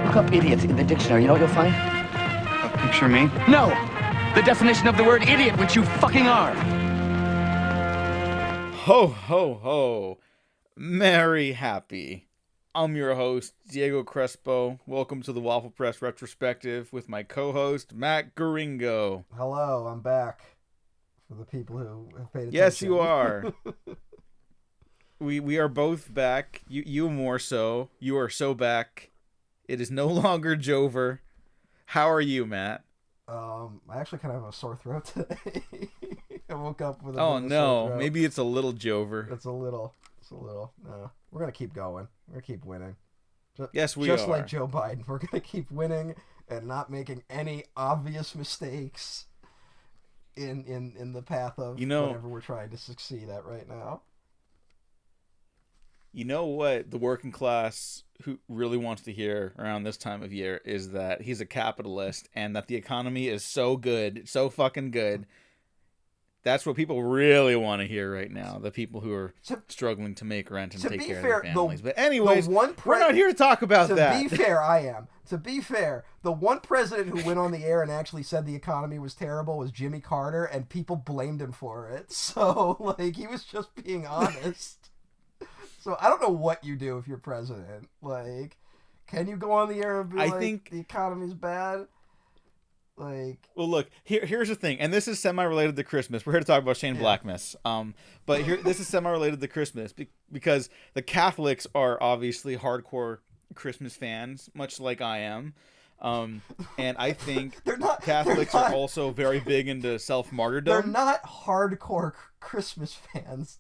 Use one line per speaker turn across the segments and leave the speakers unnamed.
Look up idiot in the dictionary. You know what you'll find?
Picture me?
No! The definition of the word idiot, which you fucking are.
Ho, ho, ho. Merry happy. I'm your host, Diego Crespo. Welcome to the Waffle Press Retrospective with my co-host, Matt Garingo.
Hello, I'm back. For the people who have paid attention.
Yes, you are. We are both back. You more so. You are so back. It is no longer Jover. How are you, Matt?
I actually kind of have a sore throat today. I woke up with a
Oh
bit of a
no,
sore throat.
maybe it's a little Jover.
It's a little. No, we're gonna keep going. We're gonna keep winning.
Yes, we
Just
are.
like Joe Biden, we're gonna keep winning and not making any obvious mistakes in the path of whatever we're trying to succeed at right now.
You know what the working class who really wants to hear around this time of year is that he's a capitalist and that the economy is so good, so fucking good. That's what people really want to hear right now. The people who are struggling to make rent and take care of their families. But anyways, we're not here to talk about that.
To be fair, I am. To be fair, the one president who went on the air and actually said the economy was terrible was Jimmy Carter, and people blamed him for it. So, he was just being honest. So I don't know what you do if you're president. Can you go on the air and be the economy's bad? Well,
look, here's the thing, and this is semi-related to Christmas. We're here to talk about Shane Blackmas. But this is semi-related to Christmas because the Catholics are obviously hardcore Christmas fans, much like I am. And I think Catholics are also very big into self-martyrdom.
They're not hardcore Christmas fans.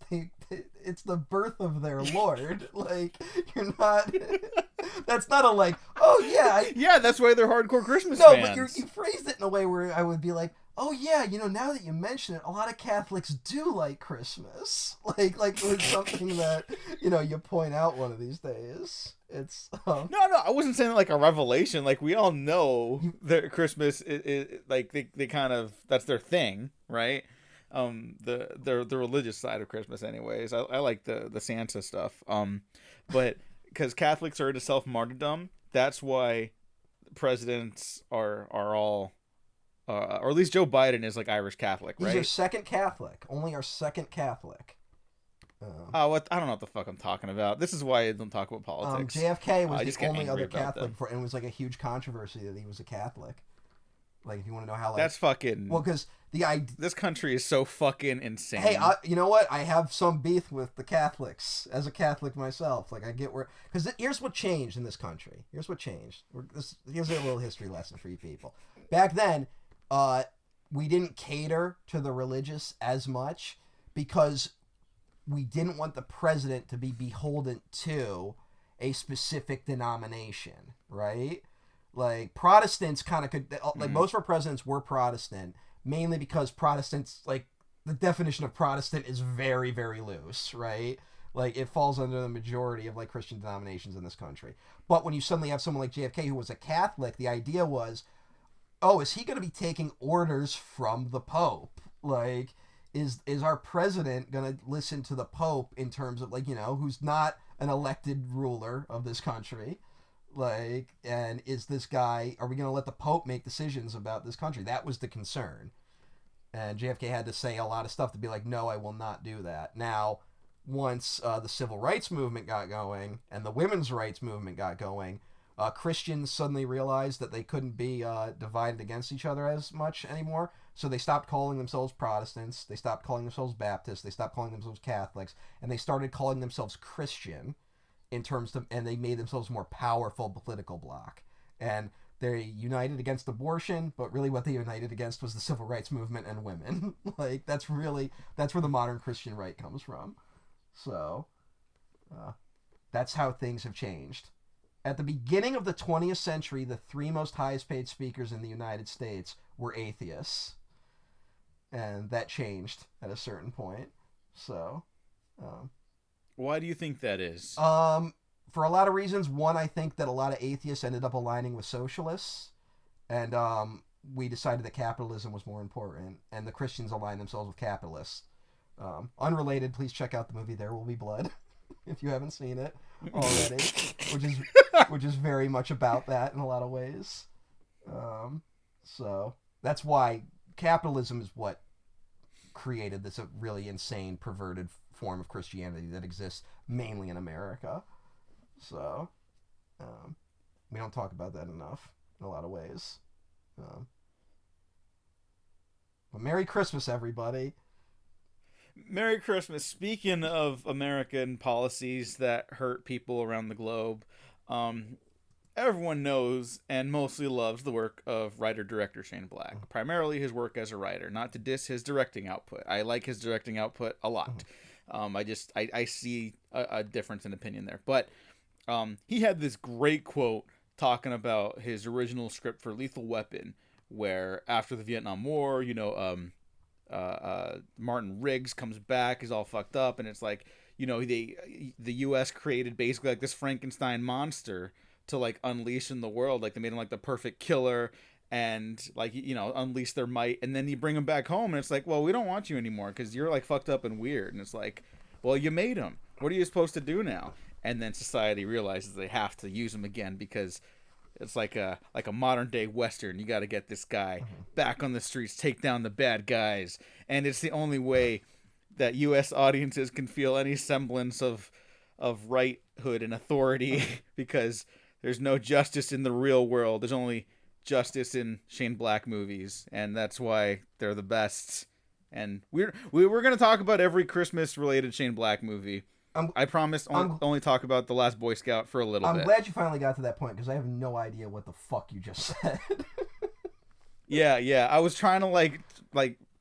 It's the birth of their Lord. You're not... That's not a oh yeah.
Yeah, that's why they're hardcore Christmas fans.
No, but you phrased it in a way where I would be like, oh yeah, now that you mention it, a lot of Catholics do like Christmas. It was something that, you point out one of these days. It's
No, I wasn't saying a revelation. We all know that Christmas is they kind of, that's their thing, right? The religious side of Christmas anyways. I like the Santa stuff. But because Catholics are into self-martyrdom, that's why presidents are all or at least Joe Biden is Irish Catholic, right?
He's our second Catholic. Only our second Catholic.
What? I don't know what the fuck I'm talking about. This is why I don't talk about politics.
JFK was the only other Catholic, and it was a huge controversy that he was a Catholic. If you want to know how,
that's fucking...
Well, because
this country is so fucking insane.
Hey, you know what? I have some beef with the Catholics as a Catholic myself. I get where... Because here's what changed in this country. Here's what changed. Here's a little history lesson for you people. Back then, we didn't cater to the religious as much because we didn't want the president to be beholden to a specific denomination, right? Protestants kind of could... most of our presidents were Protestant, mainly because Protestants, the definition of Protestant is very, very loose, right? It falls under the majority of, Christian denominations in this country. But when you suddenly have someone like JFK who was a Catholic, the idea was, oh, is he going to be taking orders from the Pope? Is our president going to listen to the Pope in terms of, who's not an elected ruler of this country? And is this guy, are we going to let the Pope make decisions about this country? That was the concern. And JFK had to say a lot of stuff to be no, I will not do that. Now, once the civil rights movement got going and the women's rights movement got going, Christians suddenly realized that they couldn't be divided against each other as much anymore. So they stopped calling themselves Protestants. They stopped calling themselves Baptists. They stopped calling themselves Catholics. And they started calling themselves Christian. And they made themselves a more powerful political bloc. And they united against abortion, but really what they united against was the civil rights movement and women. That's where the modern Christian right comes from. So, that's how things have changed. At the beginning of the 20th century, the three most highest paid speakers in the United States were atheists. And that changed at a certain point. So,
why do you think that is?
For a lot of reasons. One, I think that a lot of atheists ended up aligning with socialists, and we decided that capitalism was more important, and the Christians aligned themselves with capitalists. Unrelated, please check out the movie There Will Be Blood if you haven't seen it already, which is very much about that in a lot of ways. So that's why capitalism is what created this really insane, perverted form of Christianity that exists mainly in America. So we don't talk about that enough in a lot of ways. But Merry Christmas, everybody.
Merry Christmas. Speaking of American policies that hurt people around the globe, everyone knows and mostly loves the work of writer-director Shane Black. Primarily his work as a writer, not to diss his directing output. I like his directing output a lot. I see a difference in opinion there. But he had this great quote talking about his original script for Lethal Weapon, where after the Vietnam War, Martin Riggs comes back, he's all fucked up, and it's like, the U.S. created basically like this Frankenstein monster to like unleash in the world. Like they made him like the perfect killer and like, unleash their might. And then you bring him back home and it's like, well, we don't want you anymore because you're like fucked up and weird. And it's like, well, you made him. What are you supposed to do now? And then society realizes they have to use him again because it's like a modern day Western. You got to get this guy back on the streets, take down the bad guys. And it's the only way that U.S. audiences can feel any semblance of righthood and authority because there's no justice in the real world. There's only justice in Shane Black movies. And that's why they're the best. And we're going to talk about every Christmas related Shane Black movie. I promise only talk about The Last Boy Scout for a little bit.
I'm glad you finally got to that point because I have no idea what the fuck you just said.
Yeah. I was trying to like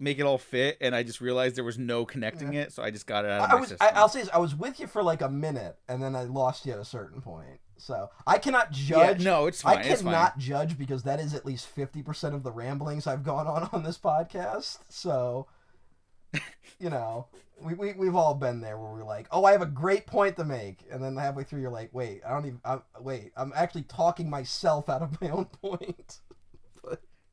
make it all fit, and I just realized there was no connecting it, so I just got it out of my system.
I'll say this, I was with you for like a minute, and then I lost you at a certain point. So I cannot judge.
Yeah, no, it's fine.
I cannot judge because that is at least 50% of the ramblings I've gone on this podcast. So, we've all been there where we're like, oh, I have a great point to make, and then halfway through you're like, wait, I'm actually talking myself out of my own point.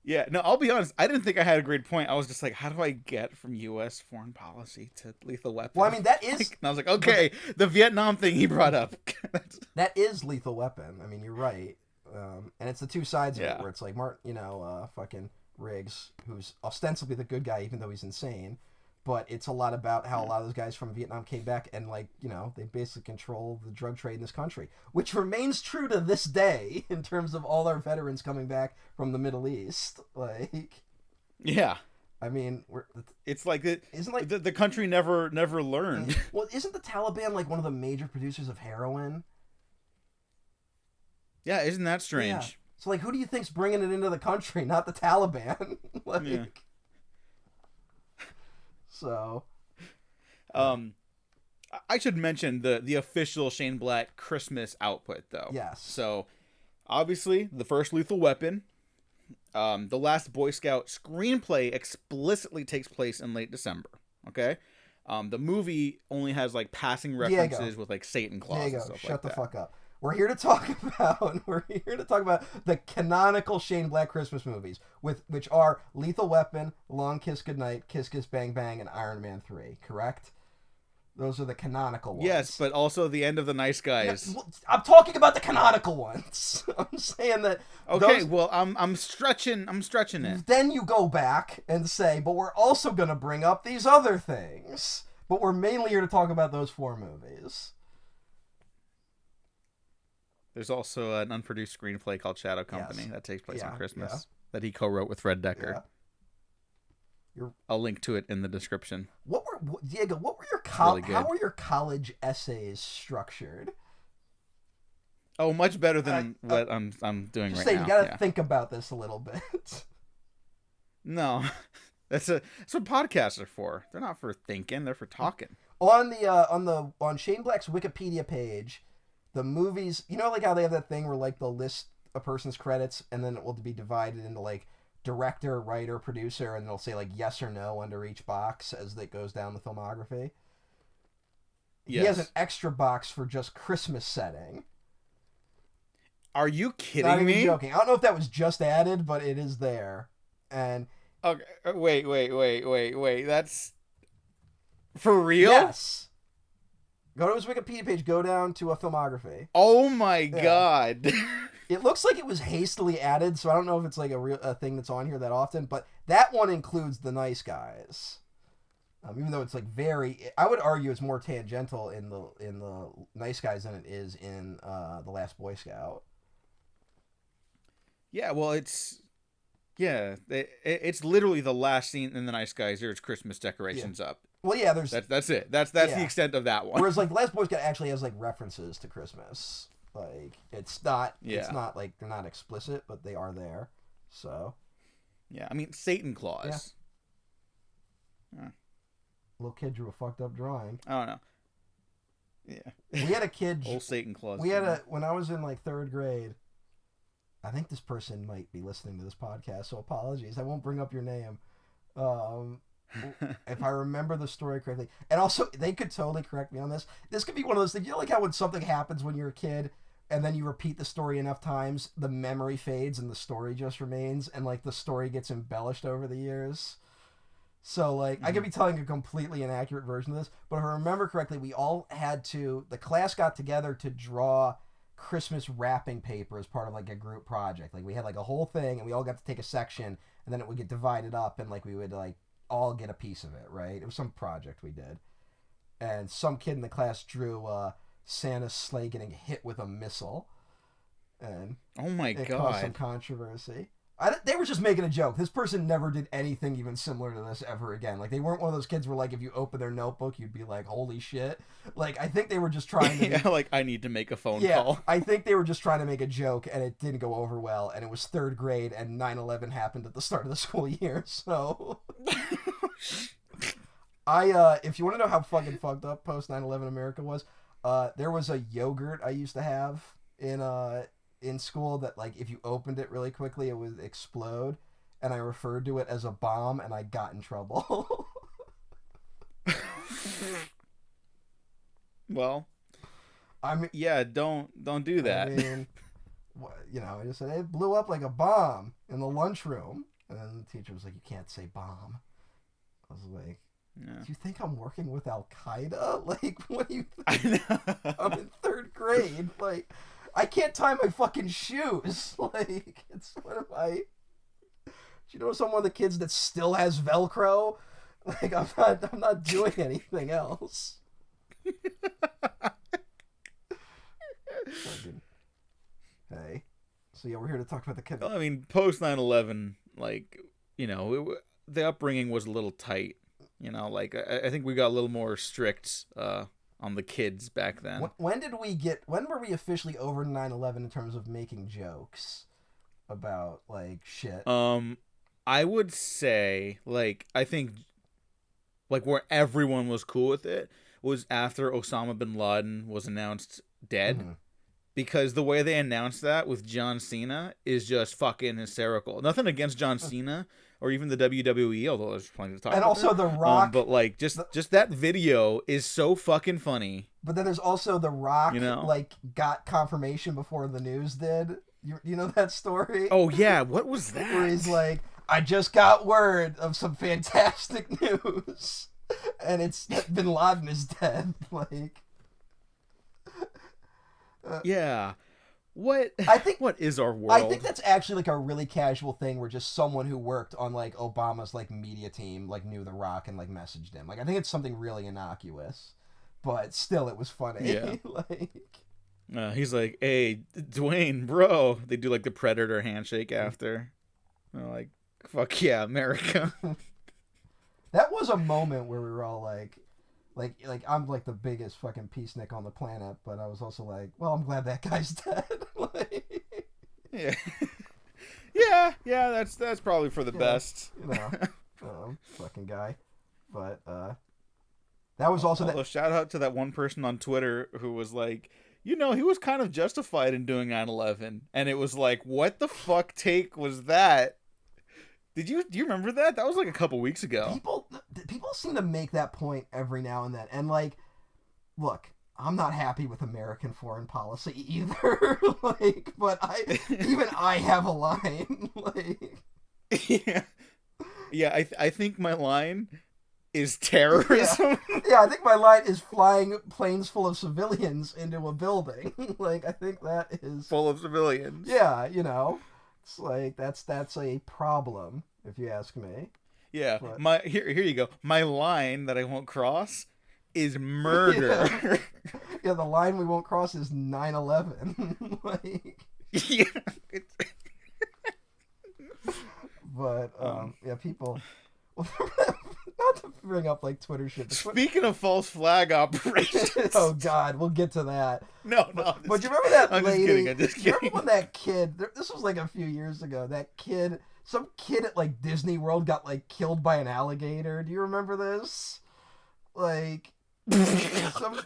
Yeah, no, I'll be honest. I didn't think I had a great point. I was just like, how do I get from U.S. foreign policy to Lethal Weapon?
Well, I mean, that is...
and I was like, okay, the Vietnam thing he brought up.
That is Lethal Weapon. I mean, you're right. And it's the two sides of it where it's like, fucking Riggs, who's ostensibly the good guy, even though he's insane. But it's a lot about how a lot of those guys from Vietnam came back and, they basically control the drug trade in this country, which remains true to this day in terms of all our veterans coming back from the Middle East.
Yeah.
I mean,
it's like the country never learned.
Well, isn't the Taliban like one of the major producers of heroin?
Yeah, isn't that strange?
Yeah. So, who do you think's bringing it into the country? Not the Taliban.
Yeah.
So,
I should mention the official Shane Black Christmas output, though.
Yes.
So, obviously, the first Lethal Weapon, The Last Boy Scout screenplay explicitly takes place in late December. Okay, the movie only has passing references with Satan clause.
Diego,
and stuff
shut
like
the
that.
fuck up. We're here to talk about the canonical Shane Black Christmas movies, which are Lethal Weapon, Long Kiss Goodnight, Kiss Kiss Bang Bang, and Iron Man 3. Correct? Those are the canonical ones.
Yes, but also the end of The Nice Guys.
Yeah, I'm talking about the canonical ones. I'm saying that.
Okay, well, I'm stretching it.
Then you go back and say, but we're also going to bring up these other things. But we're mainly here to talk about those 4 movies.
There's also an unproduced screenplay called Shadow Company that takes place on Christmas that he co-wrote with Fred Decker.
Yeah.
I'll link to it in the description.
Diego? What were your how were your college essays structured?
Oh, much better than what I'm doing right now.
You gotta think about this a little bit.
No, that's what podcasts are for. They're not for thinking; they're for talking.
On Shane Black's Wikipedia page, the movies, how they have that thing where they'll list a person's credits and then it will be divided into director, writer, producer, and they'll say yes or no under each box as it goes down the filmography. Yes. He has an extra box for just Christmas setting.
Are you kidding
Not
me?
Even joking. I don't know if that was just added, but it is there. And
okay, wait. That's For real?
Yes. Go to his Wikipedia page. Go down to a filmography.
Oh my god.
It looks like it was hastily added, so I don't know if it's like a thing that's on here that often. But that one includes The Nice Guys. Even though it's like I would argue it's more tangential in the Nice Guys than it is in The Last Boy Scout.
Yeah, well, it's literally the last scene in The Nice Guys. There's Christmas decorations up.
Well, yeah, there's
that's it. That's the extent of that one.
Whereas like The Last Boy Scout actually has like references to Christmas. Like it's not like they're not explicit, but they are there. So
yeah, I mean Satan Claus.
Yeah. Little kid drew a fucked up drawing.
I don't know. Yeah.
We had a kid.
Old Satan Claus.
When I was in like 3rd grade. I think this person might be listening to this podcast, so apologies. I won't bring up your name. If I remember the story correctly. And also, they could totally correct me on this. This could be one of those things. You know, like how when something happens when you're a kid, and then you repeat the story enough times, the memory fades and the story just remains, and like the story gets embellished over the years. So, like, I could be telling a completely inaccurate version of this, but if I remember correctly, the class got together to draw Christmas wrapping paper as part of, like, a group project. Like, we had, like, a whole thing, and we all got to take a section, and then it would get divided up, and, like, we would, like, all get a piece of it, right? It was some project we did. And some kid in the class drew Santa's sleigh getting hit with a missile. And
oh, my
it
God.
caused some controversy. They were just making a joke. This person never did anything even similar to this ever again. Like, they weren't one of those kids where, like, if you open their notebook, you'd be like, holy shit. Like, I think they were just trying to...
yeah, like, I need to make a phone call.
I think they were just trying to make a joke, and it didn't go over well, and it was 3rd grade, and 9/11 happened at the start of the school year, so... if you want to know how fucking fucked up post 9/11 America was, there was a yogurt I used to have in school that, like, if you opened it really quickly, it would explode, and I referred to it as a bomb, and I got in trouble.
Well, I mean, yeah, don't do that.
I mean, you know, I just said it blew up like a bomb in the lunchroom, and then the teacher was like, "You can't say bomb." I was like,
yeah.
"Do you think I'm working with Al Qaeda? Like, what do you think?
I know.
I'm in 3rd grade. Like, I can't tie my fucking shoes. Like, it's what am I? Do you know someone of the kids that still has Velcro? Like, I'm not doing anything else." Hey, so yeah, we're here to talk about the kid.
Well, I mean, post 9/11, like, you know, the upbringing was a little tight. You know, like, I think we got a little more strict on the kids back then.
When were we officially over 9/11 in terms of making jokes about, like, shit?
I would say, like, I think, like, where everyone was cool with it was after Osama bin Laden was announced dead. Mm-hmm. Because the way they announced that with John Cena is just fucking hysterical. Nothing against John Cena or even the WWE, although there's plenty to talk about.
And also The Rock.
But, like, just that video is so fucking funny.
But then there's also The Rock,
you know?
Like, got confirmation before the news did. You know that story?
Oh, yeah. What was that?
Where he's like, I just got word of some fantastic news. And it's that bin Laden is dead. Like...
yeah. What is our world?
I think that's actually like a really casual thing where just someone who worked on like Obama's like media team like knew The Rock and like messaged him. Like I think it's something really innocuous, but still it was funny.
Yeah.
Like
he's like, "Hey, Dwayne, bro." They do like the Predator handshake after. They're like, "Fuck yeah, America."
That was a moment where we were all like I'm like the biggest fucking peacenik on the planet, but I was also like, well, I'm glad that guy's dead. Like,
yeah, that's probably for the best.
You know, fucking guy. But that was also
that. Shout out to that one person on Twitter who was like, you know, he was kind of justified in doing 9/11, and it was like, what the fuck take was that? Do you remember that? That was like a couple weeks ago.
People seem to make that point every now and then. And like, look, I'm not happy with American foreign policy either. Like, but I have a line. Like,
yeah. I think my line is terrorism.
Yeah, I think my line is flying planes full of civilians into a building. Like, I think that is
Full of civilians.
Yeah, it's like that's a problem if you ask me.
Yeah.
But-
Here you go. My line that I won't cross is murder.
Yeah, the line we won't cross is 9/11. Like,
Yeah.
but yeah, people. Not to bring up like Twitter shit. But
Speaking of false flag operations.
Oh God, we'll get to that.
No.
But you remember that
I'm
lady?
just kidding.
You remember when that kid? This was like a few years ago. That kid, some kid at like Disney World got like killed by an alligator. Do you remember this? Like, some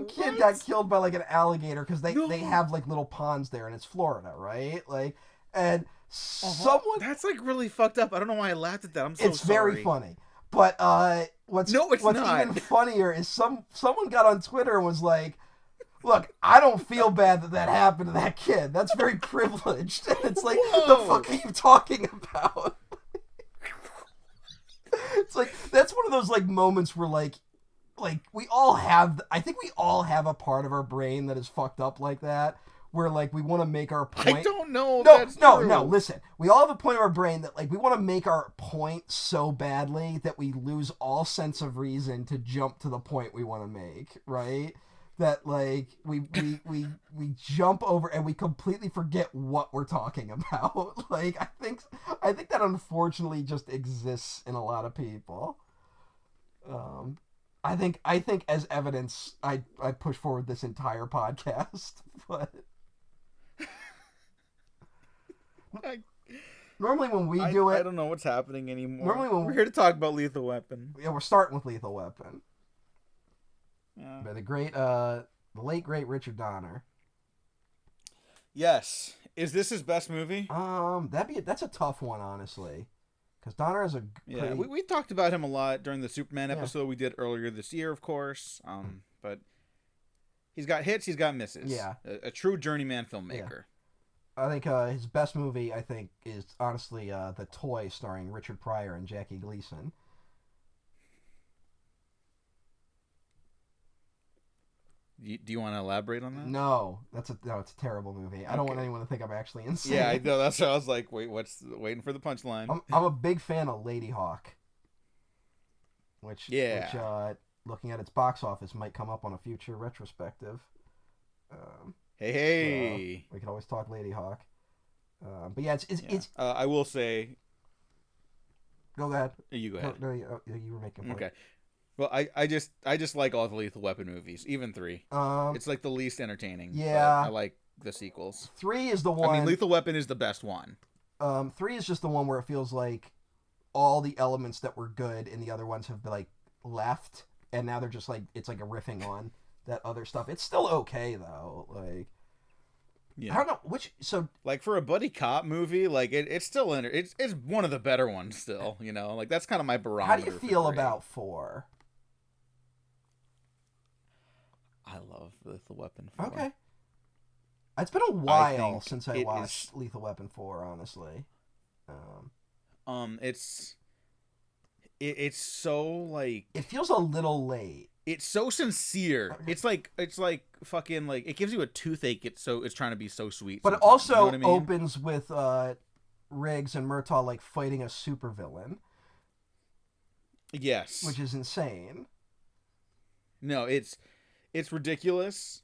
kid got killed by like an alligator because they have like little ponds there and it's Florida, right? Like, and someone
that's like really fucked up. I don't know why I laughed at that. I'm so
it's very funny. But what's
not.
even funnier is someone got on Twitter and was like, "Look, I don't feel bad that happened to that kid. That's very privileged." And it's like, the fuck are you talking about? It's like that's one of those like moments where like we all have. I think we all have a part of our brain that is fucked up like that. Where like we want to make our point.
I don't know.
No. Listen, we all have a point of our brain that like we want to make our point so badly that we lose all sense of reason to jump to the point we want to make. Right? That like we jump over and we completely forget what we're talking about. Like I think that unfortunately just exists in a lot of people. I think as evidence, I push forward this entire podcast, but. Normally when we do it...
I don't know what's happening anymore.
Normally when
we're here to talk about Lethal Weapon.
Yeah, we're starting with Lethal Weapon.
Yeah.
By the late great Richard Donner.
Yes. Is this his best movie?
That's a tough one, honestly. Because Donner is a pretty...
Yeah, we talked about him a lot during the Superman episode we did earlier this year, of course. But he's got hits, he's got misses.
Yeah.
A true journeyman filmmaker.
Yeah. I think his best movie, is honestly The Toy, starring Richard Pryor and Jackie Gleason.
Do you want to elaborate on that?
No, it's a terrible movie. I don't want anyone to think I'm actually insane.
Yeah, I know. That's why I was like, waiting for the punchline.
I'm a big fan of Lady Hawk. Which looking at its box office might come up on a future retrospective.
Hey.
So we can always talk Lady Hawk. But yeah, it's.
I will say.
Go ahead.
You go ahead.
No, you were making a point.
Okay. Well, I just like all the Lethal Weapon movies, even 3. It's like the least entertaining.
Yeah.
But I like the sequels.
3 is the one.
I mean, Lethal Weapon is the best one.
3 is just the one where it feels like all the elements that were good in the other ones have like left, and now they're just like it's like a riffing on that other stuff. It's still okay though. Like, I don't know which. So
like for a buddy cop movie, like it's still it's one of the better ones still. You know, like that's kind of my barometer.
How do you feel about 4?
I love Lethal Weapon 4.
Okay. It's been a while since I watched Lethal Weapon 4, honestly.
It's so like
it feels a little late.
It's so sincere. It's like fucking like it gives you a toothache. It's trying to be so sweet.
But it also opens with Riggs and Murtaugh like fighting a supervillain.
Yes,
which is insane.
No, it's ridiculous.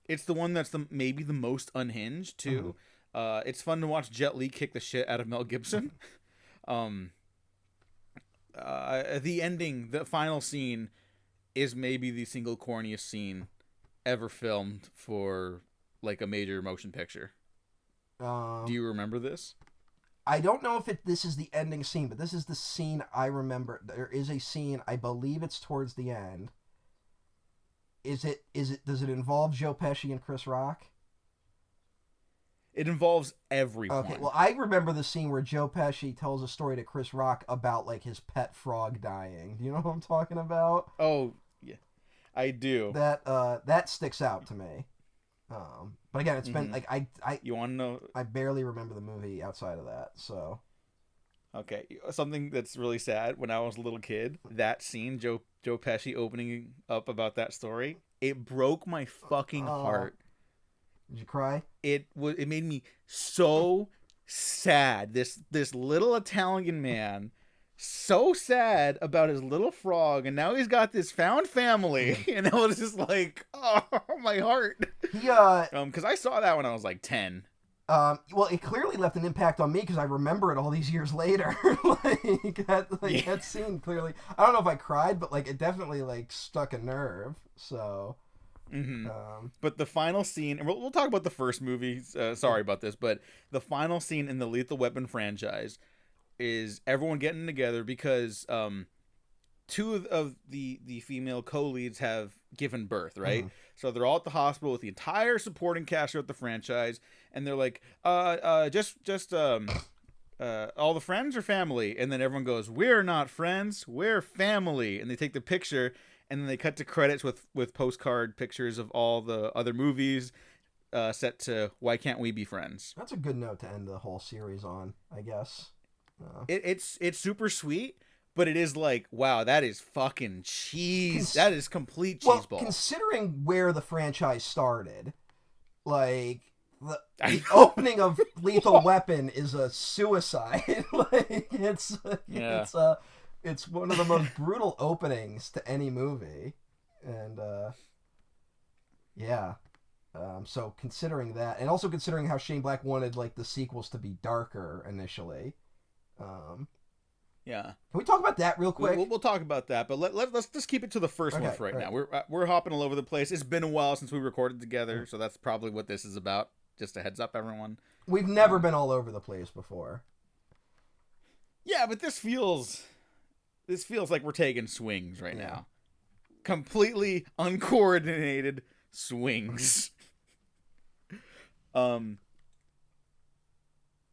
It's the one that's maybe the most unhinged too. Mm-hmm. It's fun to watch Jet Li kick the shit out of Mel Gibson. The ending, the final scene, is maybe the single corniest scene ever filmed for like a major motion picture. Do you remember this?
I don't know if this is the ending scene, but this is the scene I remember. There is a scene, I believe it's towards the end. Does it involve Joe Pesci and Chris Rock?
It involves everyone.
Okay, well, I remember the scene where Joe Pesci tells a story to Chris Rock about like his pet frog dying. Do you know what I'm talking about?
Oh, yeah. I do.
That sticks out to me. But again, it's been like
You want to know?
I barely remember the movie outside of that. So.
Okay, something that's really sad. When I was a little kid, that scene, Joe Pesci opening up about that story, it broke my fucking heart.
Did you cry?
It made me so sad. This little Italian man, so sad about his little frog, and now he's got this found family, and I was just like, oh, my heart.
He
because I saw that when I was like 10.
well, it clearly left an impact on me because I remember it all these years later. That scene clearly. I don't know if I cried, but like it definitely like stuck a nerve. So.
Mm-hmm. But the final scene, and we'll talk about the first movie. Sorry about this, but the final scene in the Lethal Weapon franchise is everyone getting together because two of the female co-leads have given birth, right? Mm-hmm. So they're all at the hospital with the entire supporting cast throughout the franchise, and they're like, just all the friends or family? And then everyone goes, we're not friends, we're family. And they take the picture, and then they cut to credits with postcard pictures of all the other movies set to Why Can't We Be Friends?
That's a good note to end the whole series on, I guess.
It's super sweet. But it is like, wow, that is fucking cheese. That is complete cheeseball. Well,
considering where the franchise started, like the opening of Lethal Weapon is a suicide. Like it's one of the most brutal openings to any movie, and so considering that, and also considering how Shane Black wanted like the sequels to be darker initially.
Yeah.
Can we talk about that real quick?
We'll talk about that, but let's just keep it to the first one for right now. We're hopping all over the place. It's been a while since we recorded together, so that's probably what this is about. Just a heads up, everyone.
We've never been all over the place before.
Yeah, but this feels like we're taking swings right now. Completely uncoordinated swings.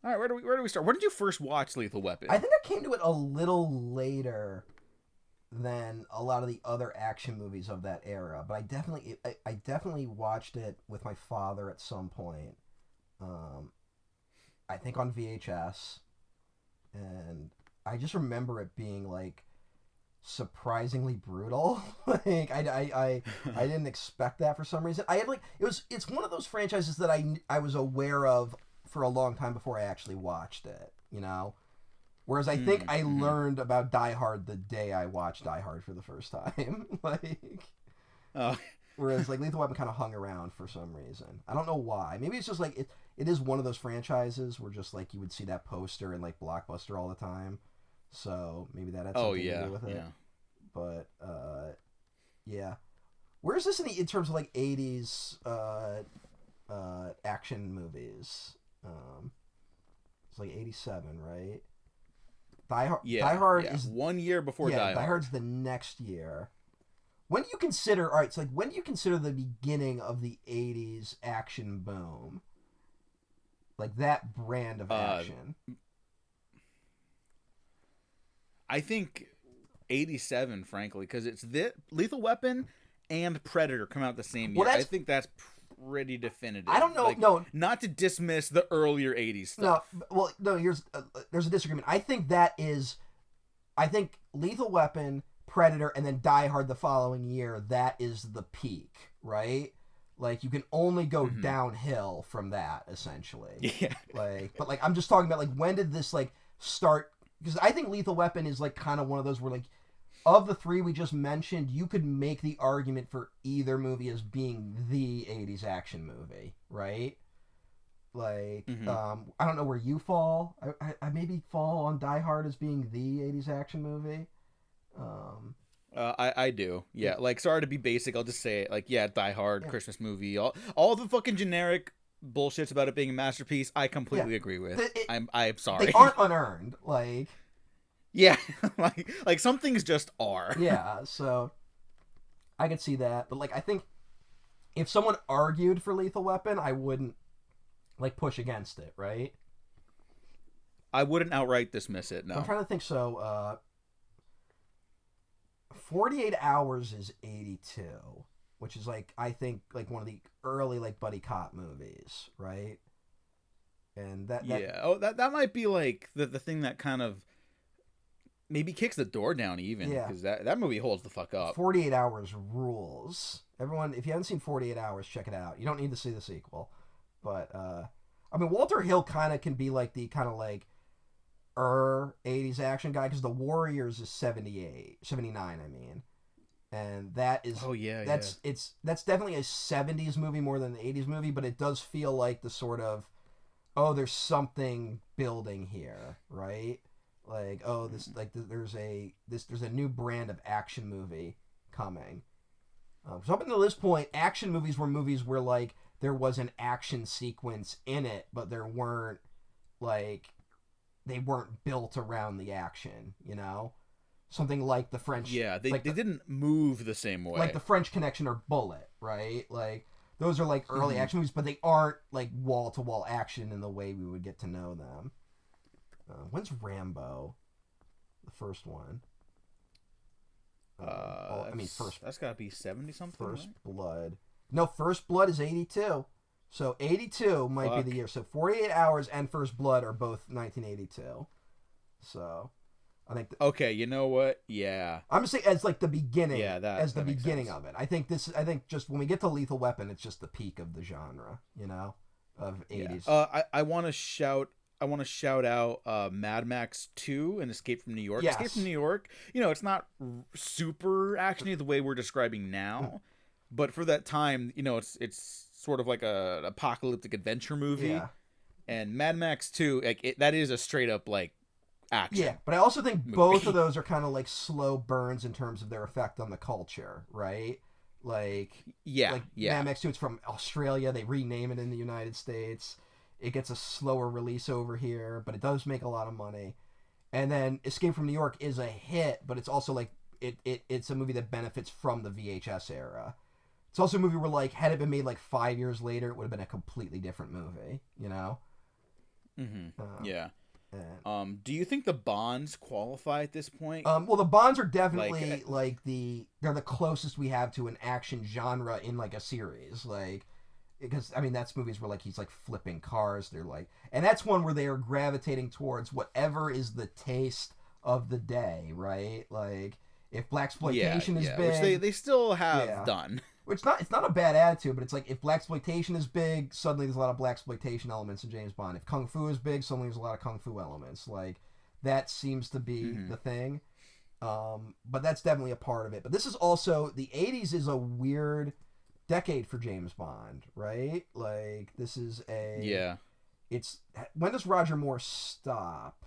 All right, where do we start? When did you first watch Lethal Weapon?
I think I came to it a little later than a lot of the other action movies of that era, but I definitely watched it with my father at some point. I think on VHS, and I just remember it being like surprisingly brutal. Like I didn't expect that for some reason. It's one of those franchises that I was aware of for a long time before I actually watched it, you know? Whereas I think I learned about Die Hard the day I watched Die Hard for the first time. Whereas like Lethal Weapon kind of hung around for some reason. I don't know why. Maybe it's just like it is one of those franchises where just like you would see that poster in like Blockbuster all the time. So maybe that had something to do with it. Yeah. But yeah. Where is this in terms of like 80s action movies? It's like 87, right? Die Hard is
1 year before Die Hard.
Die Hard's the next year. When do you consider when do you consider the beginning of the 80s action boom? Like that brand of action.
I think 87, frankly, because it's Lethal Weapon and Predator come out the same year. I think that's pretty definitive.
I don't know.
Not to dismiss the earlier 80s stuff.
There's a disagreement. I think Lethal Weapon, Predator, and then Die Hard the following year, that is the peak, right? Like you can only go downhill from that, essentially.
Yeah.
But I'm just talking about like when did this like start? Because I think Lethal Weapon is like kind of one of those where like of the three we just mentioned, you could make the argument for either movie as being the 80s action movie, right? Like, I don't know where you fall. I maybe fall on Die Hard as being the 80s action movie.
I do. Yeah, like, sorry to be basic, I'll just say it. Like, yeah, Die Hard, Christmas movie, all the fucking generic bullshits about it being a masterpiece, I completely agree with. I'm sorry.
They aren't unearned, like...
Yeah, like some things just are.
Yeah, so I could see that, but like I think if someone argued for Lethal Weapon, I wouldn't like push against it, right?
I wouldn't outright dismiss it. No,
I'm trying to think. So, 48 Hours is 82, which is like I think like one of the early like buddy cop movies, right? And that
Yeah. Oh, that might be like the thing that kind of maybe kicks the door down even,
Yeah.
because that movie holds the fuck up.
48 Hours rules. Everyone, if you haven't seen 48 Hours, check it out. You don't need to see the sequel. But, I mean, Walter Hill kind of can be like the kind of like 80s action guy, because The Warriors is 79, I mean. And that is that's definitely a 70s movie more than an 80s movie, but it does feel like the sort of, oh, there's something building here, right? Like, oh, there's a new brand of action movie coming. So up until this point, action movies were movies where like there was an action sequence in it, but there weren't like they weren't built around the action, you know? Something like the French.
Yeah, they didn't move the same way.
Like the French Connection or Bullet, right? Like those are like early action movies, but they aren't like wall to wall action in the way we would get to know them. When's Rambo? The first one. First.
That's got to be 70 something.
First Blood. No, First Blood is 82. So 82 might be the year. So 48 Hours and First Blood are both 1982. So I think.
Okay, you know what? Yeah.
I'm just saying as like the beginning.
Yeah,
the beginning of it. I think just when we get to Lethal Weapon, it's just the peak of the genre. You know, of 80s.
Yeah. I want to shout out Mad Max 2 and Escape from New York.
Yes.
Escape from New York, it's not super actiony the way we're describing now, but for that time, it's sort of like a apocalyptic adventure movie.
Yeah.
And Mad Max 2, that is a straight up like action.
Yeah, but I also think both of those are kind of like slow burns in terms of their effect on the culture, right? Like Mad Max 2, it's from Australia. They rename it in the United States. It gets a slower release over here, but it does make a lot of money. And then Escape from New York is a hit, but it's also like it's a movie that benefits from the VHS era. It's also a movie where like had it been made like 5 years later, it would have been a completely different movie, you know?
Yeah. Do you think the Bonds qualify at this point?
Well, the Bonds are definitely they're the closest we have to an action genre in like a series, like. Because, I mean, that's movies where, like, he's, like, flipping cars. They're, like... And that's one where they are gravitating towards whatever is the taste of the day, right? Like, if blaxploitation is big...
Which they still have done.
It's not a bad attitude, but it's like, if blaxploitation is big, suddenly there's a lot of blaxploitation elements in James Bond. If kung fu is big, suddenly there's a lot of kung fu elements. Like, that seems to be the thing. But that's definitely a part of it. But this is also... The 80s is a weird... decade for James Bond, right? Like, this is it's when does Roger Moore stop?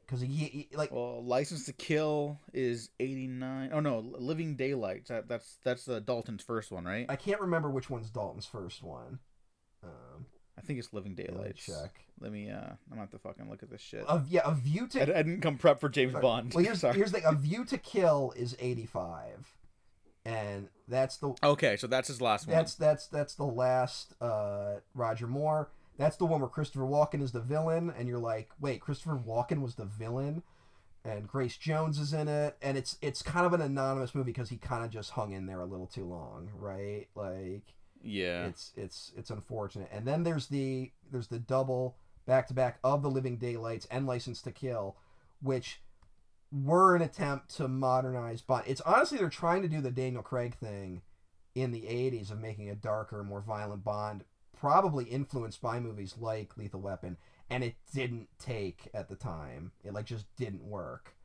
Because he
License to Kill is 89. Oh no, Living Daylights. That's Dalton's first one, right?
I can't remember which one's Dalton's first one.
I think it's Living Daylights.
Check.
Let me I'm gonna have to fucking look at this shit.
A View to
I didn't come prep for James Bond.
Well, here's the A View to Kill is 85. And that's the
okay, so that's his last one.
That's the last Roger Moore. That's the one where Christopher Walken is the villain, and you're like, wait, Christopher Walken was the villain, and Grace Jones is in it, and it's kind of an anonymous movie because he kind of just hung in there a little too long, right? Like,
yeah,
it's unfortunate. And then there's the double back to back of The Living Daylights and License to Kill, which were an attempt to modernize Bond. It's honestly, they're trying to do the Daniel Craig thing in the 80s of making a darker, more violent Bond, probably influenced by movies like Lethal Weapon, and it didn't take at the time. It like just didn't work.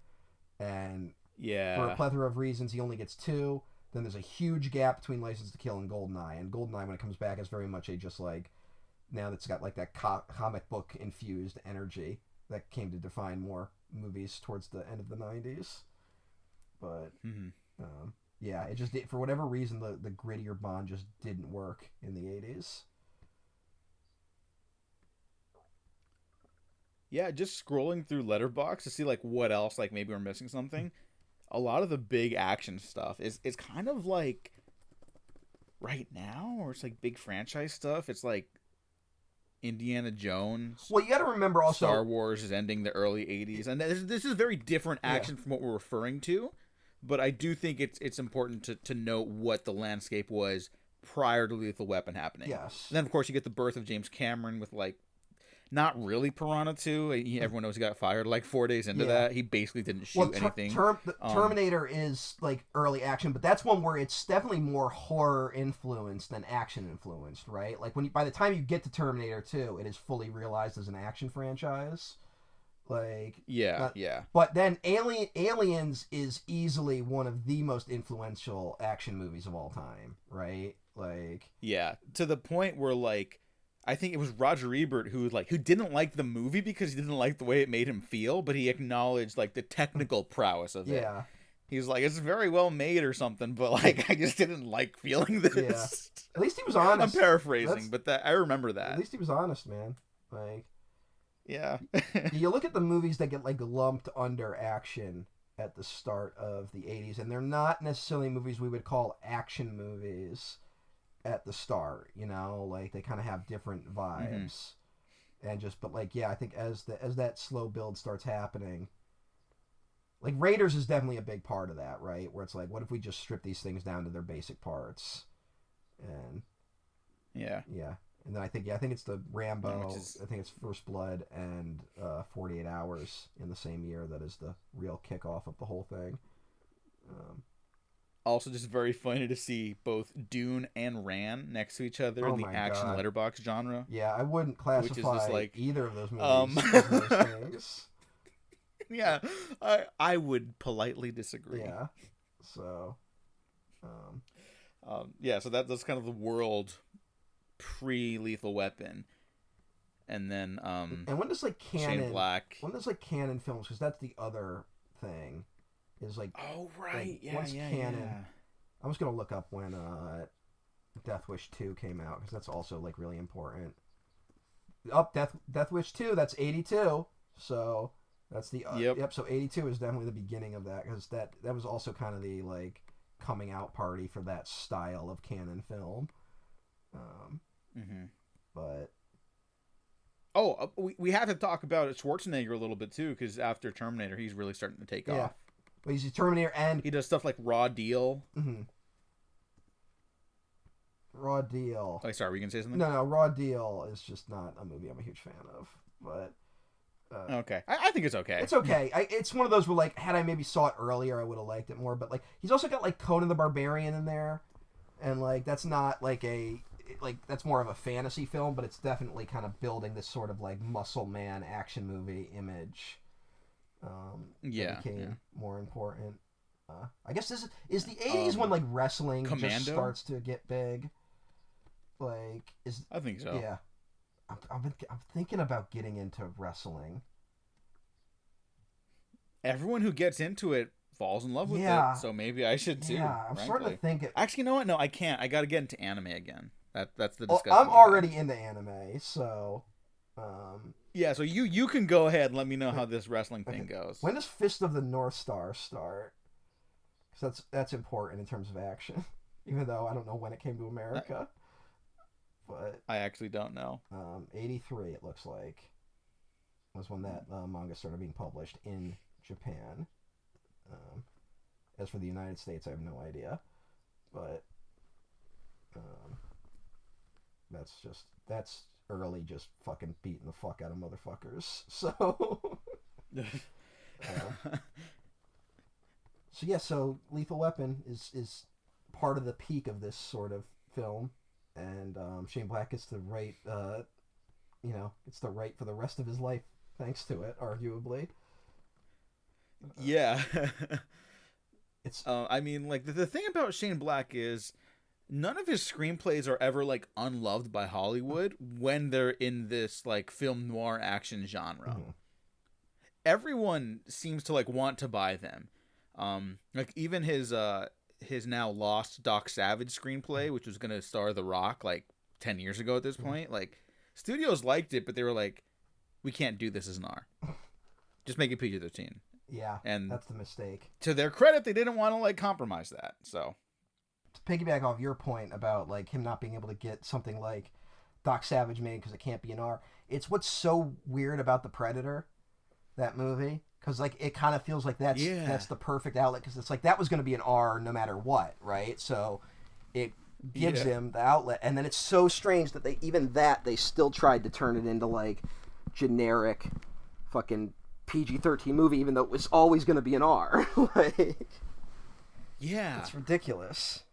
And for a plethora of reasons, he only gets 2. Then there's a huge gap between License to Kill and GoldenEye, and GoldenEye, when it comes back, is very much a just like, now that's got like that comic book infused energy that came to define more movies towards the end of the 90s. But it just did, for whatever reason, the grittier Bond just didn't work in the 80s.
Yeah, just scrolling through Letterboxd to see like what else, like maybe we're missing something. A lot of the big action stuff is kind of like right now, or it's like big franchise stuff. It's like Indiana Jones.
Well, you got to remember also
Star Wars is ending the early 80s, and this is very different action from what we're referring to, but I do think it's important to note what the landscape was prior to Lethal Weapon happening.
Yes.
And then of course you get the birth of James Cameron with like not really Piranha 2. Everyone knows he got fired like 4 days into that. He basically didn't shoot anything.
Terminator is like early action, but that's one where it's definitely more horror influenced than action influenced, right? Like by the time you get to Terminator 2, it is fully realized as an action franchise. Like but then Aliens is easily one of the most influential action movies of all time, right? Like
to the point where like I think it was Roger Ebert who didn't like the movie because he didn't like the way it made him feel, but he acknowledged like the technical prowess of it. Yeah. He's like, it's very well made or something, but like I just didn't like feeling this.
Yeah. At least he was honest.
I'm paraphrasing, but I remember that.
At least he was honest, man. Like
yeah.
You look at the movies that get like lumped under action at the start of the 80s, and they're not necessarily movies we would call action movies at the start, you know, like they kind of have different vibes. And but like I think as that slow build starts happening, like Raiders is definitely a big part of that, right? Where it's like, what if we just strip these things down to their basic parts? And yeah. And then I think it's the Rambo, I think it's First Blood and 48 Hours in the same year that is the real kickoff of the whole thing.
Also, just very funny to see both Dune and Ran next to each other in the action letterbox genre.
Yeah, I wouldn't classify either of those movies as those things.
Yeah, I would politely disagree.
Yeah, so...
so that's kind of the world pre-Lethal Weapon, and then
and when does like canon
Shane Black?
When does like canon films? Because that's the other thing, is like when's canon? I'm just gonna look up when Death Wish 2 came out because that's also like really important. Death Wish 2, that's 82, so that's the yep. So 82 is definitely the beginning of that because that was also kind of the like coming out party for that style of canon film. But
we have to talk about Schwarzenegger a little bit too, because after Terminator, he's really starting to take off.
Well, he's a Terminator, and
he does stuff like Raw Deal.
Raw Deal.
Oh, sorry, were you gonna say something?
No, Raw Deal is just not a movie I'm a huge fan of. But
okay, I think it's okay.
It's okay. It's one of those where like, had I maybe saw it earlier, I would have liked it more. But like, he's also got like Conan the Barbarian in there, and like that's not like that's more of a fantasy film, but it's definitely kind of building this sort of like muscle man action movie image. That became more important. I guess this is the 80s when like wrestling just starts to get big. Like
I think so.
Yeah, I'm thinking about getting into wrestling.
Everyone who gets into it falls in love with it, so maybe I should too.
Yeah, I'm starting to think it.
Actually, you know what? No, I can't. I got to get into anime again. That's the discussion.
I'm already into anime, so.
Yeah, so you can go ahead and let me know how this wrestling thing goes.
When does Fist of the North Star start? Because that's important in terms of action, even though I don't know when it came to America. But
I actually don't know.
83 it looks like was when that manga started being published in Japan. As for the United States, I have no idea, but that's early just fucking beating the fuck out of motherfuckers. So so Lethal Weapon is part of the peak of this sort of film, and Shane Black gets to write it's the right for the rest of his life thanks to it, arguably.
Yeah. It's I mean, like the thing about Shane Black is none of his screenplays are ever like unloved by Hollywood when they're in this like film noir action genre. Everyone seems to like want to buy them. Like even his now lost Doc Savage screenplay, which was gonna star The Rock like 10 years ago at this point, like studios liked it, but they were like, we can't do this as an R. Just make it PG-13.
Yeah,
and
that's the mistake.
To their credit, they didn't want to like compromise that. So
to piggyback off your point about like him not being able to get something like Doc Savage made because it can't be an R, it's what's so weird about The Predator, that movie, because like it kind of feels like that's the perfect outlet, because it's like that was going to be an R no matter what, right? So it gives him the outlet, and then it's so strange that they still tried to turn it into like generic fucking PG-13 movie, even though it was always going to be an R. Like,
yeah,
it's ridiculous.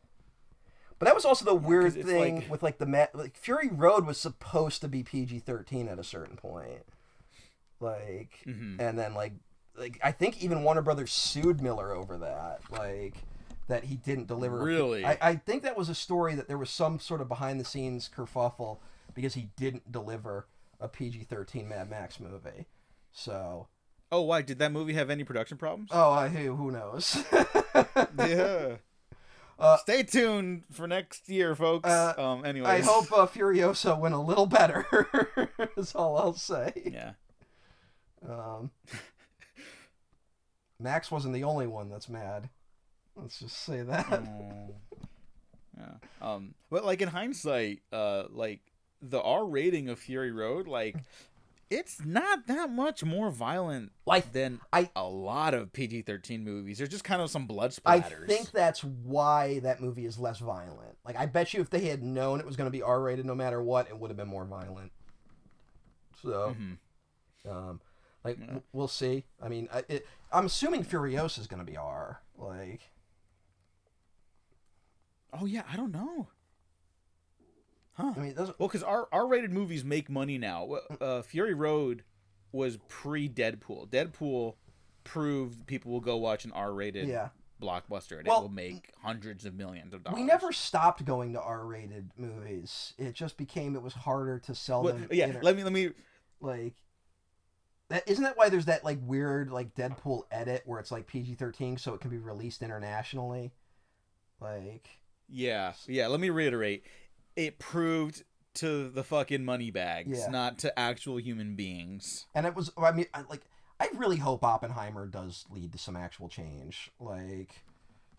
But that was also the weird thing
like...
with like like Fury Road was supposed to be PG-13 at a certain point. Like, and then like I think even Warner Brothers sued Miller over that. Like, that he didn't deliver.
Really?
I think that was a story that there was some sort of behind-the-scenes kerfuffle because he didn't deliver a PG-13 Mad Max movie. So.
Oh, why? Did that movie have any production problems?
Oh, who knows?
Yeah. Stay tuned for next year, folks. Anyways.
I hope Furiosa went a little better. That's all I'll say.
Yeah.
Max wasn't the only one that's mad. Let's just say that.
Yeah. But like in hindsight, like the R rating of Fury Road, like it's not that much more violent than a lot of PG-13 movies. There's just kind of some blood splatters.
I think that's why that movie is less violent. Like, I bet you if they had known it was going to be R-rated no matter what, it would have been more violent. So, we'll see. I mean, I'm assuming Furiosa is going to be R. Like,
oh yeah, I don't know. Huh.
I mean,
well, because R-rated movies make money now. Fury Road was pre-Deadpool. Deadpool proved people will go watch an R-rated blockbuster, and it will make hundreds of millions of dollars.
We never stopped going to R-rated movies. It just became it was harder to sell them.
Yeah, let me
like. Isn't that why there's that like weird like Deadpool edit where it's like PG-13 so it can be released internationally? Like.
Yeah. Let me reiterate. It proved to the fucking money bags, not to actual human beings.
And it was, I mean, I really hope Oppenheimer does lead to some actual change. Like,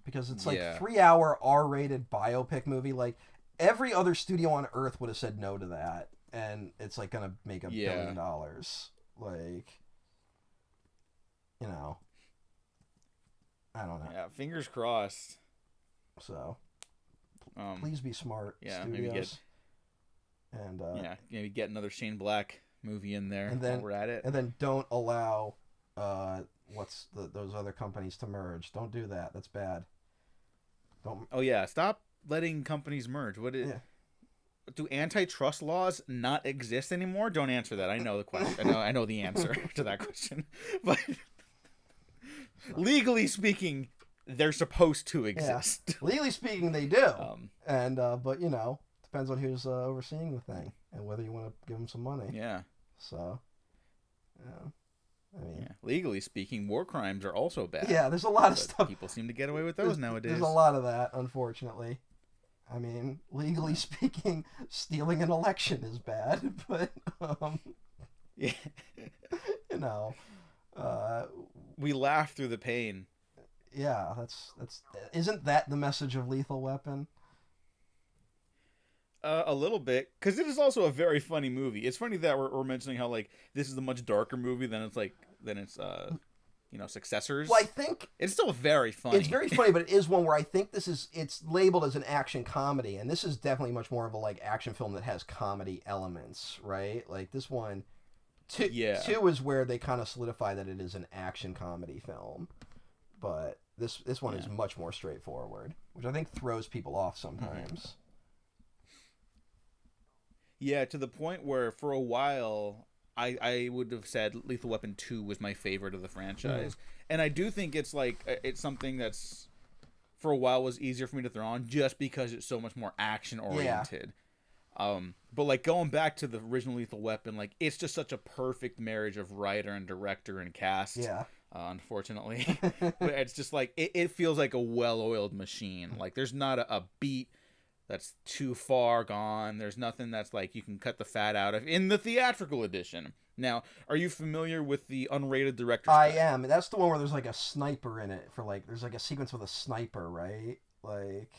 because it's like 3-hour R-rated biopic movie. Like, every other studio on Earth would have said no to that. And it's like going to make $1 billion. Like, you know. I don't know.
Yeah, fingers crossed.
So. Please be smart, studios.
Maybe get another Shane Black movie in there while we're at it.
And then don't allow those other companies to merge. Don't do that. That's bad. Don't.
Oh yeah, stop letting companies merge. Do antitrust laws not exist anymore? Don't answer that. I know the question. I know the answer to that question. But legally speaking, they're supposed to exist.
Yeah. Legally speaking, they do. But you know, depends on who's overseeing the thing and whether you want to give them some money.
Yeah.
So, I mean,
legally speaking, war crimes are also bad.
Yeah, there's a lot of stuff.
People seem to get away with those nowadays.
There's a lot of that, unfortunately. I mean, legally speaking, stealing an election is bad, but you know,
we laugh through the pain.
Yeah, that's isn't that the message of Lethal Weapon?
A little bit, because it is also a very funny movie. It's funny that we're mentioning how like this is a much darker movie than its successors.
Well, I think
it's still very funny.
It's very funny, but it is one where I think it's labeled as an action comedy, and this is definitely much more of a like action film that has comedy elements, right? Like this one, two is where they kind of solidify that it is an action comedy film, but this one is much more straightforward, which I think throws people off sometimes.
Yeah, to the point where for a while I would have said Lethal Weapon 2 was my favorite of the franchise. And I do think it's something that's for a while was easier for me to throw on just because it's so much more action oriented. But like going back to the original Lethal Weapon, like it's just such a perfect marriage of writer and director and cast.
Yeah.
Unfortunately, but it's just like it feels like a well-oiled machine. Like there's not a beat that's too far gone. There's nothing that's like you can cut the fat out of in the theatrical edition. Now, are you familiar with the unrated director's cut?
I am. That's the one where there's like a sniper in it for like there's like a sequence with a sniper, right? Like.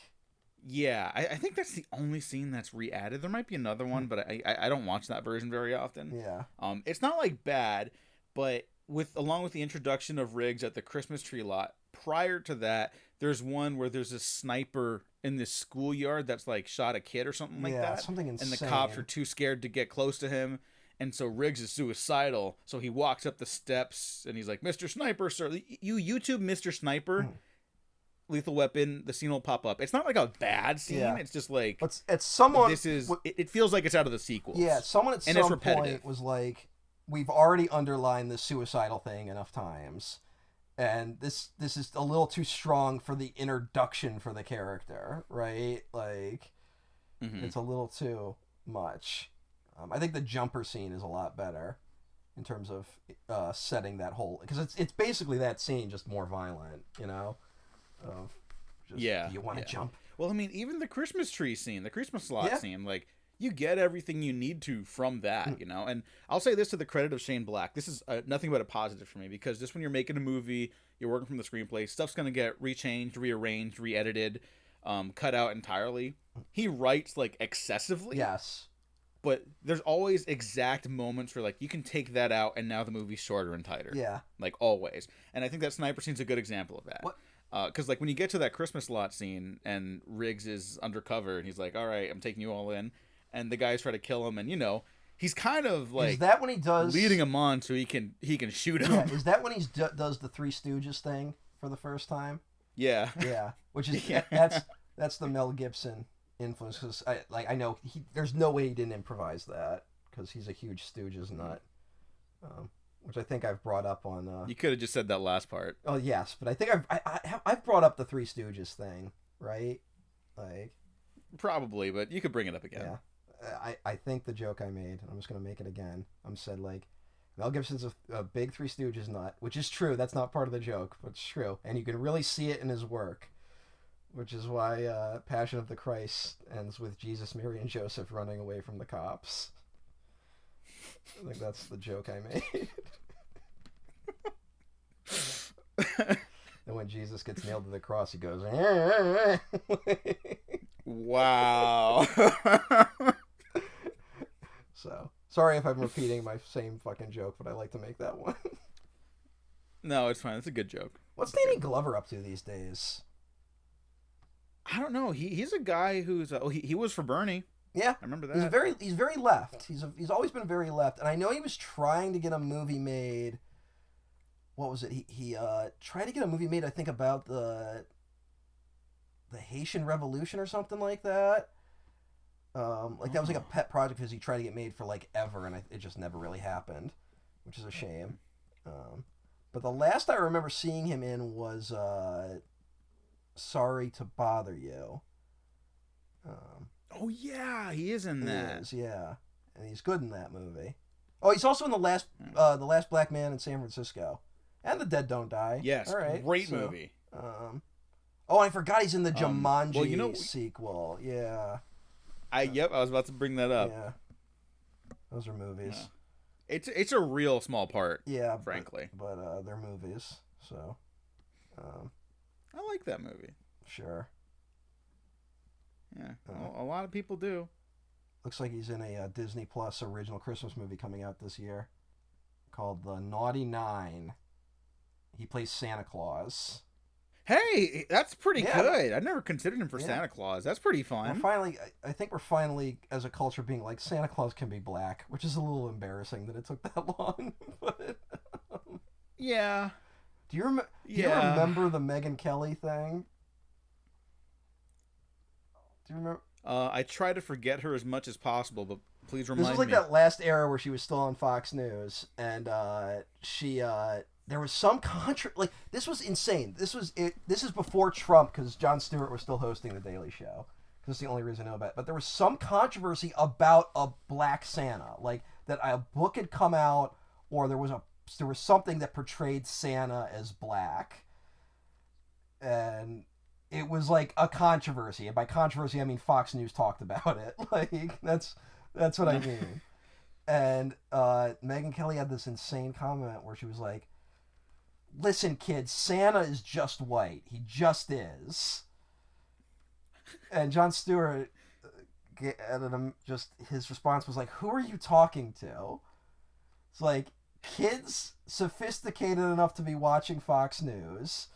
Yeah, I think that's the only scene that's re-added. There might be another one, but I don't watch that version very often.
Yeah.
It's not like bad, but along with the introduction of Riggs at the Christmas tree lot, prior to that, there's one where there's a sniper in this schoolyard that's like shot a kid or something like that.
Something insane.
And the cops are too scared to get close to him, And so Riggs is suicidal, so he walks up the steps and he's like, "Mr. Sniper, sir." You YouTube Mr. Sniper, Lethal Weapon, the scene will pop up. It's not like a bad scene.
Yeah.
It's just like
it's someone.
It feels like it's out of the sequels.
Yeah, someone at
and
some point was like, "We've already underlined the suicidal thing enough times, and this is a little too strong for the introduction for the character, right? Like, it's a little too much." I think the jumper scene is a lot better in terms of setting that whole, because it's basically that scene, just more violent, you know. Do you want to jump?
Well, I mean, even the Christmas tree scene, the Christmas lot scene, like, you get everything you need to from that, you know? And I'll say this to the credit of Shane Black. This is nothing but a positive for me, because just when you're making a movie, you're working from the screenplay, stuff's going to get rechanged, rearranged, re-edited, cut out entirely. He writes, like, excessively.
Yes.
But there's always exact moments where, like, you can take that out and now the movie's shorter and tighter.
Yeah.
Like, always. And I think that sniper scene's a good example of that.
What?
Because, like, when you get to that Christmas lot scene and Riggs is undercover and he's like, "All right, I'm taking you all in," and the guys try to kill him, and, you know, he's kind of, like,
is that when he does
leading him on so he can shoot him.
Yeah, is that when he does the Three Stooges thing for the first time?
Yeah.
Yeah, which is that's the Mel Gibson influence, because I know there's no way he didn't improvise that, because he's a huge Stooges nut, which I think I've brought up on.
You could have just said that last part.
Oh yes, but I think I've brought up the Three Stooges thing, right? Like,
probably, but you could bring it up again.
Yeah, I think the joke I made, I'm just gonna make it again. I'm said, like, Mel Gibson's a big Three Stooges nut, which is true. That's not part of the joke, but it's true, and you can really see it in his work. Which is why Passion of the Christ ends with Jesus, Mary, and Joseph running away from the cops. I think that's the joke I made. And when Jesus gets nailed to the cross, he goes,
"Wow."
So, sorry if I'm repeating my same fucking joke, but I like to make that one.
No, it's fine. It's a good joke.
What's Danny Glover up to these days?
I don't know. He's a guy who's he was for Bernie.
Yeah,
I remember that.
He's very left. He's always been very left, and I know he was trying to get a movie made. What was it? He tried to get a movie made, I think, about the Haitian Revolution or something like that. Like, that was like a pet project because he tried to get made for like ever, and it just never really happened, which is a shame. But the last I remember seeing him in was Sorry to Bother You.
Oh yeah, he is in that.
He is, yeah, and he's good in that movie. Oh, he's also in the last Black Man in San Francisco, and The Dead Don't Die.
Yes, all right, great movie.
Oh, I forgot he's in the Jumanji
well,
sequel. Yeah.
I was about to bring that up.
Yeah. Those are movies.
Yeah. It's a real small part.
Yeah,
frankly.
But they're movies, so.
I like that movie.
Sure.
Yeah, a lot of people do.
Looks like he's in a Disney Plus original Christmas movie coming out this year called The Naughty Nine. He plays Santa Claus.
Hey, that's pretty good. I never considered him for Santa Claus. That's pretty fun.
I think we're finally, as a culture, being like, Santa Claus can be black, which is a little embarrassing that it took that long. But,
yeah.
Do you remember the Megyn Kelly thing? Do you remember?
I try to forget her as much as possible, but please remind me.
This was like that last era where she was still on Fox News, and there was some like, this was insane. This is before Trump, because Jon Stewart was still hosting The Daily Show. That's the only reason I know about it. But there was some controversy about a black Santa, like that a book had come out, or there was something that portrayed Santa as black, and it was like a controversy. And by controversy, I mean Fox News talked about it. Like, that's what I mean. And Megyn Kelly had this insane comment where she was like, "Listen, kids, Santa is just white. He just is." And Jon Stewart, his response was like, "Who are you talking to?" It's like, kids sophisticated enough to be watching Fox News,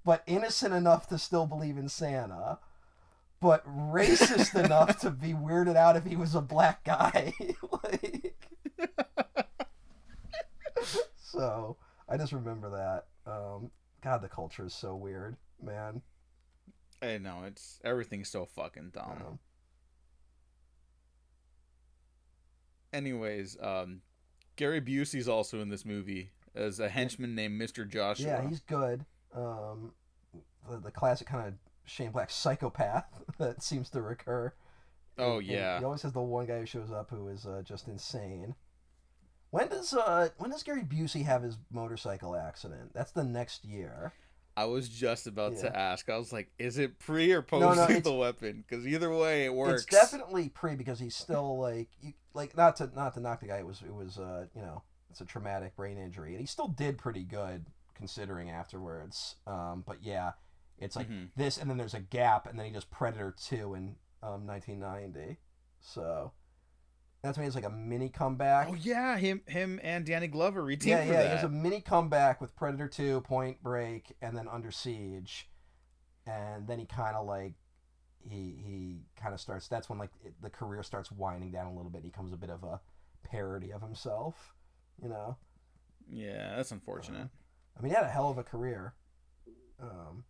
but innocent enough to still believe in Santa, but racist enough to be weirded out if he was a black guy. Like, So I just remember that. God, the culture is so weird, man.
I know, everything's so fucking dumb. Anyways, Gary Busey's also in this movie as a henchman named Mr. Joshua.
Yeah, he's good. The classic kind of Shane Black psychopath that seems to recur.
Oh yeah.
He always has the one guy who shows up who is just insane. When does Gary Busey have his motorcycle accident? That's the next year.
I was just about to ask. I was like, is it pre or post Lethal Weapon? Because either way, it works.
It's definitely pre because he's still not to knock the guy. It was it's a traumatic brain injury, and he still did pretty good considering afterwards. But yeah, it's like this, and then there's a gap, and then he does Predator 2 in 1990. So that's when it's like a mini comeback.
Oh yeah, him and Danny Glover reteamed for that.
Yeah, he has a mini comeback with Predator 2, Point Break, and then Under Siege, and then he kind of like he kind of starts. That's when the career starts winding down a little bit. He becomes a bit of a parody of himself, you know.
Yeah, that's unfortunate.
I mean, he had a hell of a career. I'm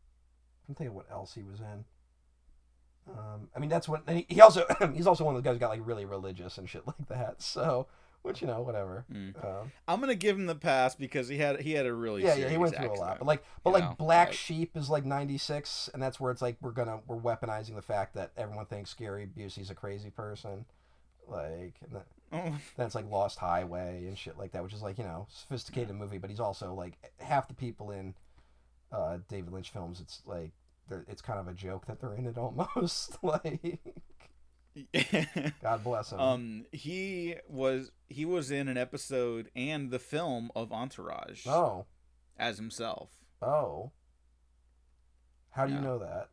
thinking what else he was in. I mean, that's what he also he's also one of the guys who got like really religious and shit like that. So, which whatever.
I'm gonna give him the pass because he had a really
he went through a lot. But Black Sheep is like 96, and that's where it's like we're weaponizing the fact that everyone thinks Gary Busey's a crazy person. Like, and then it's like Lost Highway and shit like that, which is like sophisticated movie, but he's also like half the people in David Lynch films. It's like it's kind of a joke that they're in it almost. Like, God bless him.
He was in an episode and the film of Entourage.
Oh,
as himself.
Oh, how do you know that?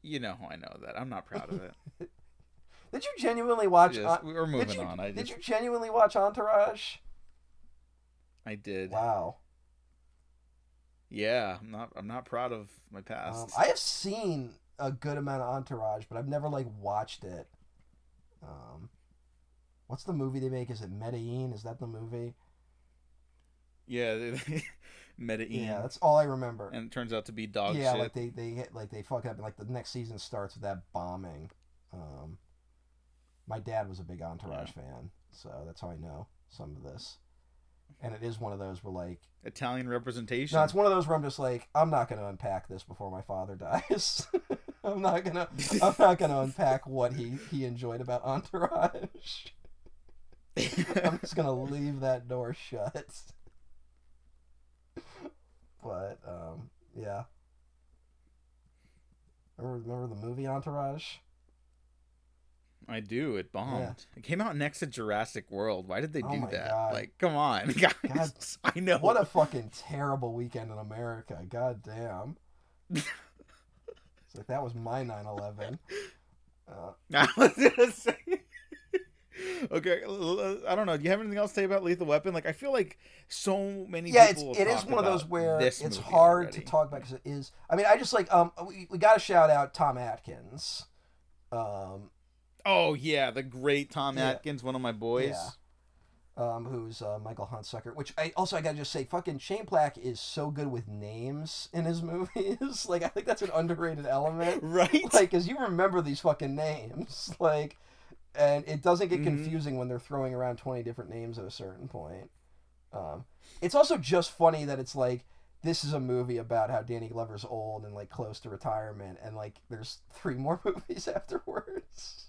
You know how I know that. I'm not proud of it.
Did you genuinely watch?
We're moving on.
Did you genuinely watch Entourage?
I did.
Wow.
Yeah, I'm not proud of my past.
I have seen a good amount of Entourage, but I've never watched it. What's the movie they make? Is it Medellin? Is that the movie?
Yeah, Medellin.
Yeah, that's all I remember.
And it turns out to be dog shit.
Yeah, they fuck up, and like the next season starts with that bombing. My dad was a big Entourage fan, so that's how I know some of this. And it is one of those where like
Italian representation.
No, it's one of those where I'm just like, I'm not going to unpack this before my father dies. I'm not gonna unpack what he enjoyed about Entourage. I'm just gonna leave that door shut. But yeah. Remember the movie Entourage?
I do. It bombed.
Yeah.
It came out next to Jurassic World. Why did they do that?
God.
Like, come on, guys.
God,
I know.
What a fucking terrible weekend in America. God damn. It's like that was my 9/11.
I was gonna say. Okay, I don't know. Do you have anything else to say about Lethal Weapon? Like, I feel like so many people.
It is one of those where it's hard to talk about because it is. I mean, I just like we got to shout out Tom Atkins.
Oh yeah, the great Tom Atkins, one of my boys.
Yeah. Who's Michael Huntsucker? Which I gotta just say, fucking Shane Black is so good with names in his movies. Like, I think that's an underrated element,
right?
Like, cause you remember these fucking names, like, and it doesn't get confusing when they're throwing around 20 different names at a certain point. It's also just funny that it's like this is a movie about how Danny Glover's old and like close to retirement, and like there's 3 more movies afterwards.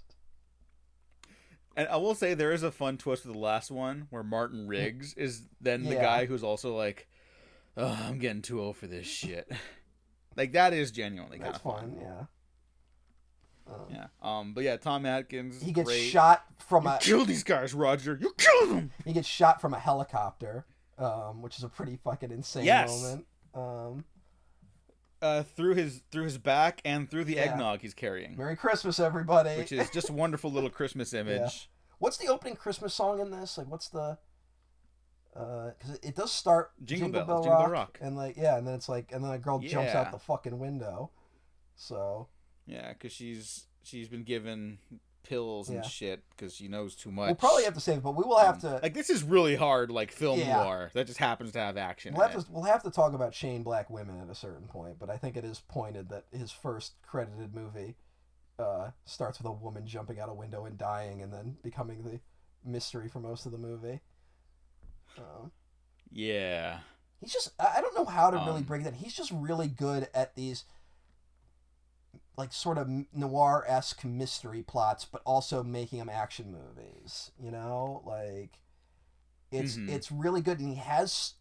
And I will say there is a fun twist with the last one where Martin Riggs is then the guy who's also like, oh, I'm getting too old for this shit. Like, that is genuinely kind of fun.
Yeah.
But yeah, Tom Atkins.
He gets
great.
shot from
You kill these guys, Roger. You kill them.
He gets shot from a helicopter, which is a pretty fucking insane moment.
Through his back and through the eggnog he's carrying.
Merry Christmas, everybody.
Which is just a wonderful little Christmas image.
Yeah. What's the opening Christmas song in this? Like, what's the? Because it does start
Jingle
Bell Rock, and like and then it's like and then a girl jumps out the fucking window. So.
Yeah, because she's been given pills and
Yeah.
shit because she knows too much.
We'll probably have to save, but we will have to.
Like, this is really hard, like, film
Yeah.
noir that just happens to have action.
We'll have to talk about Shane Black women at a certain point, but I think it is pointed that his first credited movie starts with a woman jumping out a window and dying, and then becoming the mystery for most of the movie.
Yeah.
He's just, I don't know how to really break that. He's just really good at these, like, sort of noir-esque mystery plots, but also making them action movies, you know? Like, it's really good, and he has,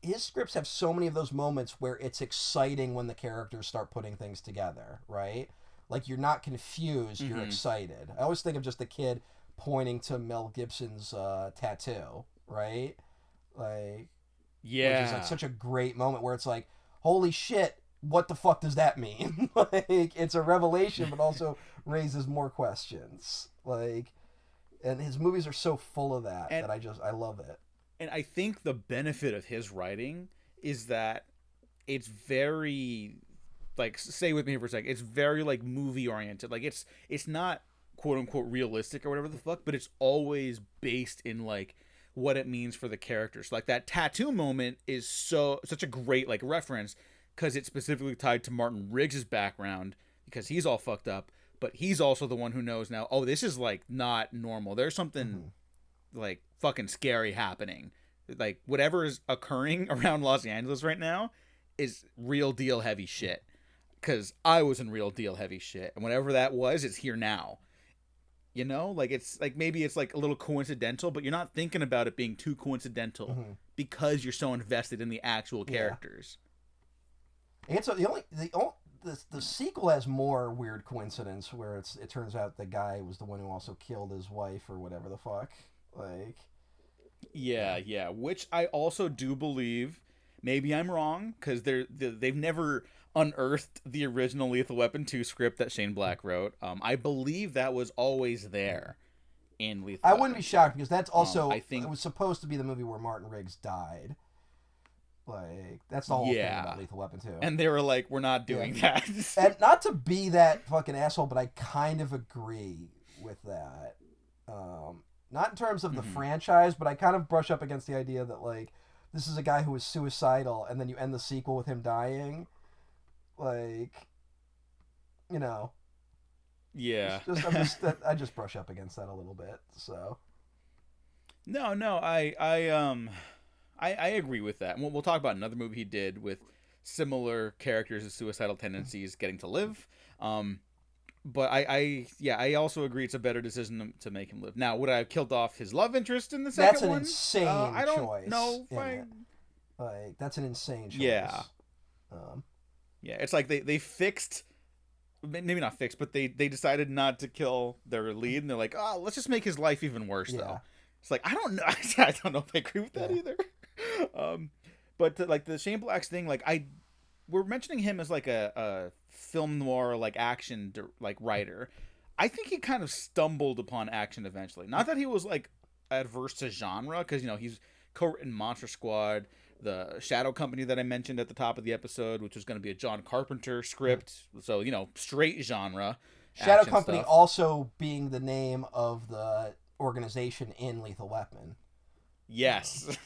his scripts have so many of those moments where it's exciting when the characters start putting things together, right? Like, you're not confused, you're excited. I always think of just the kid pointing to Mel Gibson's tattoo, right? Like,
yeah,
which is like such a great moment where it's like, holy shit, what the fuck does that mean? Like, it's a revelation, but also raises more questions. Like, and his movies are so full of that that I love it.
And I think the benefit of his writing is that it's very, like, stay with me for a second. It's very, like, movie oriented. Like, it's not quote unquote realistic or whatever the fuck, but it's always based in, like, what it means for the characters. Like, that tattoo moment is such a great, like, reference because it's specifically tied to Martin Riggs' background because he's all fucked up, but he's also the one who knows now, oh, this is, like, not normal. There's something like fucking scary happening. Like, whatever is occurring around Los Angeles right now is real deal heavy shit, because I was in real deal heavy shit, and whatever that was, it's here now. You know, like, it's like, maybe it's like a little coincidental, but you're not thinking about it being too coincidental because you're so invested in the actual characters.
And so the sequel has more weird coincidence where it turns out the guy was the one who also killed his wife or whatever the fuck. Like,
yeah, which I also do believe. Maybe I'm wrong because they've never unearthed the original Lethal Weapon 2 script that Shane Black wrote. I believe that was always there in Lethal Weapon.
I wouldn't be shocked because that's also,
I think
it was supposed to be the movie where Martin Riggs died. Like, that's the whole thing about Lethal Weapon 2.
And they were like, we're not doing that.
And not to be that fucking asshole, but I kind of agree with that. Not in terms of the franchise, but I kind of brush up against the idea that, like, this is a guy who was suicidal, and then you end the sequel with him dying. Like, you know.
Yeah.
I just brush up against that a little bit. So.
No, I agree with that. And we'll talk about another movie he did with similar characters with suicidal tendencies getting to live. But I also agree it's a better decision to make him live. Now, would I have killed off his love interest in the second one?
That's an insane choice.
I don't know.
Like, that's an insane choice.
Yeah. Yeah, it's like they fixed, maybe not fixed, but they decided not to kill their lead, and they're like, oh, let's just make his life even worse, though. It's like, I don't know. I don't know if I agree with that either. But like the Shane Black's thing, like we're mentioning him as like a film noir, like action, like writer. I think he kind of stumbled upon action eventually. Not that he was like adverse to genre, because, you know, he's co-written Monster Squad, the Shadow Company that I mentioned at the top of the episode, which was going to be a John Carpenter script. So, you know, straight genre.
Shadow Company stuff. Also being the name of the organization in Lethal Weapon.
Yes.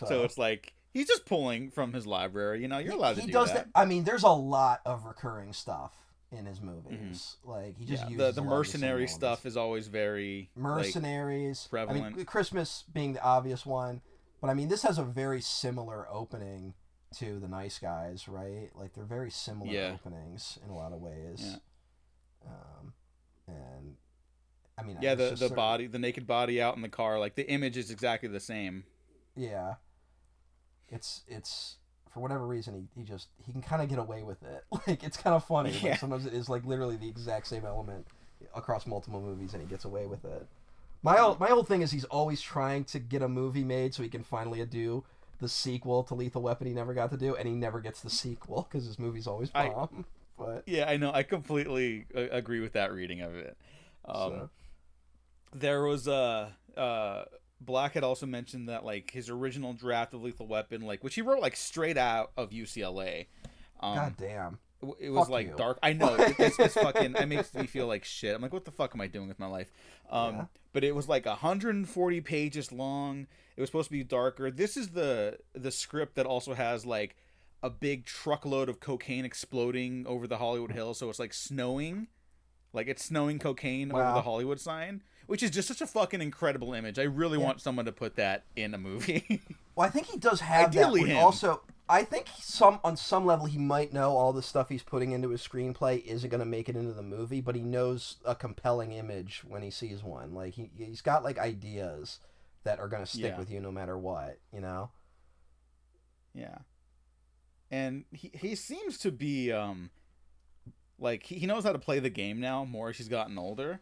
So it's like, he's just pulling from his library. You know, you're allowed to do that.
I mean, there's a lot of recurring stuff in his movies. Like, he just uses
the mercenary stuff is always very
mercenaries,
like, prevalent.
I mean, Christmas being the obvious one, but I mean, this has a very similar opening to The Nice Guys, right? Like, they're very similar openings in a lot of ways.
Yeah.
And I mean,
the naked body out in the car, like the image is exactly the same.
Yeah. It's for whatever reason he can kind of get away with it. Like, it's kind of funny.
Yeah.
Like, sometimes it is like literally the exact same element across multiple movies, and he gets away with it. My old thing is he's always trying to get a movie made so he can finally do the sequel to Lethal Weapon he never got to do, and he never gets the sequel because his movies always bomb. But
yeah, I know. I completely agree with that reading of it. There was Black had also mentioned that, like, his original draft of Lethal Weapon, like, which he wrote like straight out of UCLA.
God damn.
it was
Fuck
like
you.
dark. I know it's fucking. It makes me feel like shit. I'm like, what the fuck am I doing with my life?
Yeah.
But it was like 140 pages long. It was supposed to be darker. This is the script that also has like a big truckload of cocaine exploding over the Hollywood Hills. So it's like snowing, like it's snowing cocaine over the Hollywood sign, which is just such a fucking incredible image. I really want someone to put that in a movie.
Well, I think he does have
Ideally
that. But
him.
Also, I think on some level he might know all the stuff he's putting into his screenplay isn't going to make it into the movie, but he knows a compelling image when he sees one. Like he's got like ideas that are going to stick with you no matter what, you know?
Yeah. And he seems to be like he knows how to play the game now more as he's gotten older.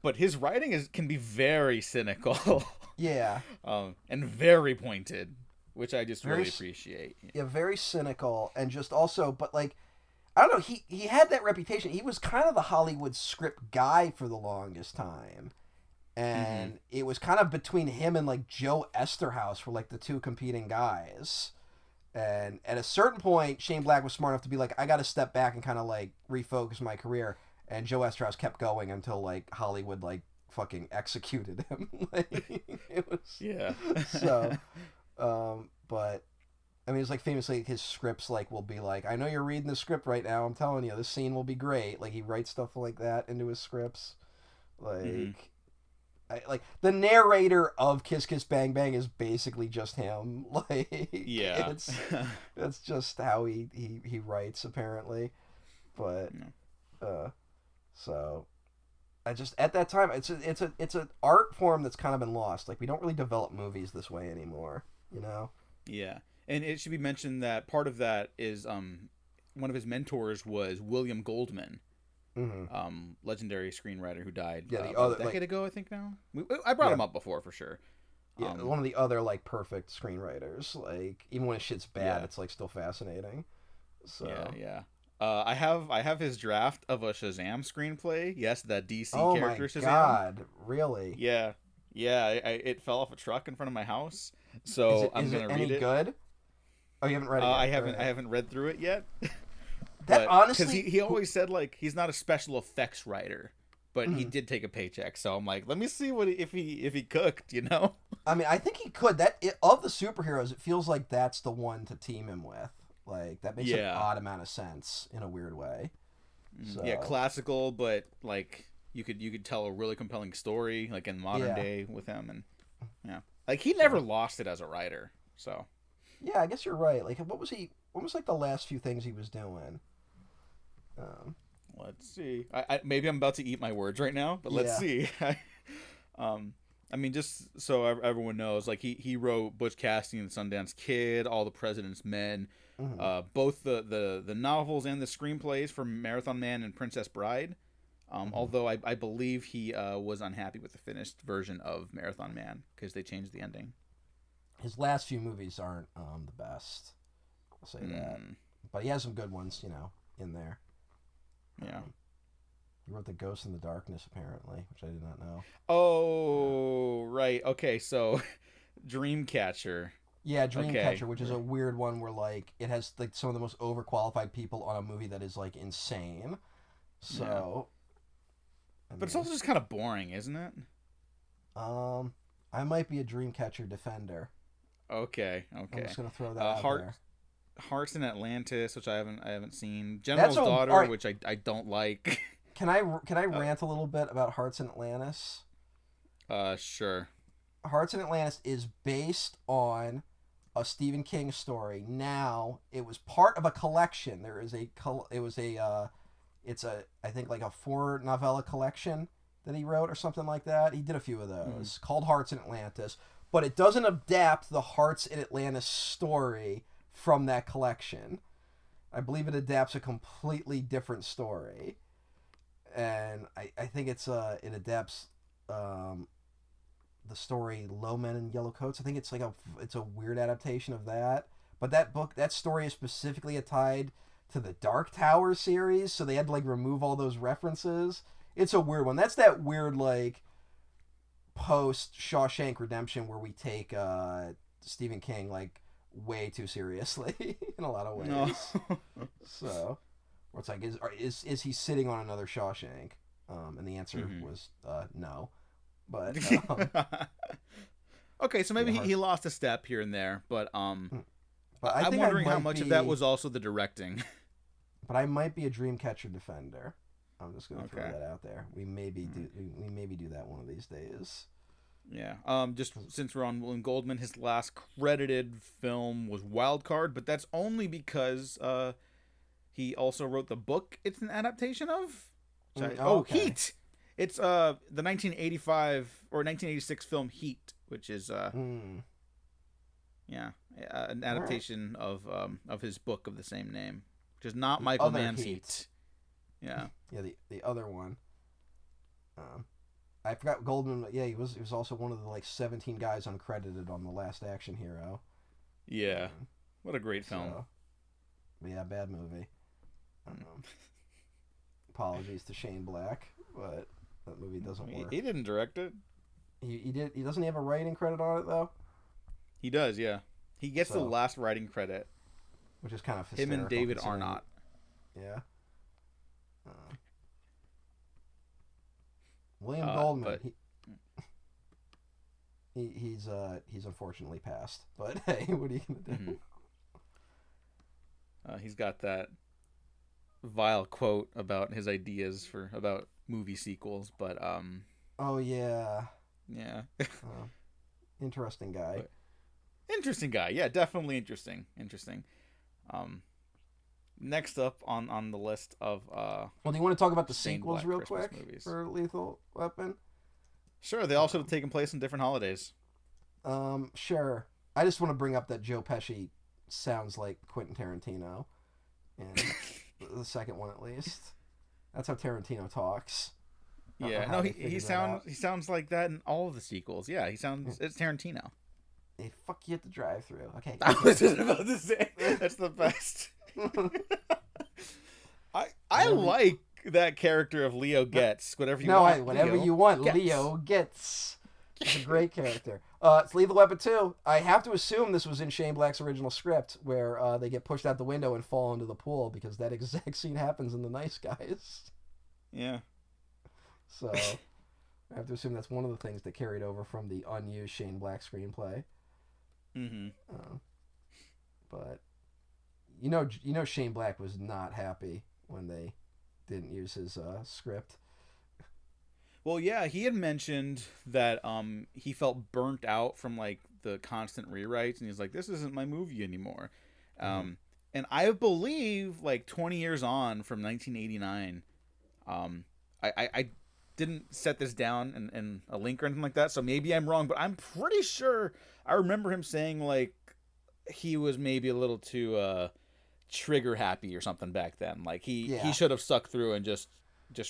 But his writing can be very cynical.
Yeah.
And very pointed, which I just really appreciate.
Yeah, very cynical and just also, but like, I don't know, he had that reputation. He was kind of the Hollywood script guy for the longest time. And it was kind of between him and like Joe Esterhaus were like the two competing guys. And at a certain point, Shane Black was smart enough to be like, I got to step back and kind of like refocus my career. And Joe Esterhaus kept going until like Hollywood like fucking executed him. Like, it was so. But I mean, it's like famously his scripts like will be like, I know you're reading the script right now. I'm telling you, this scene will be great. Like he writes stuff like that into his scripts. Like, like the narrator of Kiss Kiss Bang Bang is basically just him. Like, it's just how he writes apparently. But so I just at that time it's an art form that's kind of been lost. Like we don't really develop movies this way anymore, you know?
Yeah. And it should be mentioned that part of that is one of his mentors was William Goldman, legendary screenwriter who died a decade ago, I think now. I brought him up before for sure.
Yeah, one of the other like perfect screenwriters. Like even when his shit's bad, it's like still fascinating. So
yeah. I have his draft of a Shazam screenplay. Yes, that DC character Shazam.
Oh my god, really?
Yeah. It fell off a truck in front of my house, so I'm gonna read it.
Is it any good? Oh, you haven't read it yet?
I haven't read through it yet.
That honestly,
because he always said like he's not a special effects writer, but he did take a paycheck. So I'm like, let me see if he cooked, you know.
I mean, I think he could. Of the superheroes, it feels like that's the one to team him with. Like that makes an odd amount of sense in a weird way. So.
Yeah, classical, but like you could tell a really compelling story like in modern day with him, and like he never lost it as a writer. So
yeah, I guess you're right. Like what was like the last few things he was doing?
Let's see. I maybe I'm about to eat my words right now, but let's see. I mean, just so everyone knows, like he wrote Butch Cassidy and the Sundance Kid, All the President's Men, both the novels and the screenplays for Marathon Man and Princess Bride. Although I believe he was unhappy with the finished version of Marathon Man because they changed the ending.
His last few movies aren't the best. I'll say that, but he has some good ones, you know, in there.
Yeah.
He wrote The Ghost in the Darkness, apparently, which I did not know.
Oh, right. Okay, so Dreamcatcher.
Yeah, Dreamcatcher, which is a weird one where, like, it has, like, some of the most overqualified people on a movie that is, like, insane. So...
Yeah. But it's also just kind of boring, isn't it?
I might be a Dreamcatcher defender.
Okay.
I'm just going to throw that out there.
Hearts in Atlantis, which I haven't seen. General's Daughter, which I don't like.
Can I rant a little bit about Hearts in Atlantis?
Sure. Hearts
in Atlantis is based on a Stephen King story. Now, it was part of a collection. It's I think like a 4 novella collection that he wrote or something like that. He did a few of those called Hearts in Atlantis, but it doesn't adapt the Hearts in Atlantis story from that collection. I believe it adapts a completely different story. And I think it adapts the story Low Men in Yellow Coats. I think it's like it's a weird adaptation of that. But that story is specifically tied to the Dark Tower series, so they had to like remove all those references. It's a weird one. That's that weird like post Shawshank Redemption where we take Stephen King like way too seriously in a lot of ways.
No.
So Where it's like, is he sitting on another Shawshank? And the answer was no. But
okay, so maybe he lost a step here and there, but
I'm
wondering how much of that was also the directing.
But I might be a Dreamcatcher defender. I'm just gonna throw that out there. We maybe do that one of these days.
Yeah. Just since we're on William Goldman, his last credited film was Wildcard, but that's only because he also wrote the book it's an adaptation of.
Okay.
Heat. It's the 1985 or 1986 film Heat, which is an adaptation of his book of the same name, which is not Michael Mann's Heat. Yeah.
Yeah, the other one. I forgot Goldman. Yeah, he was also one of the 17 guys uncredited on The Last Action Hero.
Yeah. What a great film.
But yeah, bad movie. Apologies to Shane Black, but that movie doesn't work.
He didn't direct it.
He did. He doesn't have a writing credit on it though.
He does, yeah. He gets the last writing credit,
which is kind of
him and David Arnott.
Yeah. William Goldman. He's unfortunately passed. But hey, what are you gonna do?
He's got that vile quote about his ideas about movie sequels, but
oh yeah. Interesting guy.
Interesting guy, yeah, definitely interesting. Next up on the list of
well, do you want to talk about the
Shane
sequels
Black
real
Christmas
quick
movies.
for Lethal Weapon?
Sure, they all should have taken place in different holidays.
Sure. I just want to bring up that Joe Pesci sounds like Quentin Tarantino, and the second one at least. That's how Tarantino talks.
Yeah, no, he sounds like that in all of the sequels. Yeah, he sounds it's Tarantino.
Hey, fuck you at the drive-thru. Okay.
I was just about to say that's the best. I like that character of Leo Getz. Whatever you want.
Whatever you want. Leo Getz. It's a great character. It's Lethal Weapon 2. I have to assume this was in Shane Black's original script, where they get pushed out the window and fall into the pool, because that exact scene happens in The Nice Guys.
Yeah.
So I have to assume that's one of the things that carried over from the unused Shane Black screenplay.
Mm-hmm.
But Shane Black was not happy when they didn't use his script.
Well, yeah, he had mentioned that he felt burnt out from the constant rewrites, and he's like, "This isn't my movie anymore." And I believe 20 years on from 1989, I didn't set this down in a link or anything like that, so maybe I'm wrong, but I'm pretty sure I remember him saying he was maybe a little too trigger happy or something back then. He should have stuck through and just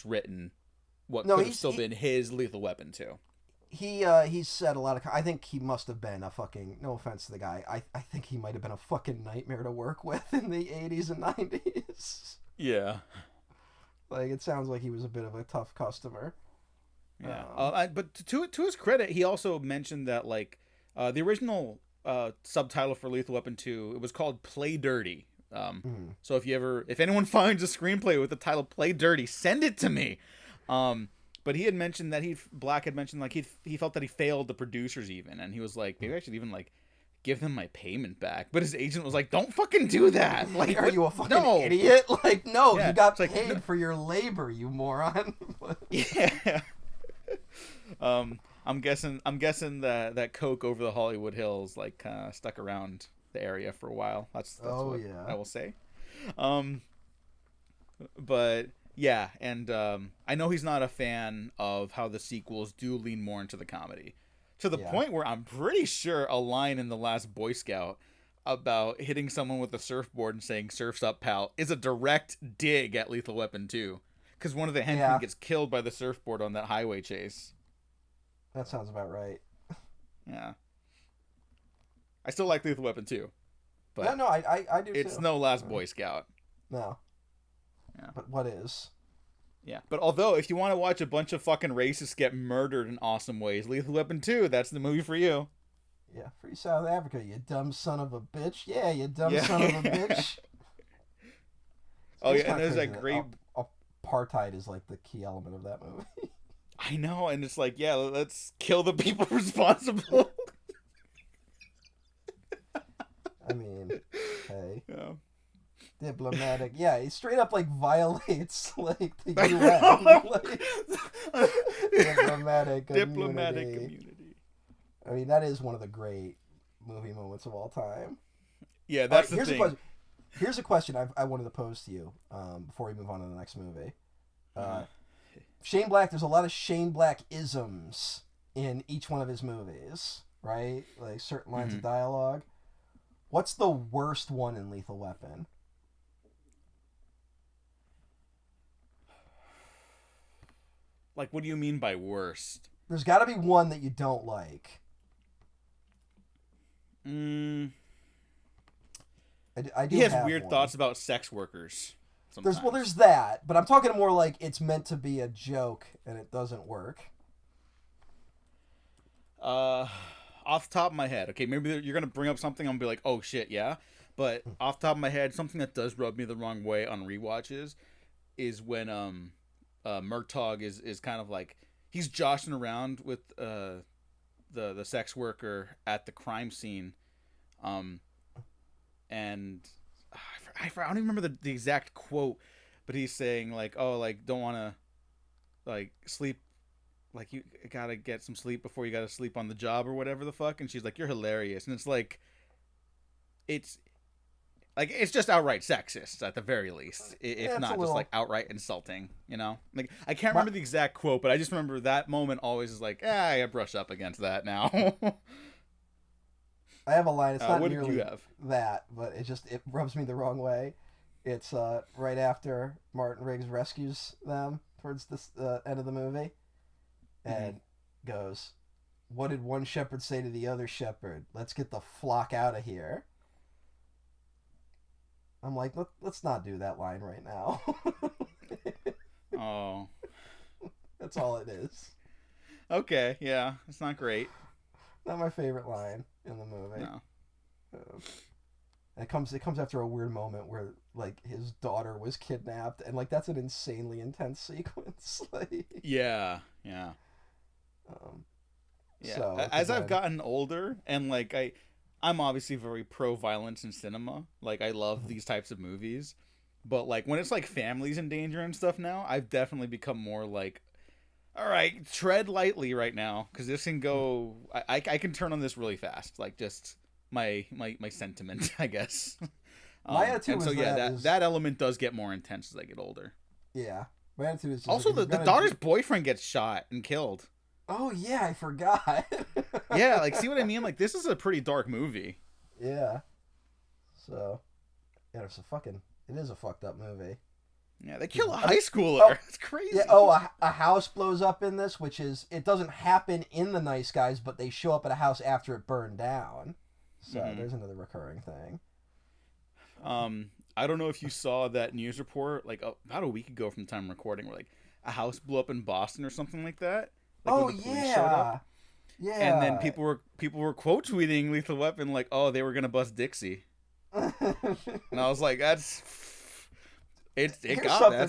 written what could have still been his Lethal Weapon 2.
He's said a lot of... I think he must have been a fucking... No offense to the guy. I think he might have been a fucking nightmare to work with in the 80s and 90s.
Yeah.
It sounds like he was a bit of a tough customer.
Yeah. But to his credit, he also mentioned that the original subtitle for Lethal Weapon 2, it was called Play Dirty. So if anyone finds a screenplay with the title Play Dirty, send it to me. But he had mentioned that Black had mentioned he felt that he failed the producers even, and he was like, maybe I should even give them my payment back. But his agent was like, don't fucking do that.
Are you a fucking idiot? No,
yeah,
you got paid for your labor, you moron.
Yeah. I'm guessing that coke over the Hollywood Hills stuck around the area for a while. That's what I will say. But yeah, and I know he's not a fan of how the sequels do lean more into the comedy, to the point where I'm pretty sure a line in The Last Boy Scout about hitting someone with a surfboard and saying "Surf's up, pal" is a direct dig at Lethal Weapon 2, because one of the henchmen gets killed by the surfboard on that highway chase.
That sounds about right.
Yeah. I still like Lethal Weapon 2. But
no, I do too.
It's no Last Boy Scout.
No. Yeah. But what is?
Yeah. But although, if you want to watch a bunch of fucking racists get murdered in awesome ways, Lethal Weapon 2, that's the movie for you.
Yeah. Free South Africa, you dumb son of a bitch. Yeah, you dumb son of a bitch.
Oh
It's
yeah, and
kinda
there's
crazy
that great.
apartheid is like the key element of that movie.
I know, and it's like, yeah, let's kill the people responsible.
I mean, hey,
Yeah.
diplomatic. Yeah, he straight up like violates like the UN. Like, diplomatic
Community.
I mean, that is one of the great movie moments of all time.
Yeah, that's the
here's
thing.
A question. Here's a question I wanted to pose to you before we move on to the next movie. Shane Black, there's a lot of Shane Black isms in each one of his movies, right? Like certain lines of dialogue. What's the worst one in Lethal Weapon?
Like, what do you mean by worst?
There's got to be one that you don't like. I do.
He has
have
weird
one.
thoughts about sex workers. Sometimes.
There's that, but I'm talking more like it's meant to be a joke and it doesn't work.
Off the top of my head, okay, maybe you're gonna bring up something, I'm gonna be like, oh shit, yeah. But off the top of my head, something that does rub me the wrong way on rewatches is when Murtaugh is kind of like he's joshing around with the sex worker at the crime scene, and I don't even remember the exact quote, but he's saying like, oh, like don't want to like sleep, like you gotta get some sleep before you gotta sleep on the job or whatever the fuck, and she's like, you're hilarious, and it's just outright sexist at the very least, if not just like outright insulting, you know? Like I can't remember the exact quote, but I just remember that moment always is like, I brush up against that now.
I have a line. It's not
what
nearly
did you have?
that, but it rubs me the wrong way. It's right after Martin Riggs rescues them towards the end of the movie, and goes, "What did one shepherd say to the other shepherd? Let's get the flock out of here." I'm like, let's not do that line right now.
Oh,
that's all it is.
Okay, yeah, it's not great.
Not my favorite line in the movie.
No.
It comes after a weird moment where like his daughter was kidnapped, and like that's an insanely intense sequence. Like,
yeah.
So
as I've gotten older, and like I'm obviously very pro violence in cinema. Like I love these types of movies, but like when it's like families in danger and stuff now, I've definitely become more like, all right, tread lightly right now, because this can go. I can turn on this really fast. Like just my sentiment, I guess.
My attitude
and so that element does get more intense as I get older.
Yeah, my attitude is just
also the daughter's boyfriend gets shot and killed.
Oh yeah, I forgot.
Yeah, like see what I mean? Like this is a pretty dark movie.
Yeah. So, yeah, it is a fucked up movie.
Yeah, they kill a high schooler. It's crazy.
Yeah, a house blows up in this, which is, it doesn't happen in The Nice Guys, but they show up at a house after it burned down. So there's another recurring thing.
I don't know if you saw that news report like about a week ago from the time of recording, where like a house blew up in Boston or something like that. Like, when the police showed up.
Yeah.
And then people were quote tweeting Lethal Weapon like, oh, they were gonna bust Dixie. And I was like, that's a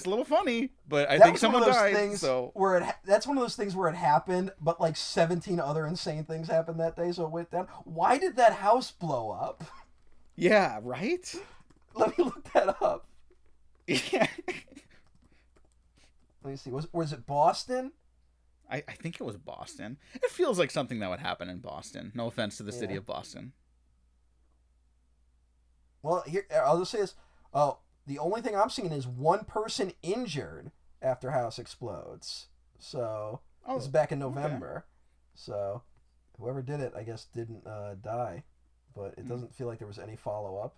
little funny, but I think someone died. So
that's one of those things where it happened, but like 17 other insane things happened that day, so it went down. Why did that house blow up?
Yeah, right?
Let me look that up.
Yeah.
Let me see. Was it Boston?
I think it was Boston. It feels like something that would happen in Boston. No offense to the city of Boston.
Well, here I'll just say this. Oh, the only thing I'm seeing is one person injured after house explodes. So this is back in November. Okay. So whoever did it, I guess, didn't die, but it doesn't feel like there was any follow up.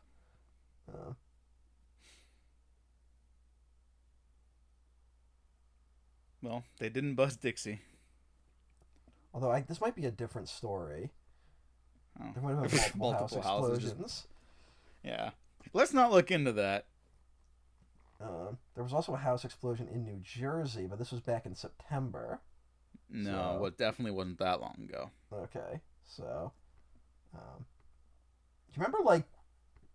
Well, they didn't bust Dixie.
Although this might be a different story.
Oh.
There might have been multiple house explosions.
Yeah. Let's not look into that.
There was also a house explosion in New Jersey, but this was back in September.
No, well, it definitely wasn't that long ago.
Okay, so... do you remember, like,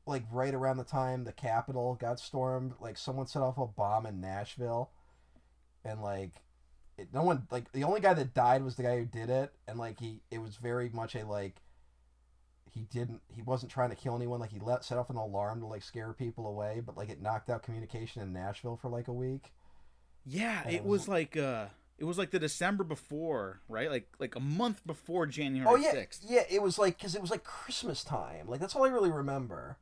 like right around the time the Capitol got stormed, like someone set off a bomb in Nashville, and like no one, like the only guy that died was the guy who did it, and like it was very much a like he wasn't trying to kill anyone, like he set off an alarm to like scare people away, but like it knocked out communication in Nashville for like a week.
Yeah,
And
it was like the December before, right? Like a month before January
oh yeah
6th.
yeah, it was like because it was like Christmas time, like that's all I really remember.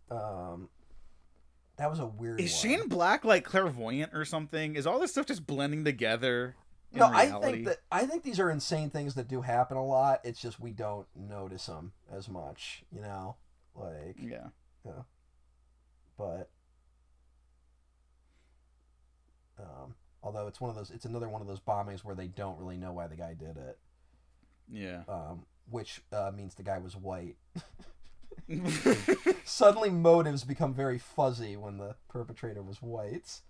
That was a weird
Is
one.
Shane Black like clairvoyant or something? Is all this stuff just blending together in
No,
reality?
I think these are insane things that do happen a lot. It's just we don't notice them as much, you know, like
Yeah.
But although it's another one of those bombings where they don't really know why the guy did it.
Yeah.
Which means the guy was white. Suddenly motives become very fuzzy when the perpetrator was white.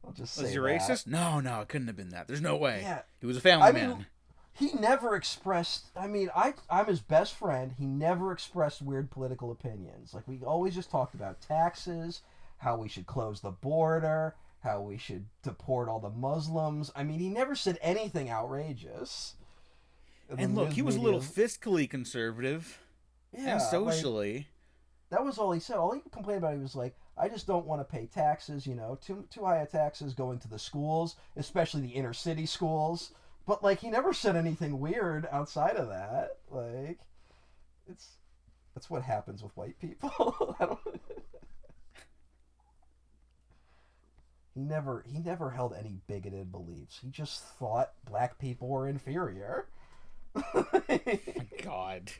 I'll just say
Was he
that.
racist? No, it couldn't have been that. There's no way.
Yeah.
He was a family
I
man.
mean, he never expressed. I mean, I'm his best friend. He never expressed weird political opinions. Like we always just talked about taxes, how we should close the border, how we should deport all the Muslims. I mean, he never said anything outrageous.
And look, he was a little fiscally conservative and socially.
Like, that was all he said. All he complained about, he was like, I just don't want to pay taxes, you know, too high of taxes going to the schools, especially the inner city schools. But like he never said anything weird outside of that. Like that's what happens with white people. He never held any bigoted beliefs. He just thought black people were inferior.
Oh my God.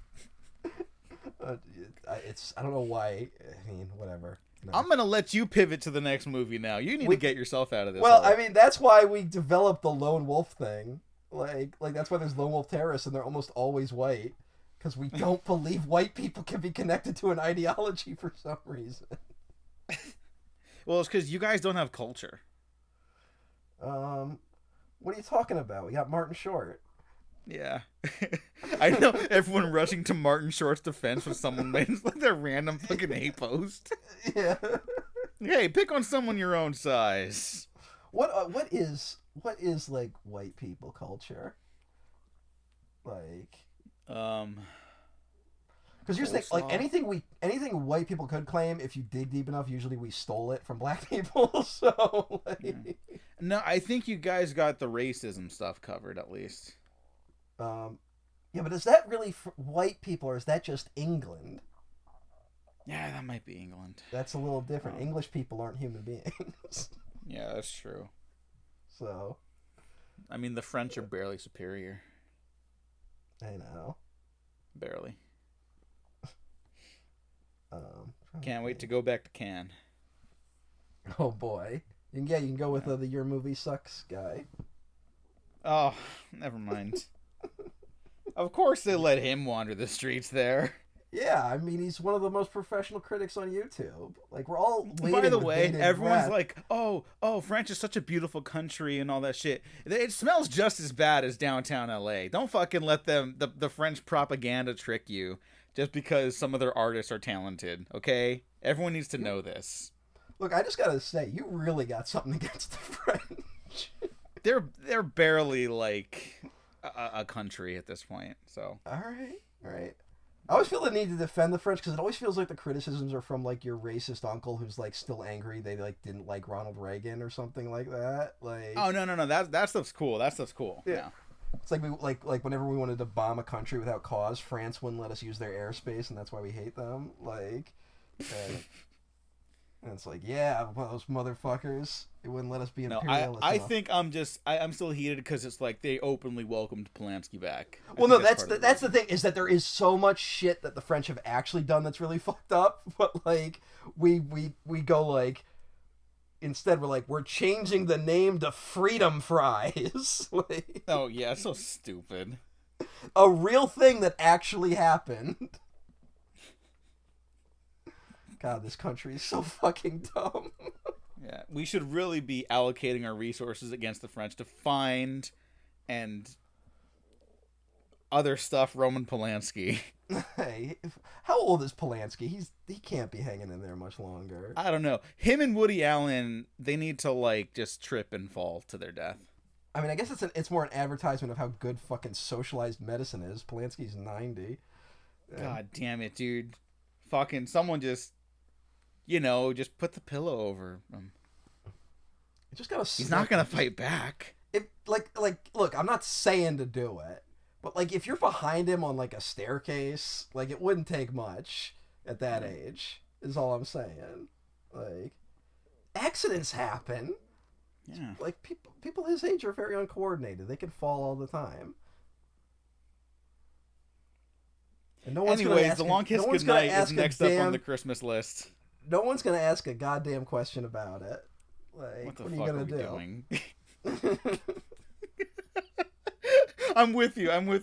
I don't know why. I mean, whatever. No.
I'm gonna let you pivot to the next movie now. You need to get yourself out of this.
Well,
hole.
I mean, that's why we developed the lone wolf thing. Like that's why there's lone wolf terrorists, and they're almost always white, because we don't believe white people can be connected to an ideology for some reason.
Well, it's because you guys don't have culture.
What are you talking about? We got Martin Short.
Yeah. I know everyone rushing to Martin Short's defense when someone made like their random fucking hate post.
Yeah.
Hey, pick on someone your own size.
What is like white people culture? Like, because here's the thing, like anything white people could claim, if you dig deep enough, usually we stole it from black people. So like,
no, I think you guys got the racism stuff covered at least.
Yeah, but is that really for white people, or is that just England?
Yeah, that might be England.
That's a little different. English people aren't human beings.
Yeah, that's true.
So,
I mean, the French are barely superior.
I know.
Barely. Can't wait to go back to Cannes.
Oh boy, you can go with the Your Movie Sucks guy.
Oh, never mind. Of course they let him wander the streets there.
Yeah, I mean, he's one of the most professional critics on YouTube. Like, we're all waiting.
By the
with
way,
bated
everyone's
breath.
like, oh, France is such a beautiful country and all that shit. It smells just as bad as downtown LA. Don't fucking let them, the French propaganda trick you just because some of their artists are talented, okay? Everyone needs to know this.
Look, I just gotta say, you really got something against the French.
They're barely like a country at this point, so.
All right. I always feel the need to defend the French because it always feels like the criticisms are from like your racist uncle who's like still angry they like didn't like Ronald Reagan or something like that. Like,
oh no, that stuff's cool. That stuff's cool. Yeah.
It's like we like whenever we wanted to bomb a country without cause, France wouldn't let us use their airspace, and that's why we hate them. Like, and it's like, yeah, those motherfuckers. They wouldn't let us be imperialist.
I think I'm still heated because it's like they openly welcomed Polanski back.
Well, no, that's the thing, is that there is so much shit that the French have actually done that's really fucked up. But like we go like, instead we're like, we're changing the name to Freedom Fries. Like,
oh yeah, so stupid.
A real thing that actually happened. God, this country is so fucking dumb.
Yeah, we should really be allocating our resources against the French to find and other stuff Roman Polanski.
Hey, How old is Polanski? He can't be hanging in there much longer.
I don't know. Him and Woody Allen, they need to like just trip and fall to their death.
I mean, I guess it's more an advertisement of how good fucking socialized medicine is. Polanski's 90.
God damn it, dude. Fucking someone just, just put the pillow over him.
You just gotta.
He's not gonna fight back.
If look, I'm not saying to do it, but like if you're behind him on like a staircase, like it wouldn't take much at that age. Is all I'm saying. Like, accidents happen.
Yeah.
Like people his age are very uncoordinated. They can fall all the time. And no one's
Anyways, The Long Kiss Goodnight is next up on the Christmas list.
No one's gonna ask a goddamn question about it. Like,
what the
what are
fuck
you gonna
do?
do?
I'm with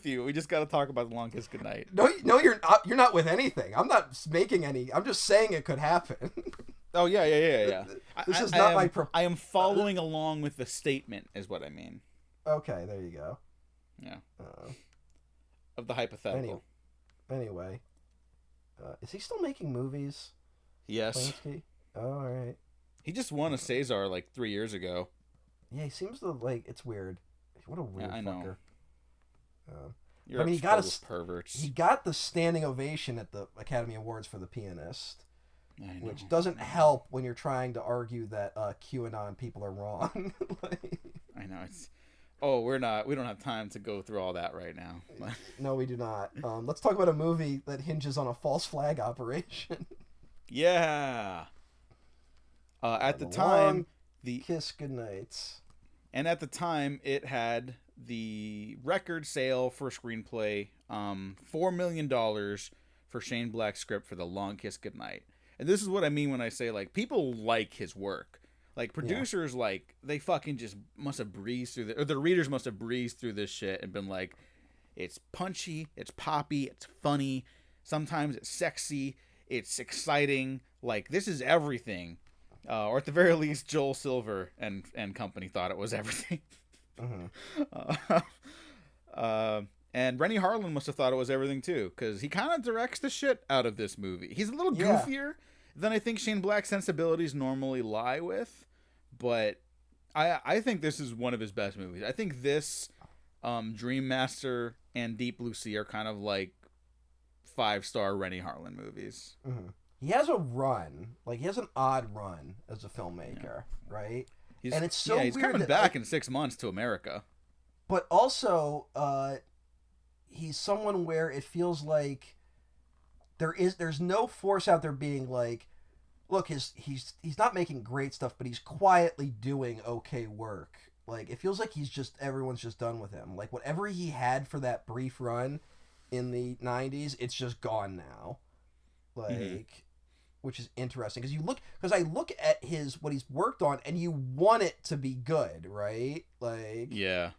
you. We just got to talk about The Long Kiss Goodnight.
No, you're not. You're not with anything. I'm not making any. I'm just saying it could happen.
Oh yeah.
This is not my.
I am following along with the statement, is what I mean.
Okay, there you go.
Yeah. Of the hypothetical.
Anyway, is he still making movies?
Yes.
Polanski? Oh, all right.
He just won a César like 3 years ago.
Yeah, he seems to like. It's weird. What a weird
I know.
fucker.
You're
he
perverts.
He got the standing ovation at the Academy Awards for The Pianist,
I know.
which doesn't help when you're trying to argue that QAnon people are wrong.
I know it's. Oh, we don't have time to go through all that right now.
No, we do not. Let's talk about a movie that hinges on a false flag operation.
Yeah. At the time,
Kiss Goodnights.
And at the time, it had the record sale for screenplay, $4 million for Shane Black's script for The Long Kiss Goodnight. And this is what I mean when I say, like, people like his work. Like, producers, like, they fucking just must have breezed through or the readers must have breezed through this shit and been like, it's punchy, it's poppy, it's funny, sometimes it's sexy, it's exciting. Like, this is everything. Or at the very least, Joel Silver and company thought it was everything. And Rennie Harlan must have thought it was everything too, because he kind of directs the shit out of this movie. He's a little goofier than I think Shane Black's sensibilities normally lie with, but I think this is one of his best movies. I think this, Dream Master, and Deep Blue Sea are kind of like 5-star Rennie Harlan movies.
Mm-hmm. He has a run, like he has an odd run as a filmmaker, right? And it's so
he's
weird
coming back in 6 months to America.
But also, he's someone where it feels like there's no force out there being like, look, he's not making great stuff, but he's quietly doing okay work. Like, it feels like everyone's just done with him. Like, whatever he had for that brief run in the 90s, it's just gone now. Like, which is interesting because I look at what he's worked on, and you want it to be good, right? Like,
yeah,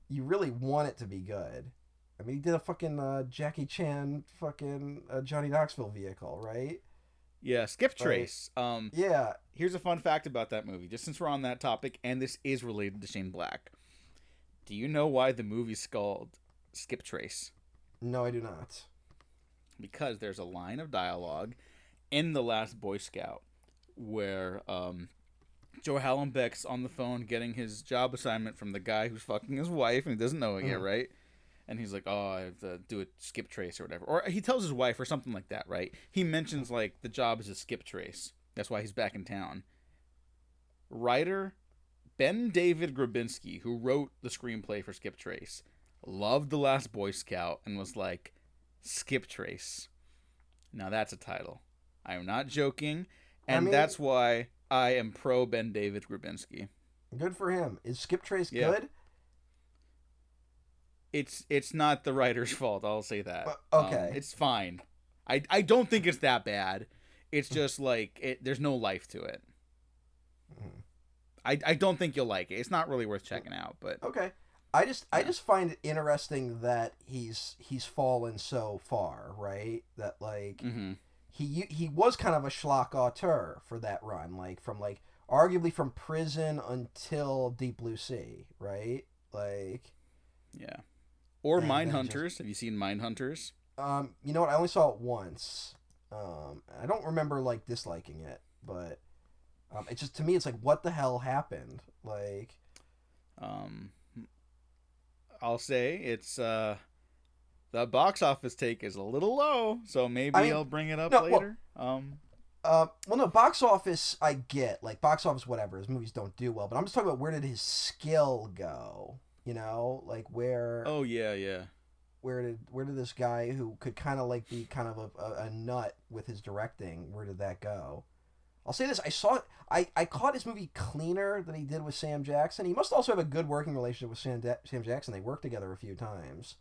you really want it to be good. I mean, he did a fucking Jackie Chan fucking Johnny Knoxville vehicle, right?
Yeah, Skip Trace.
Yeah.
Here's a fun fact about that movie, just since we're on that topic, and this is related to Shane Black. Do you know why the movie's called Skip Trace?
No, I do not.
Because there's a line of dialogue in The Last Boy Scout where Joe Hallenbeck's on the phone getting his job assignment from the guy who's fucking his wife, and he doesn't know it yet, right? And he's like, oh, I have to do a skip trace or whatever. Or he tells his wife or something like that, right? He mentions, like, the job is a skip trace. That's why he's back in town. Writer Ben David Grabinski, who wrote the screenplay for Skip Trace, loved The Last Boy Scout and was like, Skip Trace. Now that's a title. I am not joking. And that's why I am pro Ben David Grabinski.
Good for him. Is Skip Trace good?
It's not the writer's fault, I'll say that.
Okay.
It's fine. I don't think it's that bad. It's just like there's no life to it. I don't think you'll like it. It's not really worth checking out, but
okay. I just find it interesting that he's fallen so far, right? That like he was kind of a schlock auteur for that run, like arguably from Prison until Deep Blue Sea, right? Like,
yeah. Or Mindhunters. Have you seen Mindhunters?
You know what? I only saw it once. I don't remember like disliking it, but it just to me it's like what the hell happened? Like,
I'll say it's the box office take is a little low, so maybe I'll bring it up later.
Well, no, box office I get, like box office whatever. His movies don't do well, but I'm just talking about where did his skill go? You know, like where.
Oh yeah.
Where did this guy who could kind of like be kind of a nut with his directing? Where did that go? I'll say this: I caught his movie Cleaner that he did with Sam Jackson. He must also have a good working relationship with Sam Jackson. They worked together a few times,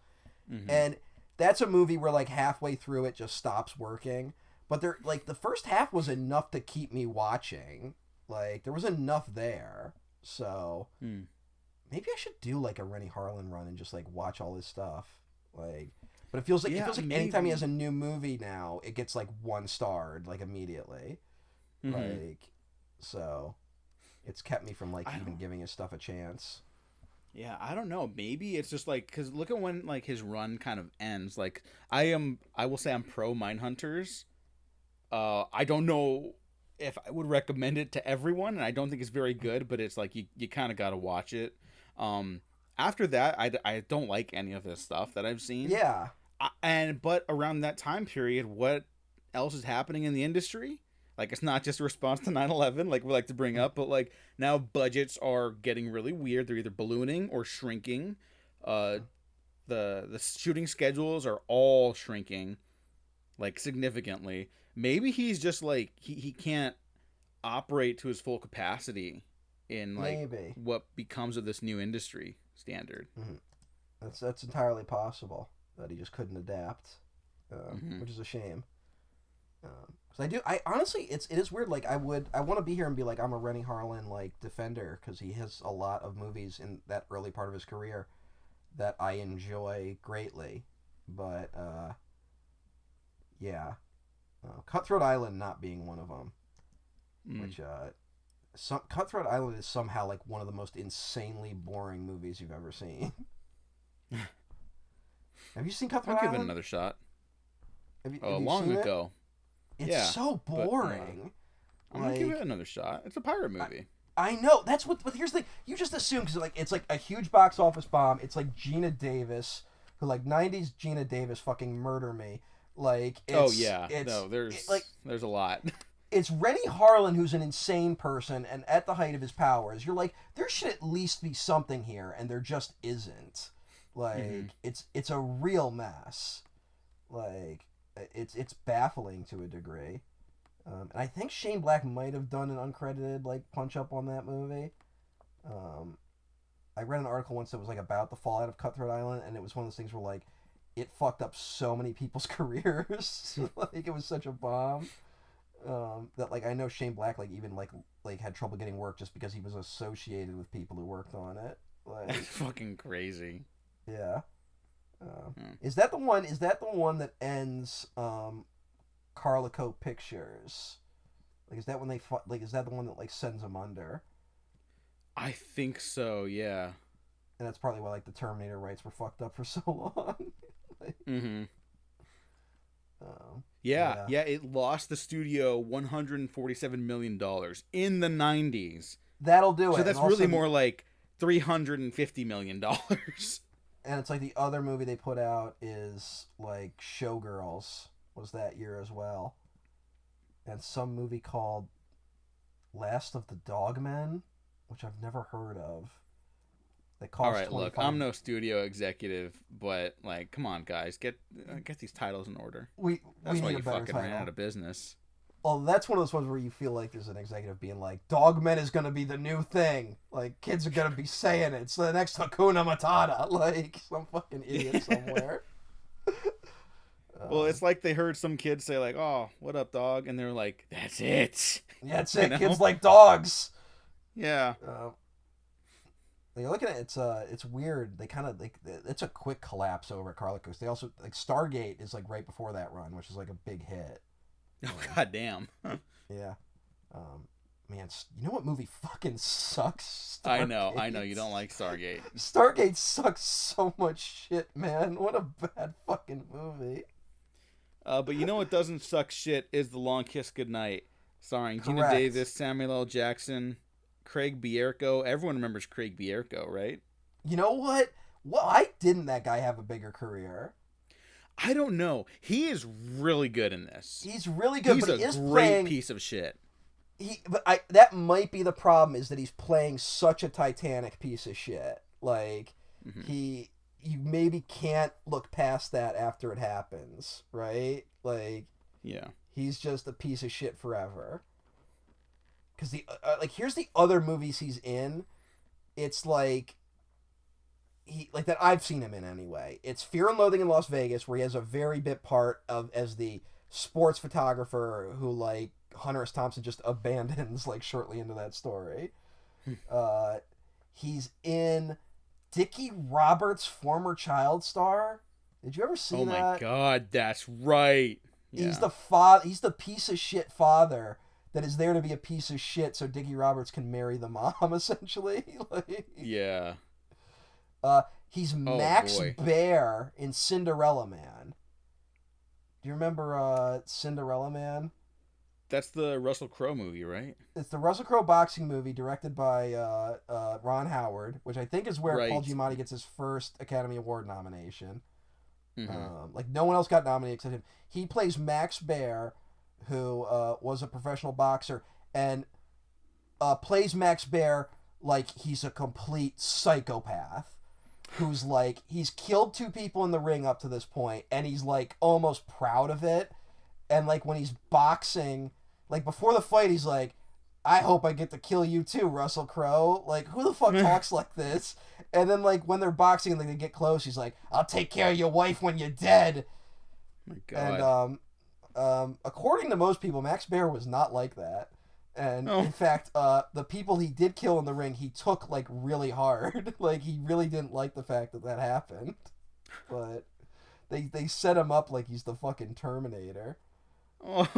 and that's a movie where like halfway through it just stops working. But there, like the first half was enough to keep me watching. Like there was enough there, so maybe I should do like a Rennie Harlan run and just like watch all his stuff. Like, but it feels like anytime he has a new movie now, it gets like 1-starred like immediately. Like, so it's kept me from like even giving his stuff a chance.
Yeah, I don't know. Maybe it's just like because look at when like his run kind of ends. Like I will say I'm pro Mindhunters. I don't know if I would recommend it to everyone, and I don't think it's very good. But it's like you kind of got to watch it. After that, I don't like any of this stuff that I've seen.
Yeah.
But around that time period, what else is happening in the industry? Like, it's not just a response to 9/11, like we like to bring up, but like now budgets are getting really weird. They're either ballooning or shrinking. The shooting schedules are all shrinking, like significantly. Maybe he's just like he can't operate to his full capacity in like what becomes of this new industry standard.
That's entirely possible that he just couldn't adapt, which is a shame. Because I honestly, it is weird. Like I want to be here and be like I'm a Rennie Harlan like defender because he has a lot of movies in that early part of his career that I enjoy greatly, but yeah, Cutthroat Island not being one of them, which Cutthroat Island is somehow like one of the most insanely boring movies you've ever seen. Have you seen Cutthroat Island?
I'll give it another shot.
Have you
long
seen
ago.
It's so boring.
I'm gonna give it another shot. It's a pirate movie.
I know. That's what. But here's the thing. You just assume because like it's like a huge box office bomb. It's like Gina Davis, who like '90s Gina Davis fucking murder me. Like there's a lot. It's Rennie Harlan who's an insane person, and at the height of his powers, you're like, there should at least be something here, and there just isn't. Like it's a real mess. Like it's baffling to a degree. And I think Shane Black might have done an uncredited like punch up on that movie. I read an article once that was like about the fallout of Cutthroat Island, and it was one of those things where like it fucked up so many people's careers. Like it was such a bomb. That like I know Shane Black like even like had trouble getting work just because he was associated with people who worked on it. Like
that's fucking crazy.
Yeah. Is that the one? Is that the one that ends Carlico Pictures? Like is that when they like is that the one that like sends them under?
I think so. Yeah.
And that's probably why like the Terminator rights were fucked up for so long. Like,
Yeah, it lost the studio $147 million in the 90s.
That'll do it.
So that's really more like $350 million.
And it's like the other movie they put out is like Showgirls was that year as well. And some movie called Last of the Dogmen, which I've never heard of.
All right, look, I'm no studio executive, but like, come on, guys, get these titles in order. That's why you fucking ran out of business.
Well, that's one of those ones where you feel like there's an executive being like, Dogmen is going to be the new thing. Like, kids are going to be saying it. It's the next Hakuna Matata. Like, some fucking idiot somewhere.
Well, it's like they heard some kid say like, "Oh, what up, dog?" And they're like, "That's it."
That's it. Kids like dogs.
Yeah.
You're looking at it's weird. They kind of like it's a quick collapse over at Carlicos. They also like Stargate is like right before that run, which is like a big hit.
Oh goddamn!
Yeah, man, you know what movie fucking sucks?
Stargate. I know. You don't like Stargate.
Stargate sucks so much shit, man. What a bad fucking movie.
But you know what doesn't suck shit is The Long Kiss Goodnight, starring Gina
Correct.
Davis, Samuel L. Jackson, Craig Bierko. Everyone remembers Craig Bierko, right?
You know what? Why didn't that guy have a bigger career?
I don't know. He is really good in this.
He's really good,
He's
but he
a
is
great
playing.
piece of shit.
That might be the problem, is that he's playing such a Titanic piece of shit. Like you maybe can't look past that after it happens, right? Like,
Yeah.
he's just a piece of shit forever. Because here's the other movies he's in. It's like that I've seen him in anyway. It's Fear and Loathing in Las Vegas, where he has a very bit part of as the sports photographer who, like, Hunter S. Thompson just abandons, like, shortly into that story. He's in Dickie Roberts' former child star. Did you ever see that?
Oh my god, that's right. Yeah.
He's the piece of shit father that is there to be a piece of shit so Dickie Roberts can marry the mom, essentially. Like,
yeah.
He's Max
boy.
Bear in Cinderella Man. Do you remember Cinderella Man?
That's the Russell Crowe movie, right?
It's the Russell Crowe boxing movie directed by Ron Howard, which I think is where
Right.
Paul Giamatti gets his first Academy Award nomination.
Mm-hmm.
Like, no one else got nominated except him. He plays Max Bear, who was a professional boxer, and plays Max Bear like he's a complete psychopath. Who's like, he's killed 2 people in the ring up to this point, and he's like almost proud of it. And like when he's boxing, like before the fight, he's like, I hope I get to kill you too, Russell Crowe. Like, who the fuck talks like this? And then like when they're boxing and like, they get close, he's like, I'll take care of your wife when you're dead.
Oh my god.
And according to most people, Max Bear was not like that. And in fact, the people he did kill in the ring, he took like really hard. Like, he really didn't like the fact that happened. But they set him up like he's the fucking Terminator.
Oh.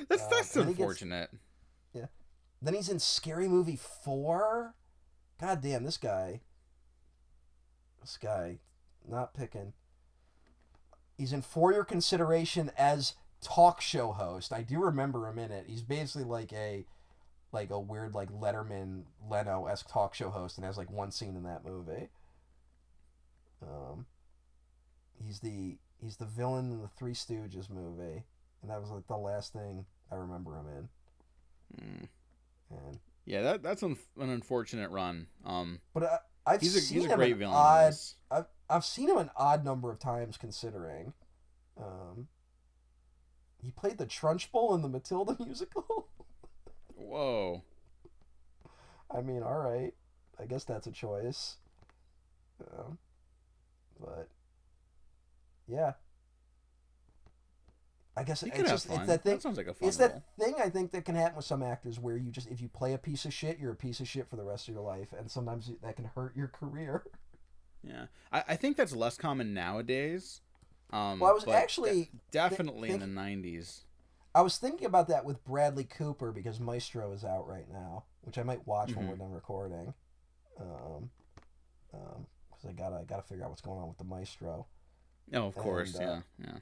That's unfortunate.
Yeah. Then he's in Scary Movie 4. God damn, this guy, not picking. He's in For Your Consideration as talk show host. I do remember him in it. He's basically like a weird like Letterman Leno-esque talk show host, and has like one scene in that movie. He's the villain in the Three Stooges movie, and that was like the last thing I remember him in. And
yeah, that's an unfortunate run.
But I've
he's
seen
a
him
great
an
villain.
odd. I've seen him an odd number of times, considering. He played the Trunchbull in the Matilda musical.
Whoa.
I mean, all right. I guess that's a choice. But yeah, I guess
You
it's
could have
just
fun.
it's that thing.
That sounds like a fun
It's that
role.
thing I think that can happen with some actors, where you just, if you play a piece of shit, you're a piece of shit for the rest of your life, and sometimes that can hurt your career.
Yeah, I think that's less common nowadays.
Well, I was
but
actually
definitely in the 90s.
I was thinking about that with Bradley Cooper, because Maestro is out right now, which I might watch when we're done recording. Because I gotta figure out what's going on with the Maestro.
Oh, of course,
And,
yeah.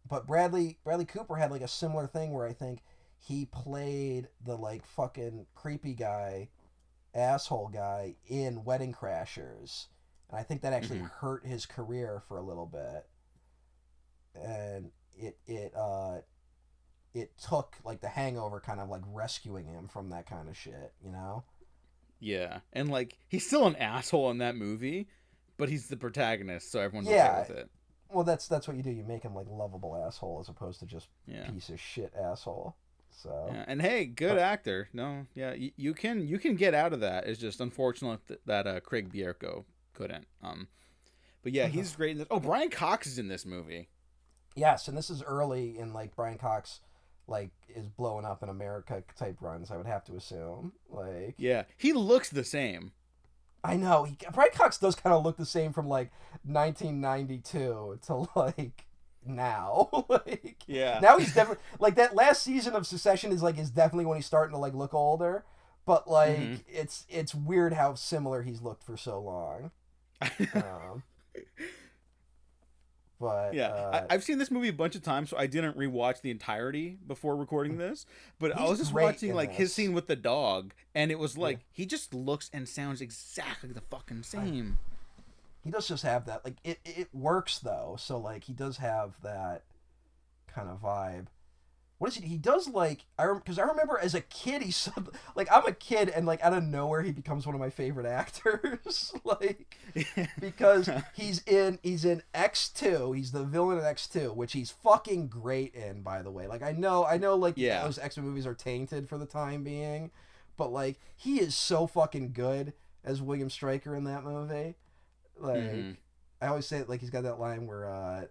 But Bradley Cooper had like a similar thing where I think he played the like fucking creepy guy, asshole guy in Wedding Crashers, and I think that actually hurt his career for a little bit. And it took like The Hangover kind of like rescuing him from that kind of shit, you know?
Yeah, and like he's still an asshole in that movie, but he's the protagonist, so everyone's
Yeah.
okay with it.
Well, that's what you do. You make him like lovable asshole as opposed to just piece of shit asshole. So
Yeah, and hey, good actor. No, yeah, you can get out of that. It's just unfortunate that Craig Bierko couldn't. But yeah, he's great in this. Oh, Brian Cox is in this movie.
Yes, and this is early in like Brian Cox like is blowing up in America type runs, I would have to assume. Like,
yeah, he looks the same.
I know Brian Cox does kind of look the same from like 1992 to like now. Like,
Yeah.
now he's definitely like that last season of Succession is definitely when he's starting to like look older. But like it's weird how similar he's looked for so long. But
Yeah, I've seen this movie a bunch of times, so I didn't rewatch the entirety before recording this. But I was just watching like his scene with the dog, and it was like he just looks and sounds exactly the fucking same.
He does just have that, like it works though. So like he does have that kind of vibe. What is he does like because I remember as a kid he's like I'm a kid and like out of nowhere he becomes one of my favorite actors like because he's in X2. He's the villain in X2, which he's fucking great in, by the way. Like I know like those X-Men movies are tainted for the time being, but like he is so fucking good as William Stryker in that movie. Like I always say like he's got that line where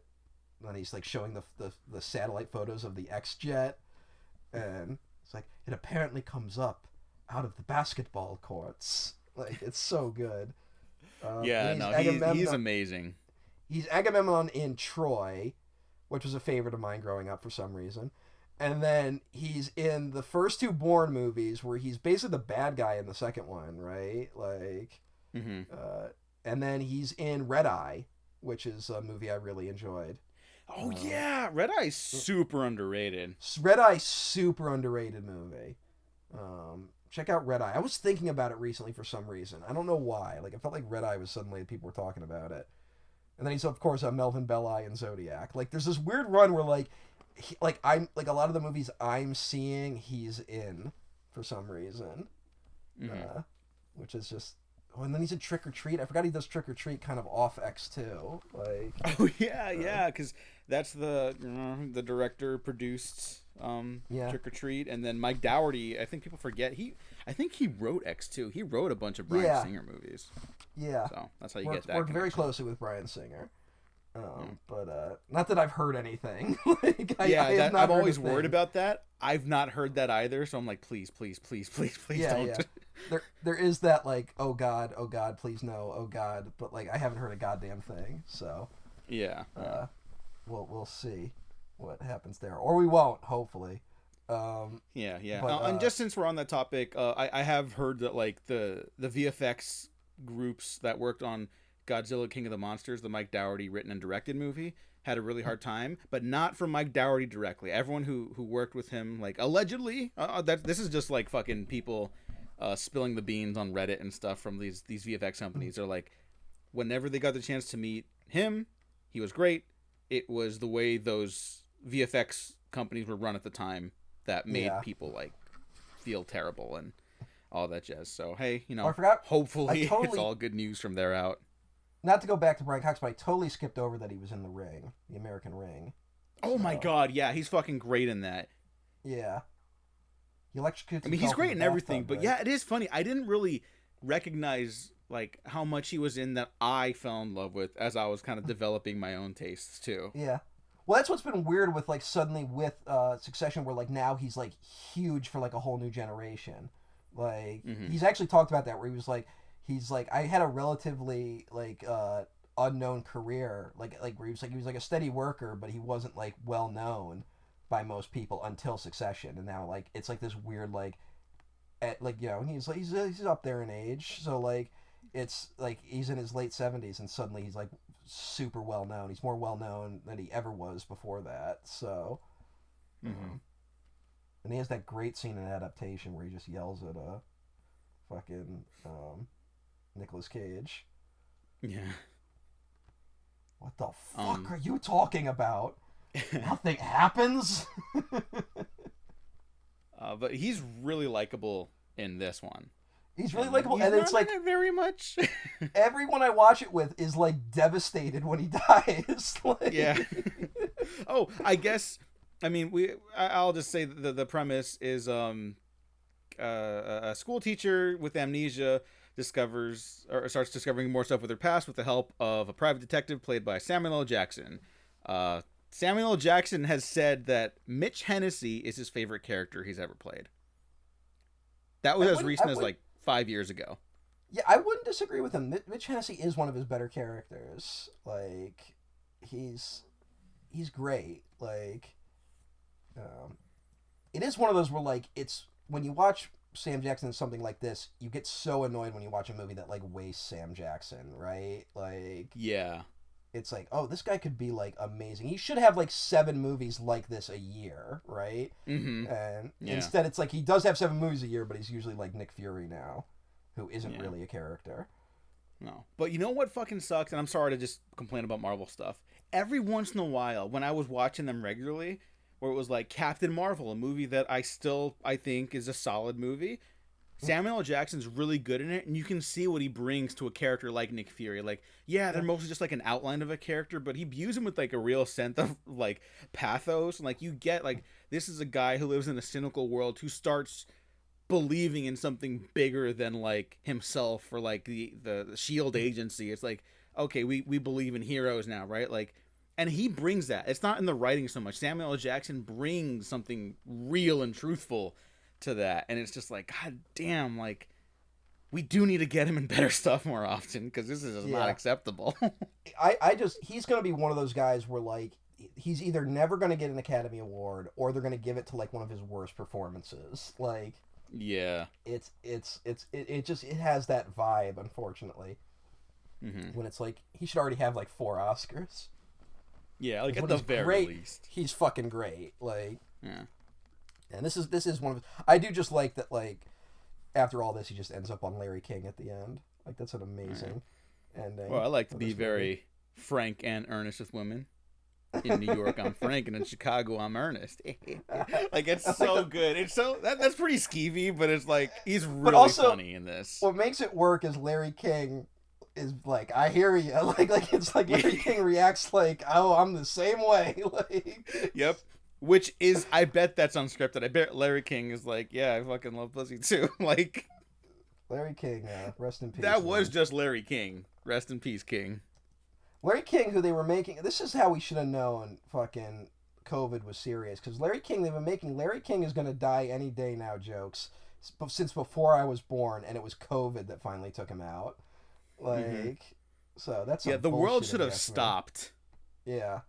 when he's like showing the satellite photos of the X-Jet, and it's like it apparently comes up out of the basketball courts. Like it's so good.
He's amazing.
He's Agamemnon in Troy, which was a favorite of mine growing up for some reason. And then he's in the first two Bourne movies, where he's basically the bad guy in the second one, right? Like, and then he's in Red Eye, which is a movie I really enjoyed.
Oh yeah, Red Eye's super underrated.
Red Eye, super underrated movie. Check out Red Eye. I was thinking about it recently for some reason. I don't know why. Like I felt like Red Eye was suddenly people were talking about it. And then he's of course Melvin Belli in Zodiac. Like there's this weird run where like I'm like a lot of the movies I'm seeing he's in for some reason, which is just. Oh, and then he's in Trick or Treat. I forgot he does Trick or Treat kind of off X2. Like,
oh yeah, because that's the director produced Trick or Treat, and then Mike Dougherty. I think people forget I think he wrote X2. He wrote a bunch of Bryan Singer movies.
Yeah,
so that's how you get that.
Worked very closely with Bryan Singer. But not that I've heard anything. Like,
I'm always worried about that. I've not heard that either, so I'm like, please don't.
Yeah. There is that like, oh god, please no, oh god, but like I haven't heard a goddamn thing. So we'll see what happens there, or we won't, hopefully. But,
and just since we're on that topic, I have heard that like the VFX groups that worked on Godzilla King of the Monsters, the Mike Dougherty written and directed movie, had a really hard time, but not from Mike Dougherty directly. Everyone who worked with him, like allegedly, this is just like fucking people spilling the beans on Reddit and stuff from these VFX companies. They're like, whenever they got the chance to meet him, he was great. It was the way those VFX companies were run at the time that made people like feel terrible and all that jazz. So hey, hopefully it's all good news from there out.
Not to go back to Brian Cox, but I totally skipped over that he was in The Ring, The American Ring.
Oh my god, yeah, he's fucking great in that.
Yeah. He electrocutes.
I mean, he's great in everything, but yeah, it is funny. I didn't really recognize like how much he was in that I fell in love with as I was kind of developing my own tastes too.
Yeah. Well, that's what's been weird with like suddenly with Succession, where like now he's like huge for like a whole new generation. Like he's actually talked about that, where he was like. He's like, I had a relatively like unknown career, like where he was like a steady worker, but he wasn't like well known by most people until Succession, and now like it's like this weird like, he's up there in age, so like it's like he's in his late 70s and suddenly he's like super well known. He's more well known than he ever was before that. So, and he has that great scene in Adaptation where he just yells at fucking Nicolas Cage.
Yeah.
What the fuck are you talking about? Nothing happens.
But he's really likable in this one.
He's really likable, and it's like
very much.
Everyone I watch it with is like devastated when he dies. Like...
Yeah. Oh, I guess. I mean, I'll just say the premise is a school teacher with amnesia starts discovering more stuff with her past with the help of a private detective played by Samuel L. Jackson. Samuel L. Jackson has said that Mitch Hennessy is his favorite character he's ever played. That was as recent as like 5 years ago.
Yeah, I wouldn't disagree with him. Mitch Hennessy is one of his better characters. Like, he's great. Like, it is one of those where like it's when you watch Sam Jackson in something like this, you get so annoyed when you watch a movie that like wastes Sam Jackson, right? Like,
yeah,
it's like, oh, this guy could be like amazing. He should have like 7 movies like this a year, right?
Mm-hmm.
And
Yeah.
instead, it's like he does have 7 movies a year, but he's usually like Nick Fury now, who isn't
Yeah.
really a character.
No. But you know what fucking sucks? And I'm sorry to just complain about Marvel stuff. Every once in a while, when I was watching them regularly, where it was like Captain Marvel, a movie that I think is a solid movie, Samuel L. Jackson's really good in it, and you can see what he brings to a character like Nick Fury. Like, yeah, they're mostly just like an outline of a character, but he views him with like a real sense of like pathos. And like you get like this is a guy who lives in a cynical world who starts believing in something bigger than like himself or like the Shield agency. It's like, okay, we believe in heroes now, right? Like, and he brings that. It's not in the writing so much. Samuel L. Jackson brings something real and truthful to that, and it's just like, god damn, like we do need to get him in better stuff more often, because this is not acceptable.
He's gonna be one of those guys where like he's either never gonna get an Academy Award or they're gonna give it to like one of his worst performances. Like,
yeah,
it has that vibe, unfortunately.
Mm-hmm.
When it's like he should already have like 4 Oscars.
Yeah, like at the very least,
he's fucking great. Like,
yeah.
And this is one of I do just like that, like after all this he just ends up on Larry King at the end. Like, that's an amazing ending.
Well, I like to be very frank and earnest with women. In New York I'm frank, and in Chicago I'm earnest. Like, it's so good. It's so that's pretty skeevy, but it's like he's really
also,
funny in this.
What makes it work is Larry King is like, I hear you. Like it's like Larry King reacts like, oh, I'm the same way. Like,
yep. Which is, I bet that's unscripted. I bet Larry King is like, yeah, I fucking love pussy too. Like,
Larry King, rest in peace.
That was just Larry King. Rest in peace, King.
Larry King, who they were making, this is how we should have known fucking COVID was serious. Because Larry King, they've been making Larry King is going to die any day now jokes since before I was born, and it was COVID that finally took him out. Like, so that's
the world should have stopped.
Yeah.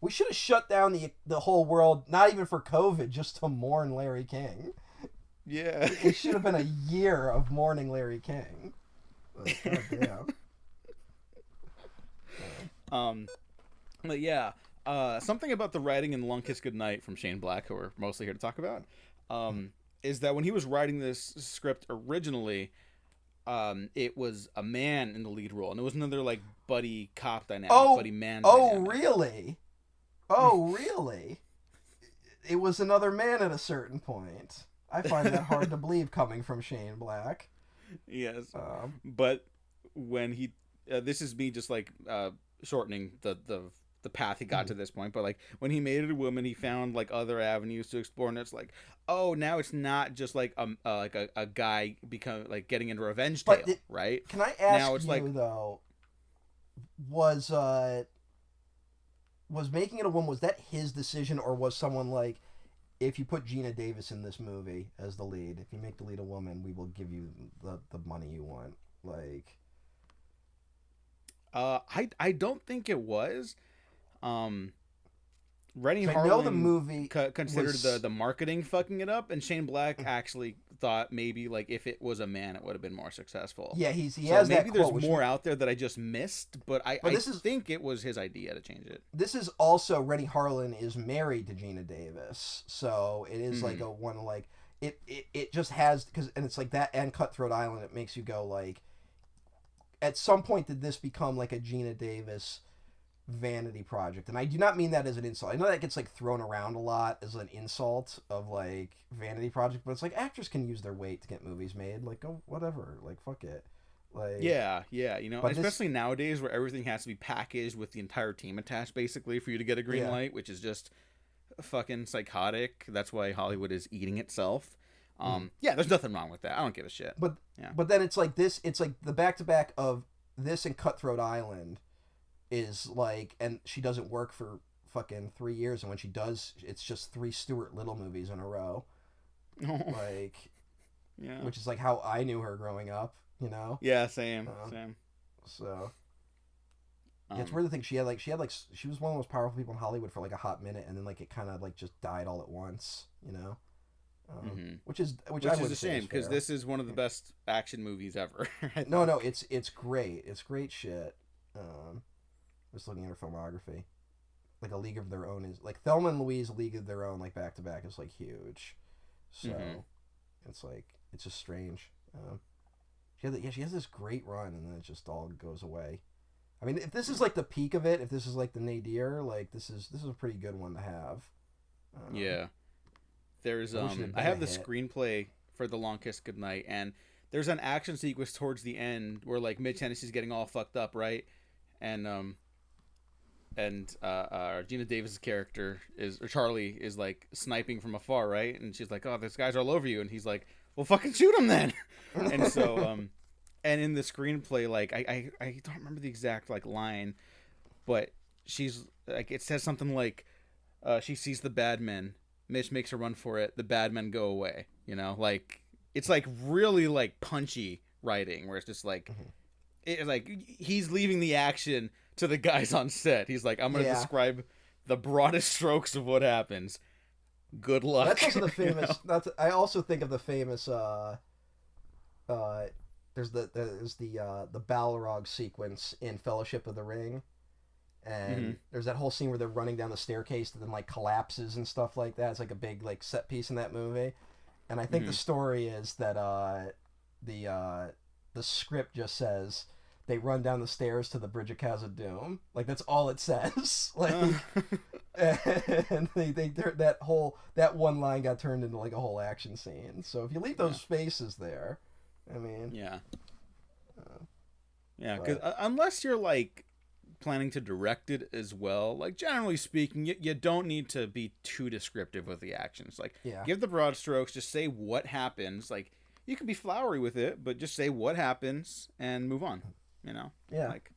We should have shut down the whole world, not even for COVID, just to mourn Larry King.
Yeah.
It should have been a year of mourning Larry King. Like, God damn.
But yeah, something about the writing in Long Kiss Goodnight from Shane Black, who we're mostly here to talk about, is that when he was writing this script originally, it was a man in the lead role, and it was another like buddy cop dynamic, buddy man dynamic.
Really? Oh, really? It was another man at a certain point. I find that hard to believe coming from Shane Black.
Yes. But when he... this is me just, like, shortening the path he got to this point. But, like, when he made it a woman, he found, like, other avenues to explore. And it's like, oh, now it's not just, like, a guy getting into a revenge tale, right?
Can I ask
now it's
you, though, was making it a woman, was that his decision, or was someone like, if you put Gina Davis in this movie as the lead, if you make the lead a woman, we will give you the money you want? Like,
I don't think it was. Rennie Harlan,
I know the movie
considered the marketing fucking it up, and Shane Black actually thought maybe like if it was a man, it would have been more successful.
Yeah, he
so
has
maybe
that
there's
quote,
more out there that I just missed, but I think it was his idea to change it.
This is also Rennie Harlan is married to Gina Davis, so it is like a one like it just has and it's like that and Cutthroat Island. It makes you go like, at some point did this become like a Gina Davis vanity project? And I do not mean that as an insult. I know that gets like thrown around a lot as an insult of like vanity project, but it's like actors can use their weight to get movies made. Like, oh, whatever, like fuck it. Like,
yeah, you know, especially nowadays where everything has to be packaged with the entire team attached basically for you to get a green light, which is just fucking psychotic. That's why Hollywood is eating itself. Yeah, there's nothing wrong with that. I don't give a shit.
But then it's like this. It's like the back to back of this and Cutthroat Island is like, and she doesn't work for fucking 3 years, and when she does, it's just 3 Stuart Little movies in a row. Like, yeah, which is like how I knew her growing up, you know?
Yeah, same.
So yeah, it's weird to think she was one of the most powerful people in Hollywood for like a hot minute, and then like it kind of like just died all at once, you know? Which is a shame, because
this is one of the best action movies ever.
No, it's great. It's great shit. Just looking at her filmography. Like A League of Their Own is like Thelma and Louise, A League of Their Own, like back to back is like huge. So it's like it's just strange. She has this great run, and then it just all goes away. I mean, if this is like the peak of it, if this is like the nadir, like this is a pretty good one to have.
Yeah. There's I have the screenplay for The Long Kiss Goodnight, and there's an action sequence towards the end where like Mitch Hennessy's getting all fucked up, right? And Gina Davis' character Charlie is like sniping from afar, right? And she's like, "Oh, this guy's all over you," and he's like, "Well, fucking shoot him then." And so and in the screenplay, like I don't remember the exact like line, but she's like, it says something like, she sees the bad men. Mitch makes her run for it. The bad men go away. You know, like it's like really like punchy writing where it's just like, it's like he's leaving the action to the guys on set. He's like, I'm going to describe the broadest strokes of what happens. Good luck.
That's also the famous. You know? I also think of the famous. There's the Balrog sequence in Fellowship of the Ring. And there's that whole scene where they're running down the staircase that then like collapses and stuff like that. It's like a big like set piece in that movie. And I think the story is that the script just says they run down the stairs to the Bridge of Khazad-dûm. Like that's all it says. Like and that one line got turned into like a whole action scene. So if you leave those spaces there, I mean,
because unless you're like planning to direct it as well, like generally speaking, you don't need to be too descriptive with the actions. Like give the broad strokes, just say what happens. Like you can be flowery with it, but just say what happens and move on, you know. Like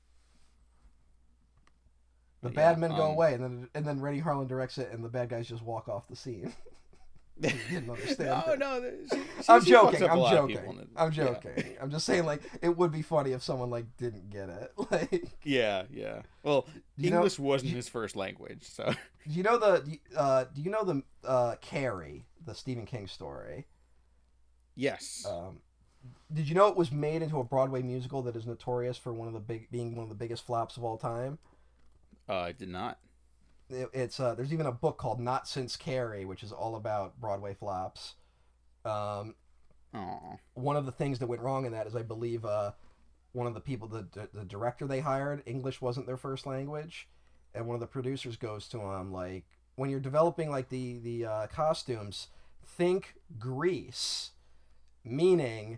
the bad men go away, and then Rennie Harlan directs it, and the bad guys just walk off the scene. You didn't understand. I'm joking. I'm joking. I'm just saying, like, it would be funny if someone like didn't get it. Like,
yeah. Well, English wasn't his first language, so.
Do you know the Carrie, the Stephen King story?
Yes.
Did you know it was made into a Broadway musical that is notorious for being one of the biggest flops of all time?
I did not.
It's there's even a book called Not Since Carrie, which is all about Broadway flops. One of the things that went wrong in that is I believe one of the people, the director they hired, English wasn't their first language, and one of the producers goes to him like, when you're developing like the costumes, think Grease, meaning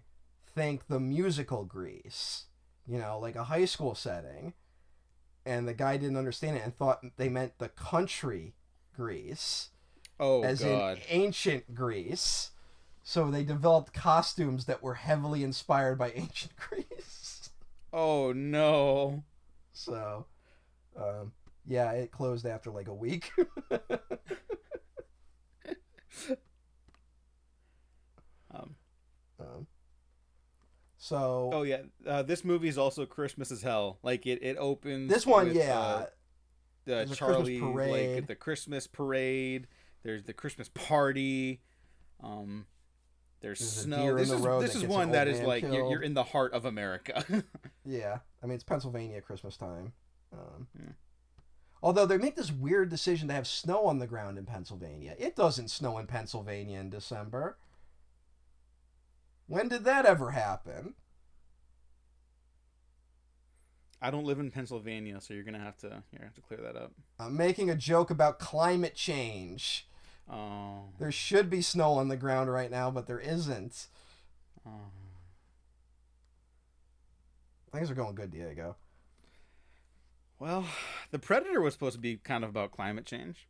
think the musical Grease, you know, like a high school setting. And the guy didn't understand it and thought they meant the country Greece.
Oh,
as
God.
in ancient Greece. So they developed costumes that were heavily inspired by ancient Greece.
Oh, no.
So, it closed after like a week. So.
Oh yeah, this movie is also Christmas as hell. Like it opens.
This one,
with,
There's
Charlie,
like
the Christmas parade. There's the Christmas party. There's snow. This is one that is like you're in the heart of America.
Yeah, I mean it's Pennsylvania Christmas time. Although they make this weird decision to have snow on the ground in Pennsylvania. It doesn't snow in Pennsylvania in December. When did that ever happen?
I don't live in Pennsylvania, so you're gonna have to clear that up.
I'm making a joke about climate change.
Oh.
There should be snow on the ground right now, but there isn't.
Oh.
Things are going good, Diego.
Well, The Predator was supposed to be kind of about climate change.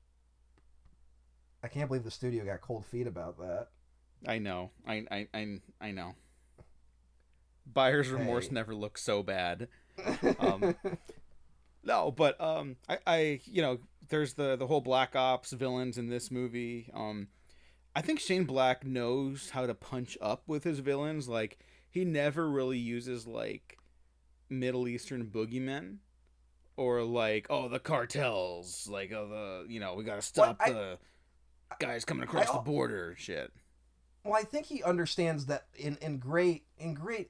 I can't believe the studio got cold feet about that.
I know. I know. Buyer's remorse never looks so bad. No, but I there's the whole Black Ops villains in this movie. I think Shane Black knows how to punch up with his villains. Like he never really uses like Middle Eastern boogeymen or like the cartels, like we got to stop the guys coming across the border shit.
Well, I think he understands that in great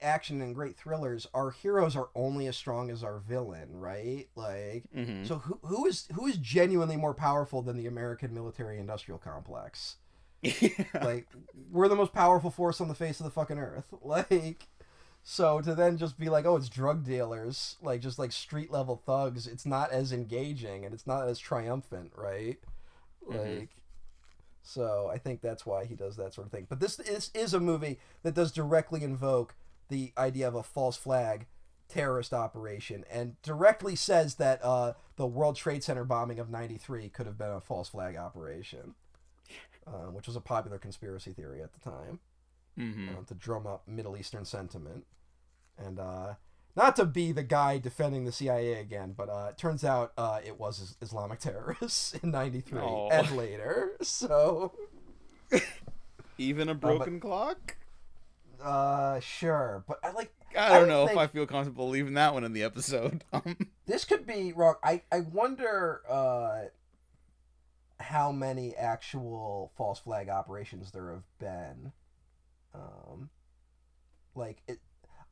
action and great thrillers, our heroes are only as strong as our villain, right? Like, so who is genuinely more powerful than the American military-industrial complex?
Yeah.
Like, we're the most powerful force on the face of the fucking earth. Like, so to then just be like, oh, it's drug dealers, like just like street level thugs, it's not as engaging and it's not as triumphant, right? Like. So I think that's why he does that sort of thing. But this is a movie that does directly invoke the idea of a false flag terrorist operation and directly says that the World Trade Center bombing of '93 could have been a false flag operation, which was a popular conspiracy theory at the time, to drum up Middle Eastern sentiment. And not to be the guy defending the CIA again, but it turns out it was Islamic terrorists in '93 and later. So
even a broken clock?
Sure, but
I don't know if I feel comfortable leaving that one in the episode.
This could be wrong. I wonder how many actual false flag operations there have been.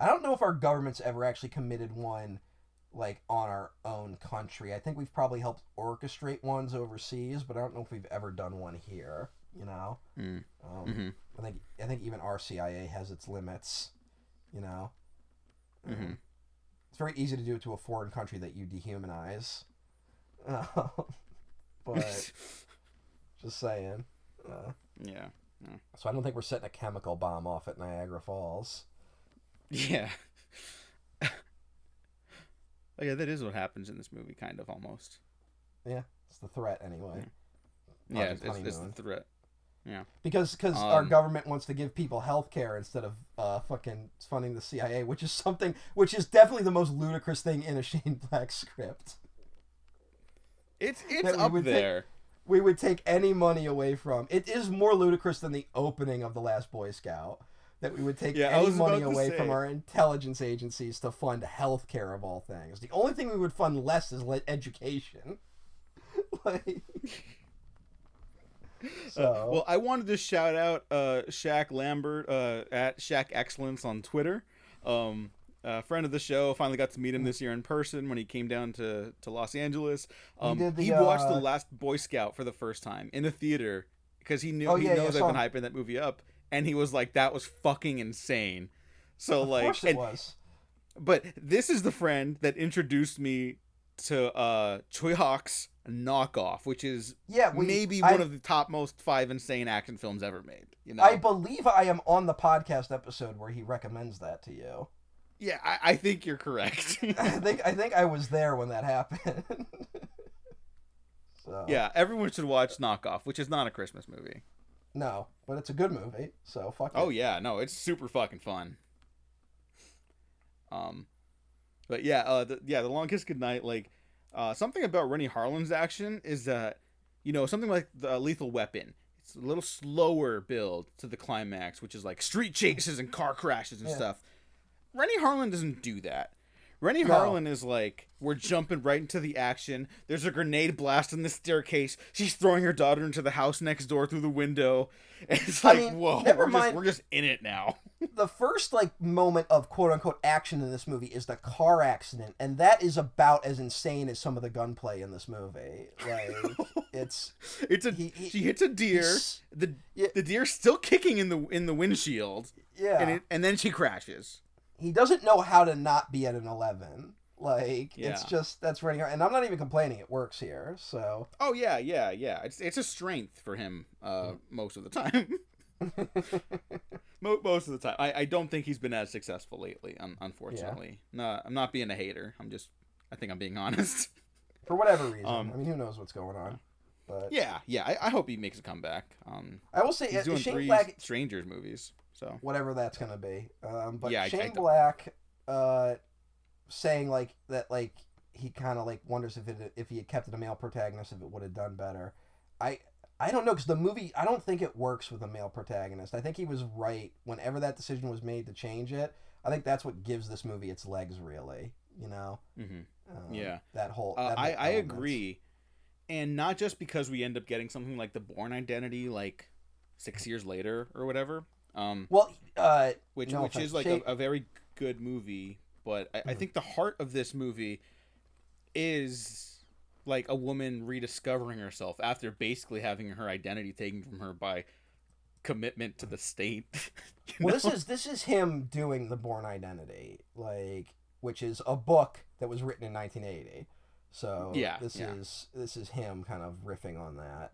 I don't know if our government's ever actually committed one, like, on our own country. I think we've probably helped orchestrate ones overseas, but I don't know if we've ever done one here, you know? I think even our CIA has its limits, you know? It's very easy to do it to a foreign country that you dehumanize. But, just saying.
Yeah.
So I don't think we're setting a chemical bomb off at Niagara Falls.
Yeah. Yeah, that is what happens in this movie, kind of, almost.
Yeah, it's the threat, anyway.
Yeah, it's the threat. Yeah.
Because our government wants to give people health care instead of fucking funding the CIA, which is definitely the most ludicrous thing in a Shane Black script.
It's up there.
We would take any money away from. It is more ludicrous than the opening of The Last Boy Scout. That we would take any money away from our intelligence agencies to fund healthcare of all things. The only thing we would fund less is education.
Well, I wanted to shout out Shaq Lambert at Shaq Excellence on Twitter. A friend of the show. Finally got to meet him this year in person when he came down to Los Angeles. He watched The Last Boy Scout for the first time in the theater because he knows I've been hyping that movie up. And he was like, that was fucking insane. So,
of course it was.
But this is the friend that introduced me to Choi Hawk's Knockoff, which is maybe one of the top most 5 insane action films ever made. You know?
I believe I am on the podcast episode where he recommends that to you.
Yeah, I think you're correct.
I think I was there when that happened. So.
Yeah, everyone should watch Knockoff, which is not a Christmas movie.
No, but it's a good movie, so fuck it.
Oh yeah, no, it's super fucking fun. But yeah, The Long Kiss Goodnight, like, something about Rennie Harlin's action is that, you know, something like the Lethal Weapon, it's a little slower build to the climax, which is like street chases and car crashes and stuff. Rennie Harlin doesn't do that. Rennie Harlin is like, we're jumping right into the action. There's a grenade blast in the staircase. She's throwing her daughter into the house next door through the window. And it's like, whoa, we're just in it now.
The first, like, moment of quote-unquote action in this movie is the car accident, and that is about as insane as some of the gunplay in this movie. Like,
she hits a deer. The deer's still kicking in the windshield.
Yeah.
And then she crashes.
He doesn't know how to not be at an 11. Like, it's just, that's running hard. And I'm not even complaining, it works here, so.
Oh, yeah. It's a strength for him most of the time. Most of the time. I don't think he's been as successful lately, unfortunately. Yeah. No, I'm not being a hater. I think I'm being honest.
For whatever reason. I mean, who knows what's going on. But
yeah. I hope he makes a comeback.
I will say,
he's doing
Shane
3
Black,
Strangers movies. So
whatever that's gonna be, but
yeah,
Shane Black, saying like that, like he kind of like wonders if he had kept it a male protagonist, if it would have done better. I don't know, because the movie, I don't think it works with a male protagonist. I think he was right whenever that decision was made to change it. I think that's what gives this movie its legs, really. You know.
Yeah.
That whole.
I agree, and not just because we end up getting something like The Bourne Identity, like 6 years later or whatever.
Well,
Which
no
which
offense.
is like a very good movie, but I think the heart of this movie is like a woman rediscovering herself after basically having her identity taken from her by commitment to the state.
Well, this is him doing The Bourne Identity, like, which is a book that was written in 1980. So this is him kind of riffing on that.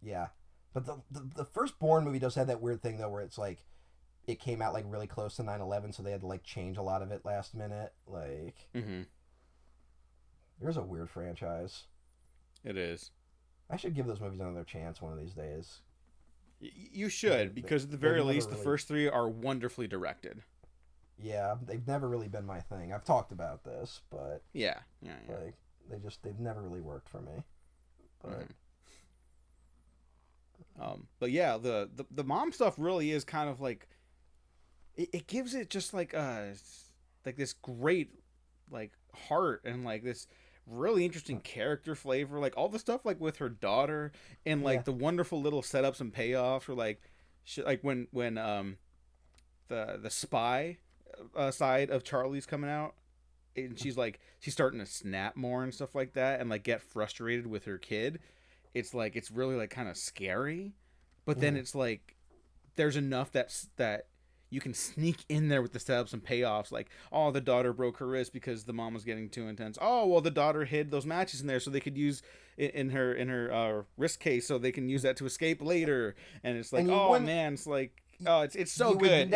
Yeah. But the first Bourne movie does have that weird thing though, where it's like it came out like really close to 9/11, so they had to like change a lot of it last minute. Like, there's a weird franchise.
It is.
I should give those movies another chance one of these days.
You should, because at the very least, the first three are wonderfully directed.
Yeah, they've never really been my thing. I've talked about this, but
yeah.
Like they've never really worked for me.
But yeah, the mom stuff really is kind of like it gives it just like this great like heart and like this really interesting character flavor, like all the stuff like with her daughter and like the wonderful little setups and payoffs, or like when the spy side of Charlie's coming out and she's starting to snap more and stuff like that and like get frustrated with her kid. It's like it's really like kind of scary, but then it's like there's enough that you can sneak in there with the setups and payoffs, like, oh, the daughter broke her wrist because the mom was getting too intense. Oh, well, the daughter hid those matches in there so they could use in her wrist case, so they can use that to escape later. And it's like, oh man, it's like, oh, it's so good.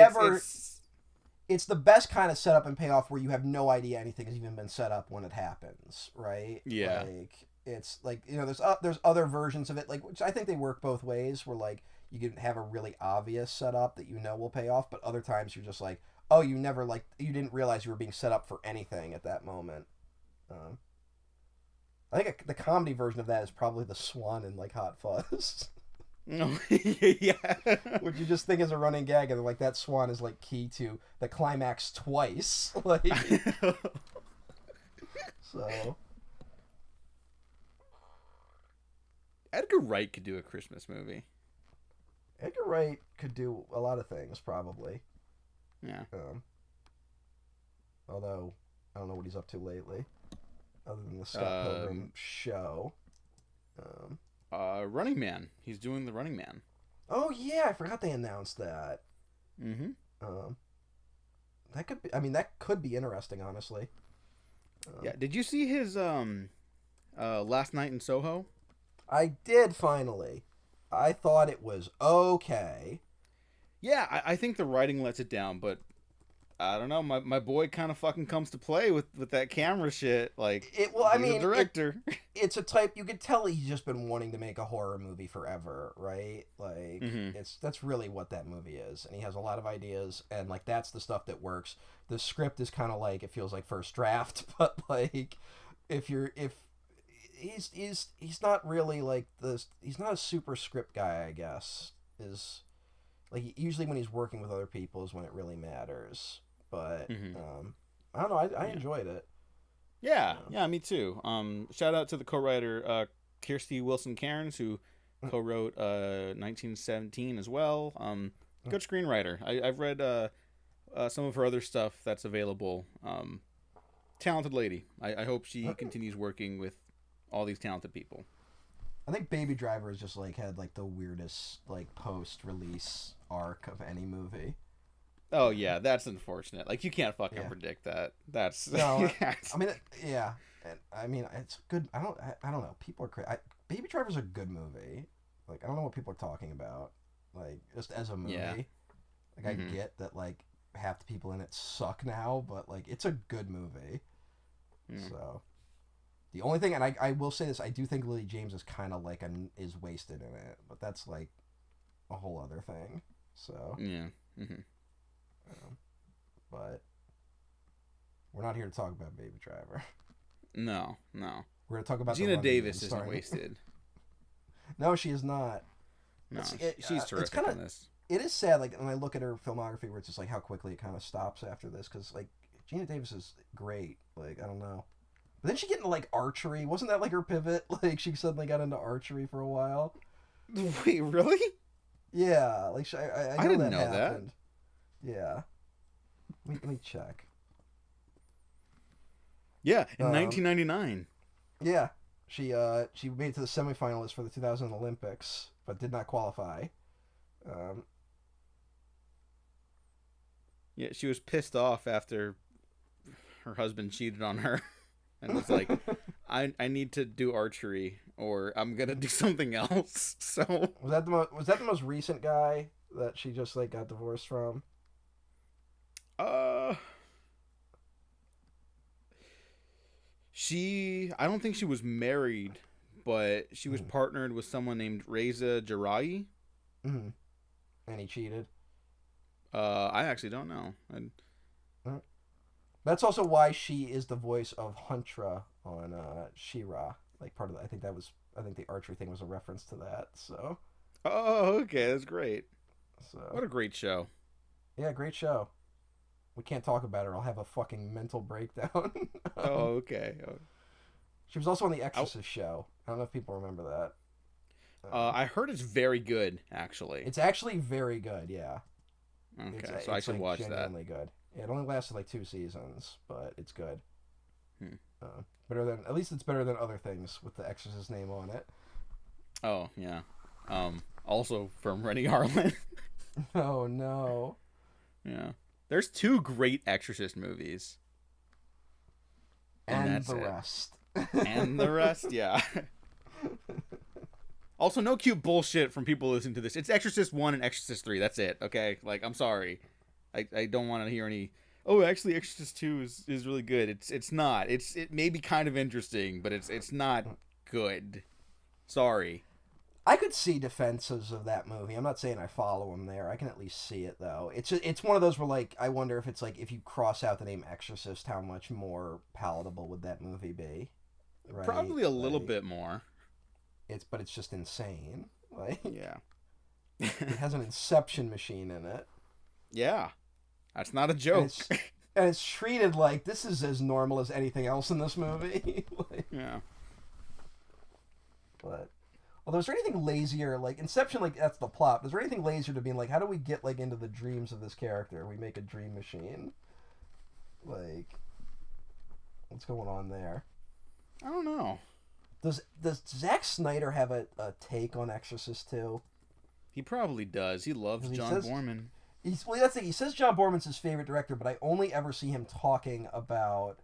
It's the best kind of setup and payoff where you have no idea anything has even been set up when it happens, right?
Yeah.
Like, it's like, you know, there's other versions of it, like, which I think they work both ways, where like you can have a really obvious setup that you know will pay off, but other times you're just like, oh, you didn't realize you were being set up for anything at that moment. I think the comedy version of that is probably the Swan in like Hot Fuzz.
No, yeah.
Which you just think is a running gag, and like that Swan is like key to the climax twice. Like, so.
Edgar Wright could do a Christmas movie.
Edgar Wright could do a lot of things, probably.
Yeah.
Although, I don't know what he's up to lately, other than the Scott Pilgrim show.
Running Man. He's doing the Running Man.
Oh yeah, I forgot they announced that. That could be. I mean, that could be interesting, honestly.
Yeah. Did you see his Last Night in Soho?
I did finally. I thought it was okay.
Yeah, I think the writing lets it down, but I don't know. My boy kind of fucking comes to play with that camera shit. Like, he's a director.
It's a type, you could tell he's just been wanting to make a horror movie forever, right? Like, that's really what that movie is. And he has a lot of ideas, and like that's the stuff that works. The script is kind of like, it feels like first draft, but like if he's not really like this. He's not a super script guy, I guess. Is like usually when he's working with other people is when it really matters. But I don't know. I enjoyed it.
Yeah, me too. Shout out to the co-writer Kirsty Wilson Cairns, who co-wrote 1917 as well. Good screenwriter. I've read some of her other stuff that's available. Talented lady. I hope she continues working with all these talented people.
I think Baby Driver has just like had like the weirdest like post-release arc of any movie.
Oh yeah, that's unfortunate. Like you can't fucking predict that. That's
no. I mean, yeah. And, I mean, it's good. I don't know. People are crazy. Baby Driver's a good movie. Like I don't know what people are talking about. Like just as a movie. Yeah. Like I get that like half the people in it suck now, but like it's a good movie. So. The only thing, and I will say this, I do think Lily James is kind of like is wasted in it, but that's like a whole other thing. So
yeah,
but we're not here to talk about Baby Driver.
No.
We're going to talk about
Gina Davis isn't wasted.
No, she is not.
No, she's terrific in this.
It is sad, like, when I look at her filmography, where it's just like how quickly it kind of stops after this, because like Gina Davis is great. Like I don't know. But then she get into like archery. Wasn't that like her pivot? Like she suddenly got into archery for a while.
Wait, really?
Yeah, like I know
didn't
that
know that.
happened. Yeah. Let me check.
Yeah, in 1999.
Yeah, she made it to the semifinalists for the 2000 Olympics, but did not qualify.
Yeah, she was pissed off after her husband cheated on her, and was like, "I need to do archery, or I'm gonna do something else." So
was that the most recent guy that she just like got divorced from?
I don't think she was married, but she was partnered with someone named Reza Jarayi.
Mm-hmm. And he cheated.
I actually don't know.
That's also why she is the voice of Huntra on She-Ra. Like part of the, I think the archery thing was a reference to that. So.
Oh, okay, that's great.
So.
What a great show.
Yeah, great show. We can't talk about her. I'll have a fucking mental breakdown.
Oh, okay.
She was also on the Exorcist show. I don't know if people remember that.
I heard it's very good, actually.
It's actually very good, yeah.
Okay, so I should watch that.
Genuinely good. Yeah, it only lasted like 2 seasons, but it's good. At least it's better than other things with the Exorcist name on it.
Oh yeah. Also from Rennie Harlan.
Oh no.
Yeah. There's 2 great Exorcist movies.
And the rest.
And the rest, yeah. Also, no cute bullshit from people listening to this. It's Exorcist 1 and Exorcist 3. That's it, okay? Like, I'm sorry. I don't want to hear any, oh, actually, Exorcist 2 is really good. It's not. It may be kind of interesting, but it's not good. Sorry.
I could see defenses of that movie. I'm not saying I follow him there. I can at least see it, though. It's one of those where, like, I wonder if it's, like, if you cross out the name Exorcist, how much more palatable would that movie be? Right?
Probably a little bit more.
But it's just insane. Like,
yeah.
It has an Inception machine in it.
Yeah. That's not a joke.
And it's treated like this is as normal as anything else in this movie. Like,
yeah.
But although, is there anything lazier? Like Inception, like that's the plot. Is there anything lazier to being like, how do we get like into the dreams of this character? We make a dream machine. Like, what's going on there?
I don't know.
Does Zack Snyder have a take on Exorcist 2?
He probably does. He loves John Borman.
That's the thing. He says John Borman's his favorite director, but I only ever see him talking about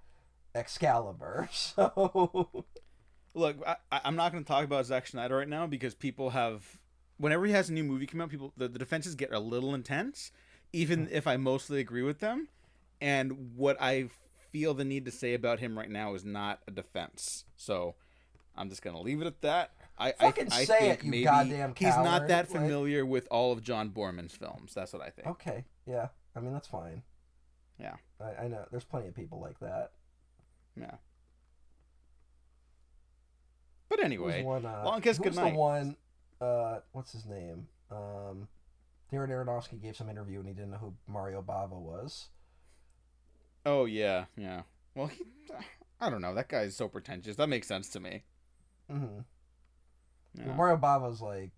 Excalibur. So,
look, I'm not going to talk about Zack Snyder right now because people have, whenever he has a new movie come out, the defenses get a little intense, even if I mostly agree with them. And what I feel the need to say about him right now is not a defense. So I'm just going to leave it at that. I think maybe
goddamn coward.
He's not that familiar with all of John Borman's films. That's what I think.
Okay, yeah. I mean, that's fine.
Yeah.
I know. There's plenty of people like that.
Yeah. But anyway, long kiss, good night.
The one, what's his name? Darren Aronofsky gave some interview and he didn't know who Mario Bava was.
Oh, yeah, yeah. Well, I don't know. That guy's so pretentious. That makes sense to me.
Mm-hmm.
Yeah.
Well, Mario Bava's, like,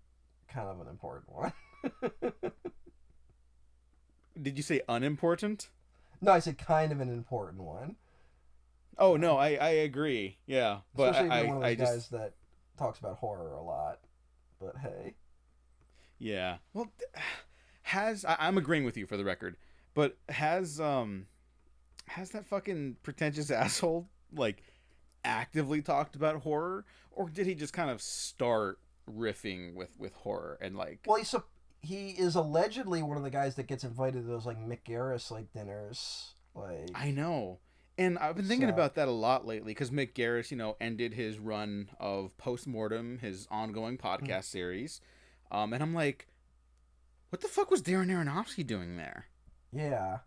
kind of an important one.
Did you say unimportant?
No, I said kind of an important one.
Oh, no, I agree. Yeah. But
especially one of those guys that talks about horror a lot. But hey.
Yeah. Well, I'm agreeing with you for the record. But has that fucking pretentious asshole, like, actively talked about horror, or did he just kind of start riffing with horror and like?
Well, he is allegedly one of the guys that gets invited to those like Mick Garris like dinners. Like,
I know, and I've been thinking about that a lot lately because Mick Garris, ended his run of Postmortem, his ongoing podcast series, and I'm like, what the fuck was Darren Aronofsky doing there?
Yeah,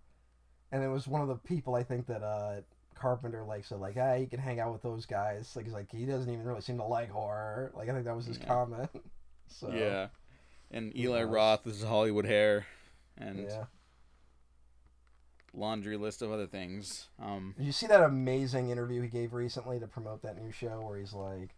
and it was one of the people I think that Carpenter likes, so like, he can hang out with those guys. Like, he's like, he doesn't even really seem to like horror. Like, I think that was his comment. So
and Eli Roth is Hollywood hair, and laundry list of other things.
Did you see that amazing interview he gave recently to promote that new show where he's like,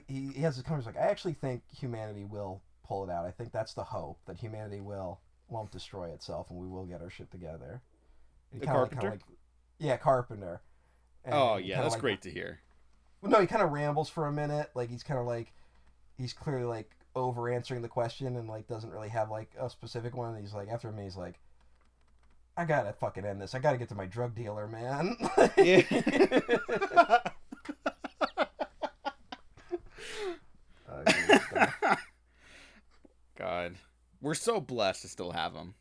he has this conversation like, I actually think humanity will pull it out. I think that's the hope, that humanity won't destroy itself and we will get our shit together.
The Carpenter?
Yeah, Carpenter. And
oh yeah, that's great to hear.
Well, no, he kind of rambles for a minute. Like he's kind of like, he's clearly like over answering the question and like doesn't really have like a specific one. And he's like, after me, he's like, I gotta fucking end this. I gotta get to my drug dealer, man.
Yeah. God, we're so blessed to still have him.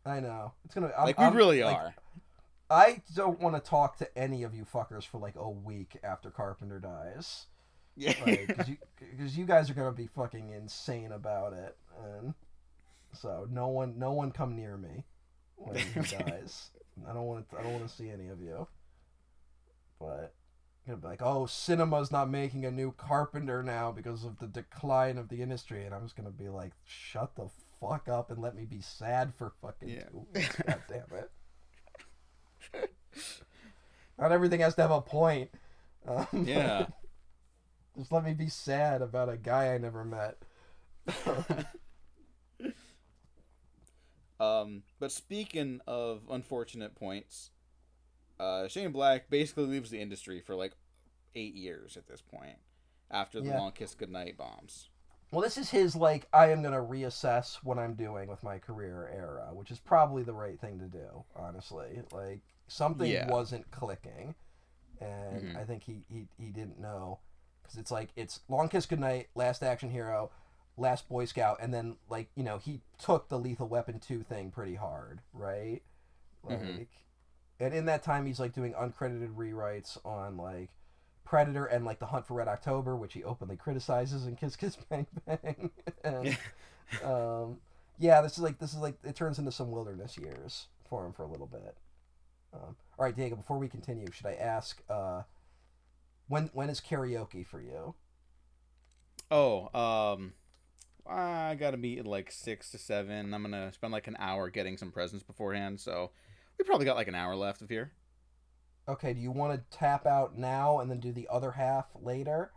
I know. It's gonna
we really are.
I don't want to talk to any of you fuckers for like a week after Carpenter dies.
Yeah.
Because you guys are gonna be fucking insane about it, and so no one come near me when he dies. I don't want to see any of you. But I'm gonna be like, oh, cinema's not making a new Carpenter now because of the decline of the industry, and I'm just gonna be like, shut the fuck up and let me be sad for fucking 2 weeks. God damn it. Not everything has to have a point.
Yeah.
Just let me be sad about a guy I never met.
But speaking of unfortunate points, Shane Black basically leaves the industry for like 8 years at this point after the Long Kiss Goodnight bombs.
Well, this is his, like, I am going to reassess what I'm doing with my career era, which is probably the right thing to do, honestly. Like, something wasn't clicking, and I think he didn't know. Because it's like, it's Long Kiss Goodnight, Last Action Hero, Last Boy Scout, and then, like, you know, he took the Lethal Weapon 2 thing pretty hard, right? Like, and in that time, he's, like, doing uncredited rewrites on, like, Predator and like The Hunt for Red October, which he openly criticizes in Kiss Kiss Bang Bang. And, this is like it turns into some wilderness years for him for a little bit. All right, Diego. Before we continue, should I ask when is karaoke for you?
I gotta meet at like 6 to 7. I'm gonna spend like an hour getting some presents beforehand, so we probably got like an hour left of here.
Okay, do you want to tap out now and then do the other half later?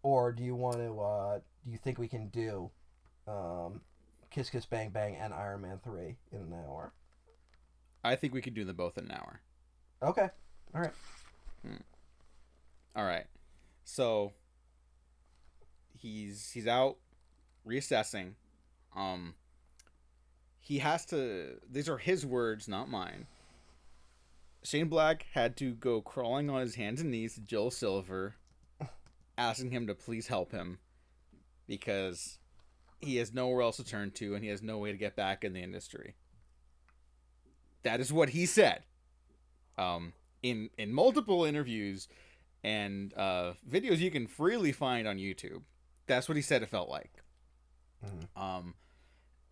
Or do you want to, do you think we can do Kiss Kiss Bang Bang and Iron Man 3 in an hour?
I think we could do them both in an hour.
Okay, alright.
Alright, so he's out reassessing. He has to, these are his words, not mine. Shane Black had to go crawling on his hands and knees to Joel Silver, asking him to please help him because he has nowhere else to turn to and he has no way to get back in the industry. That is what he said. In multiple interviews and videos you can freely find on YouTube. That's what he said it felt like.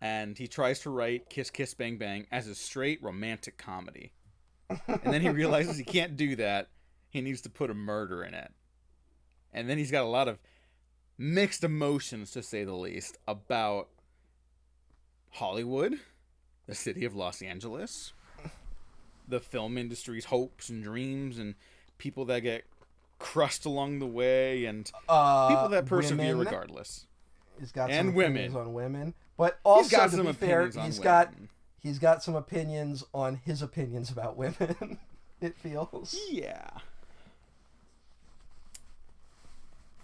And he tries to write Kiss Kiss Bang Bang as a straight romantic comedy. And then he realizes he can't do that. He needs to put a murder in it. And then he's got a lot of mixed emotions, to say the least, about Hollywood, the city of Los Angeles, the film industry's hopes and dreams, and people that get crushed along the way, and people that persevere regardless.
He's got
and
some
women.
Opinions on women. But also, to be fair, he's got some opinions on his opinions about women. It feels.
Yeah.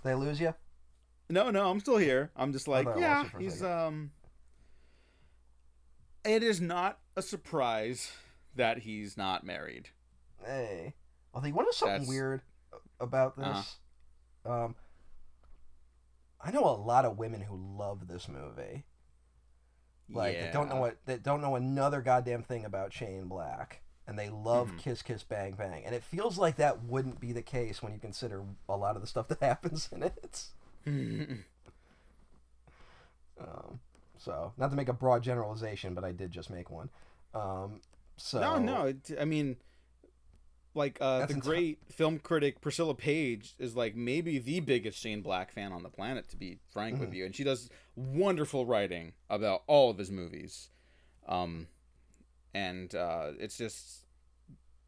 Did I lose you?
No, I'm still here. I'm just like, he's It is not a surprise that he's not married.
Hey, although you want to know something weird about this? I know a lot of women who love this movie. Like they don't know another goddamn thing about Shane Black, and they love Kiss Kiss Bang Bang, and it feels like that wouldn't be the case when you consider a lot of the stuff that happens in it. So not to make a broad generalization, but I did just make one.
I mean, like the great film critic Priscilla Page is like maybe the biggest Shane Black fan on the planet, to be frank with you, and she does wonderful writing about all of his movies. and it's just,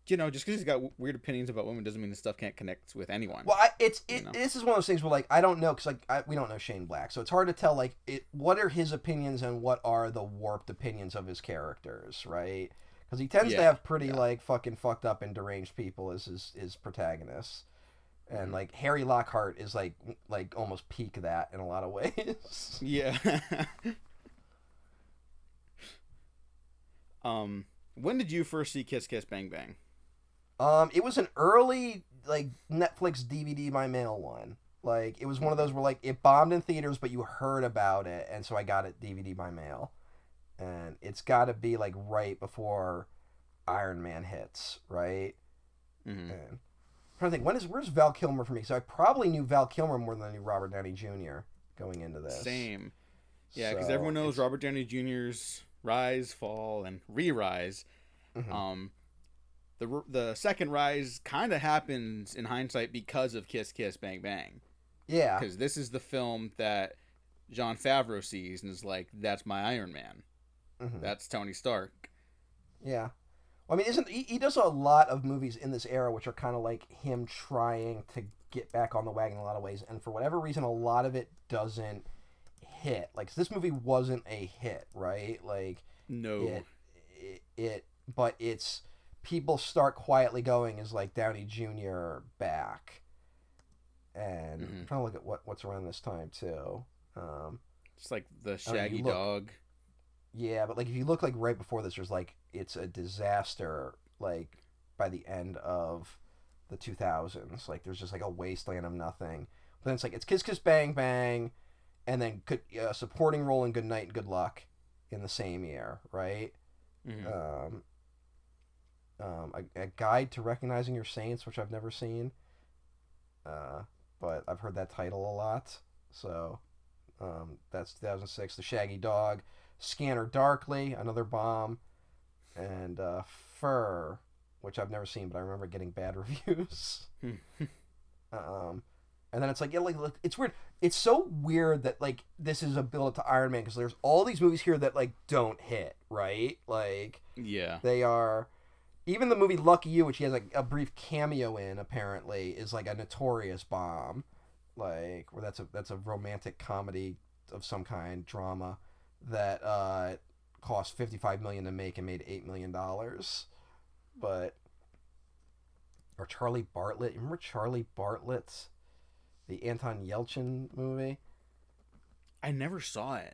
just because he's got weird opinions about women doesn't mean the stuff can't connect with anyone.
Well, this is one of those things where, like, I don't know, because, like, we don't know Shane Black, so it's hard to tell, like, what are his opinions and what are the warped opinions of his characters, right? Because he tends to have pretty, like, fucking fucked up and deranged people as his protagonists. And, like, Harry Lockhart is, like almost peak that in a lot of ways.
Yeah. When did you first see Kiss Kiss Bang Bang?
It was an early, like, Netflix DVD by mail one. Like, it was one of those where, like, it bombed in theaters, but you heard about it, and so I got it DVD by mail. And it's got to be, like, right before Iron Man hits, right? Mm-hmm. And I'm trying to think, where's Val Kilmer for me? So I probably knew Val Kilmer more than I knew Robert Downey Jr. going into this.
Same. Yeah, because everyone knows Robert Downey Jr.'s rise, fall, and re-rise. Mm-hmm. The second rise kind of happens in hindsight because of Kiss Kiss Bang Bang.
Yeah.
Because this is the film that Jon Favreau sees and is like, that's my Iron Man. Mm-hmm. That's Tony Stark.
Yeah. Well, I mean, he does a lot of movies in this era which are kind of like him trying to get back on the wagon in a lot of ways. And for whatever reason, a lot of it doesn't hit. Like, this movie wasn't a hit, right? Like,
no.
But it's... people start quietly going is like Downey Jr. back, and I'm trying to look at what's around this time too.
It's like the Shaggy Dog.
Yeah, but like if you look like right before this, there's like it's a disaster. Like by the end of the 2000s, like there's just like a wasteland of nothing. But then it's like it's Kiss Kiss Bang Bang, and then supporting role in Good Night and Good Luck in the same year, right? Mm-hmm. A Guide to Recognizing Your Saints, which I've never seen, but I've heard that title a lot. So that's 2006. The Shaggy Dog, Scanner Darkly, another bomb, and Fur, which I've never seen, but I remember getting bad reviews. And then it's like, yeah, like it's weird. It's so weird that like this is a build up to Iron Man because there's all these movies here that like don't hit, right? Like,
yeah,
they are. Even the movie Lucky You, which he has like a brief cameo in, apparently, is like a notorious bomb. Like, where that's a romantic comedy of some kind, drama, that cost $55 million to make and made $8 million. But, or Charlie Bartlett. You remember Charlie Bartlett? The Anton Yelchin movie?
I never saw it.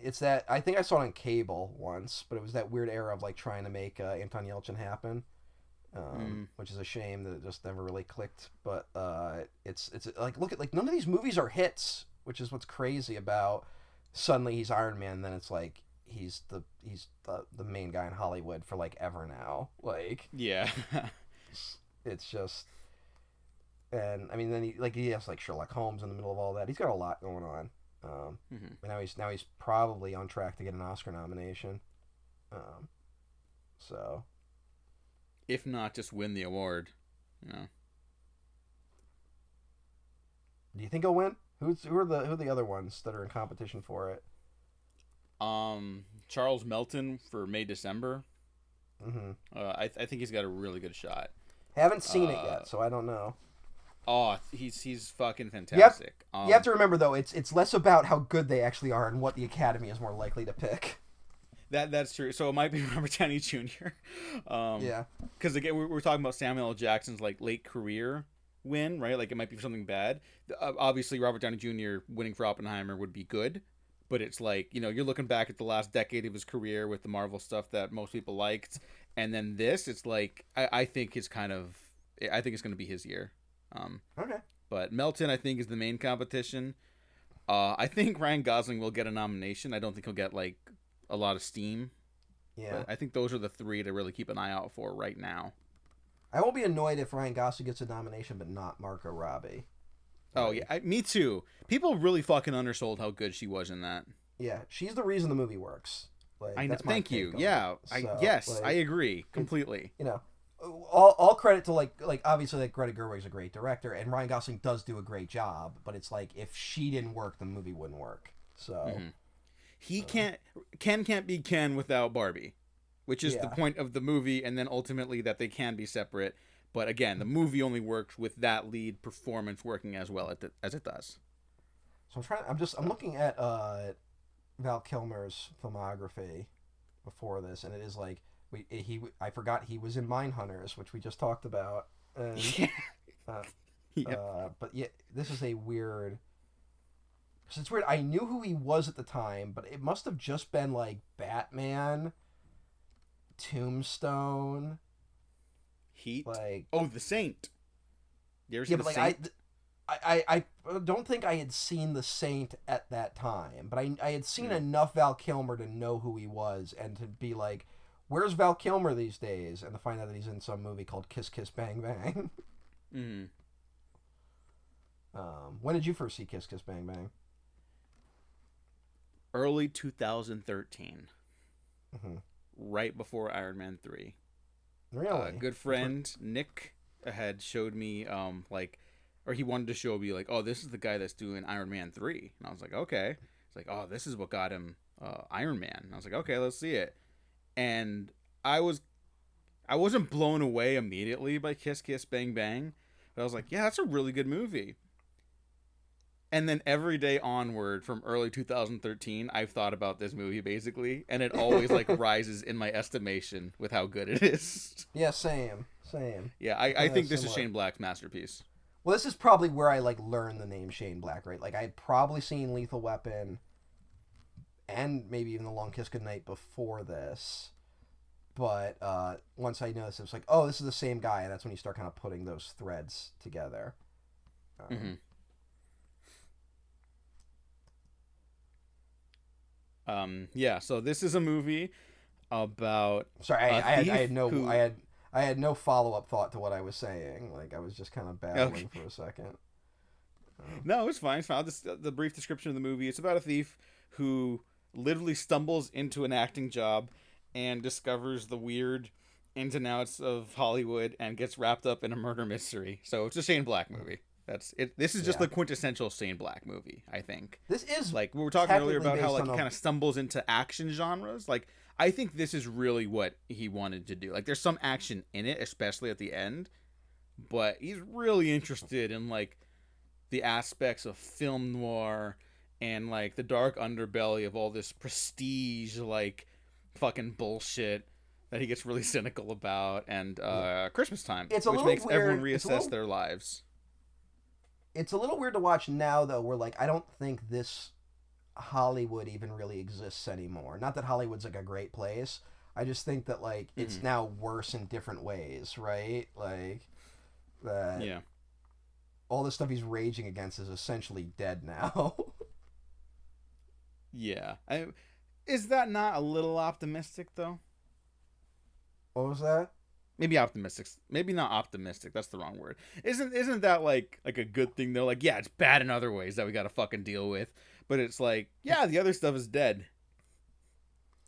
It's that, I think I saw it on cable once, but it was that weird era of like trying to make Anton Yelchin happen, which is a shame that it just never really clicked. But it's like, look at, like, none of these movies are hits, which is what's crazy about suddenly he's Iron Man, and then it's like he's the main guy in Hollywood for like ever now. Like,
yeah.
It's just, and I mean then he has like Sherlock Holmes in the middle of all that. He's got a lot going on. Now he's probably on track to get an Oscar nomination. So,
if not, just win the award. You know.
Do you think he'll win? Who are the other ones that are in competition for it?
Charles Melton for May December.
Mm-hmm.
I think he's got a really good shot.
Haven't seen it yet, so I don't know.
Oh, he's fucking fantastic.
You have to remember though, it's less about how good they actually are and what the Academy is more likely to pick.
That's true. So it might be Robert Downey Jr.
Yeah.
Because again, we're talking about Samuel L. Jackson's like late career win, right? Like it might be something bad. Obviously, Robert Downey Jr. winning for Oppenheimer would be good, but it's like, you're looking back at the last decade of his career with the Marvel stuff that most people liked, and then this, it's like I think it's going to be his year.
Okay.
But Melton, I think, is the main competition. I think Ryan Gosling will get a nomination. I don't think he'll get like a lot of steam.
Yeah.
But I think those are the three to really keep an eye out for right now.
I won't be annoyed if Ryan Gosling gets a nomination, but not Margot Robbie.
Oh yeah, me too. People really fucking undersold how good she was in that.
Yeah, she's the reason the movie works. Like,
I know.
Thank you.
Yeah, I agree completely.
All credit to like obviously like Greta Gerwig's a great director, and Ryan Gosling does do a great job. But it's like if she didn't work, the movie wouldn't work. So
he can't be Ken without Barbie. which is the point of the movie, and then ultimately that they can be separate. But again, the movie only works with that lead performance working as well as it does.
So I'm looking at Val Kilmer's filmography before this, and it is like I forgot he was in Mindhunters, which we just talked about. And, but yeah, this is a weird. So it's weird. I knew who he was at the time, but it must have just been like Batman, Tombstone,
Heat.
like
The Saint. You ever seen
but
The
like
Saint?
I don't think I had seen The Saint at that time, but I had seen enough Val Kilmer to know who he was and to be like, where's Val Kilmer these days? And to find out that he's in some movie called Kiss Kiss Bang Bang.
Mm.
When did you first see Kiss Kiss Bang Bang?
Early 2013.
Mm-hmm.
Right before Iron Man 3.
Really?
A good friend, Nick, had showed me, or he wanted to show me, like, oh, this is the guy that's doing Iron Man 3. And I was like, okay. It's like, oh, this is what got him Iron Man. And I was like, okay, let's see it. And I wasn't blown away immediately by Kiss Kiss Bang Bang. But I was like, yeah, that's a really good movie. And then every day onward from early 2013, I've thought about this movie basically, and it always like rises in my estimation with how good it is.
Yeah, same.
Yeah, I think this is Shane Black's masterpiece.
Well, this is probably where I like learned the name Shane Black, right? Like I had probably seen Lethal Weapon and maybe even The Long Kiss Goodnight before this. But once I noticed, it was like, oh, this is the same guy, and that's when you start kind of putting those threads together.
Yeah, so this is a movie about.
Sorry, I had no follow up thought to what I was saying. Like I was just kind of babbling for a second.
No, it's fine. It's fine. The brief description of the movie. It's about a thief who literally stumbles into an acting job and discovers the weird ins and outs of Hollywood and gets wrapped up in a murder mystery. So it's a Shane Black movie. That's it. This is just the quintessential Shane Black movie, I think.
This is
like we were talking earlier about how like he kind of stumbles into action genres. Like I think this is really what he wanted to do. Like there's some action in it, especially at the end, but he's really interested in like the aspects of film noir and like the dark underbelly of all this prestige like fucking bullshit that he gets really cynical about, and Christmas time, which makes everyone reassess their lives.
It's a little weird to watch now, though, where, like, I don't think this Hollywood even really exists anymore. Not that Hollywood's, like, a great place. I just think that, like, it's now worse in different ways, right? Like, that all the stuff he's raging against is essentially dead now.
Yeah. Is that not a little optimistic, though?
What was that?
Maybe optimistic. Maybe not optimistic. That's the wrong word. Isn't that like a good thing though? Like, yeah, it's bad in other ways that we got to fucking deal with, but it's like, yeah, the other stuff is dead.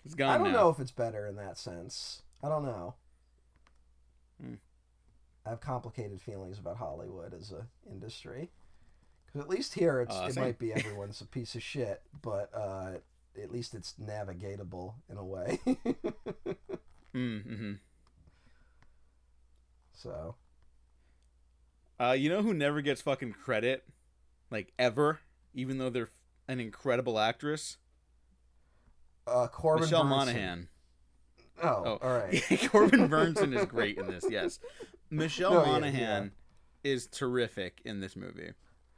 It's gone.
I don't know if it's better in that sense. I don't know. I have complicated feelings about Hollywood as a industry, because at least here it might be everyone's a piece of shit, but at least it's navigatable in a way. So,
you know who never gets fucking credit, like ever, even though they're an incredible actress?
Corbin
Michelle
Burnson.
Monaghan.
Oh, all right.
Corbin Burnson is great in this. Yes, Michelle Monaghan is terrific in this movie.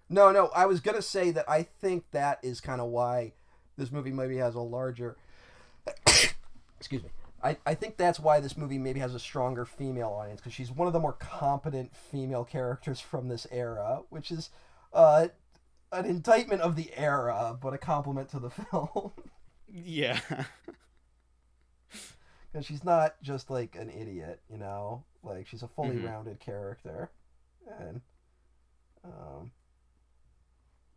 No, I was gonna say that I think that is kind of why this movie maybe has a larger. Excuse me. I think that's why this movie maybe has a stronger female audience, because she's one of the more competent female characters from this era, which is an indictment of the era, but a compliment to the film.
Yeah.
Because she's not just like an idiot, you know? Like, she's a fully rounded character. And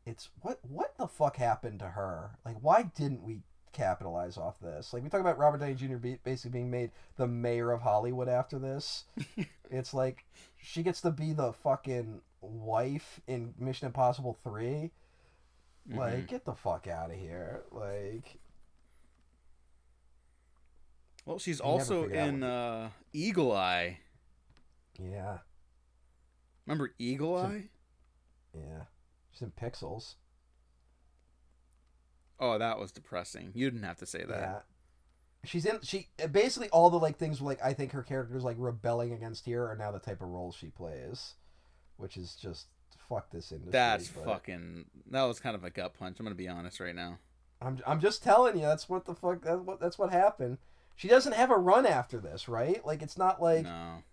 it's what the fuck happened to her? Like, why didn't we capitalize off this? Like, we talk about Robert Downey Jr. basically being made the mayor of Hollywood after this. It's like she gets to be the fucking wife in Mission Impossible 3. Like, get the fuck out of here. Like,
Well, she's
I never
also
figured out
in
what
Eagle Eye.
Yeah,
Remember Eagle
She's
Eye?
yeah. She's in Pixels.
Oh, that was depressing. You didn't have to say that.
Yeah. She basically all the like things like I think her character's like rebelling against here are now the type of roles she plays, which is just fuck this industry.
That's
but
fucking. That was kind of a gut punch. I'm gonna be honest right now.
I'm just telling you that's what the fuck that's what happened. She doesn't have a run after this, right? Like it's not like
No.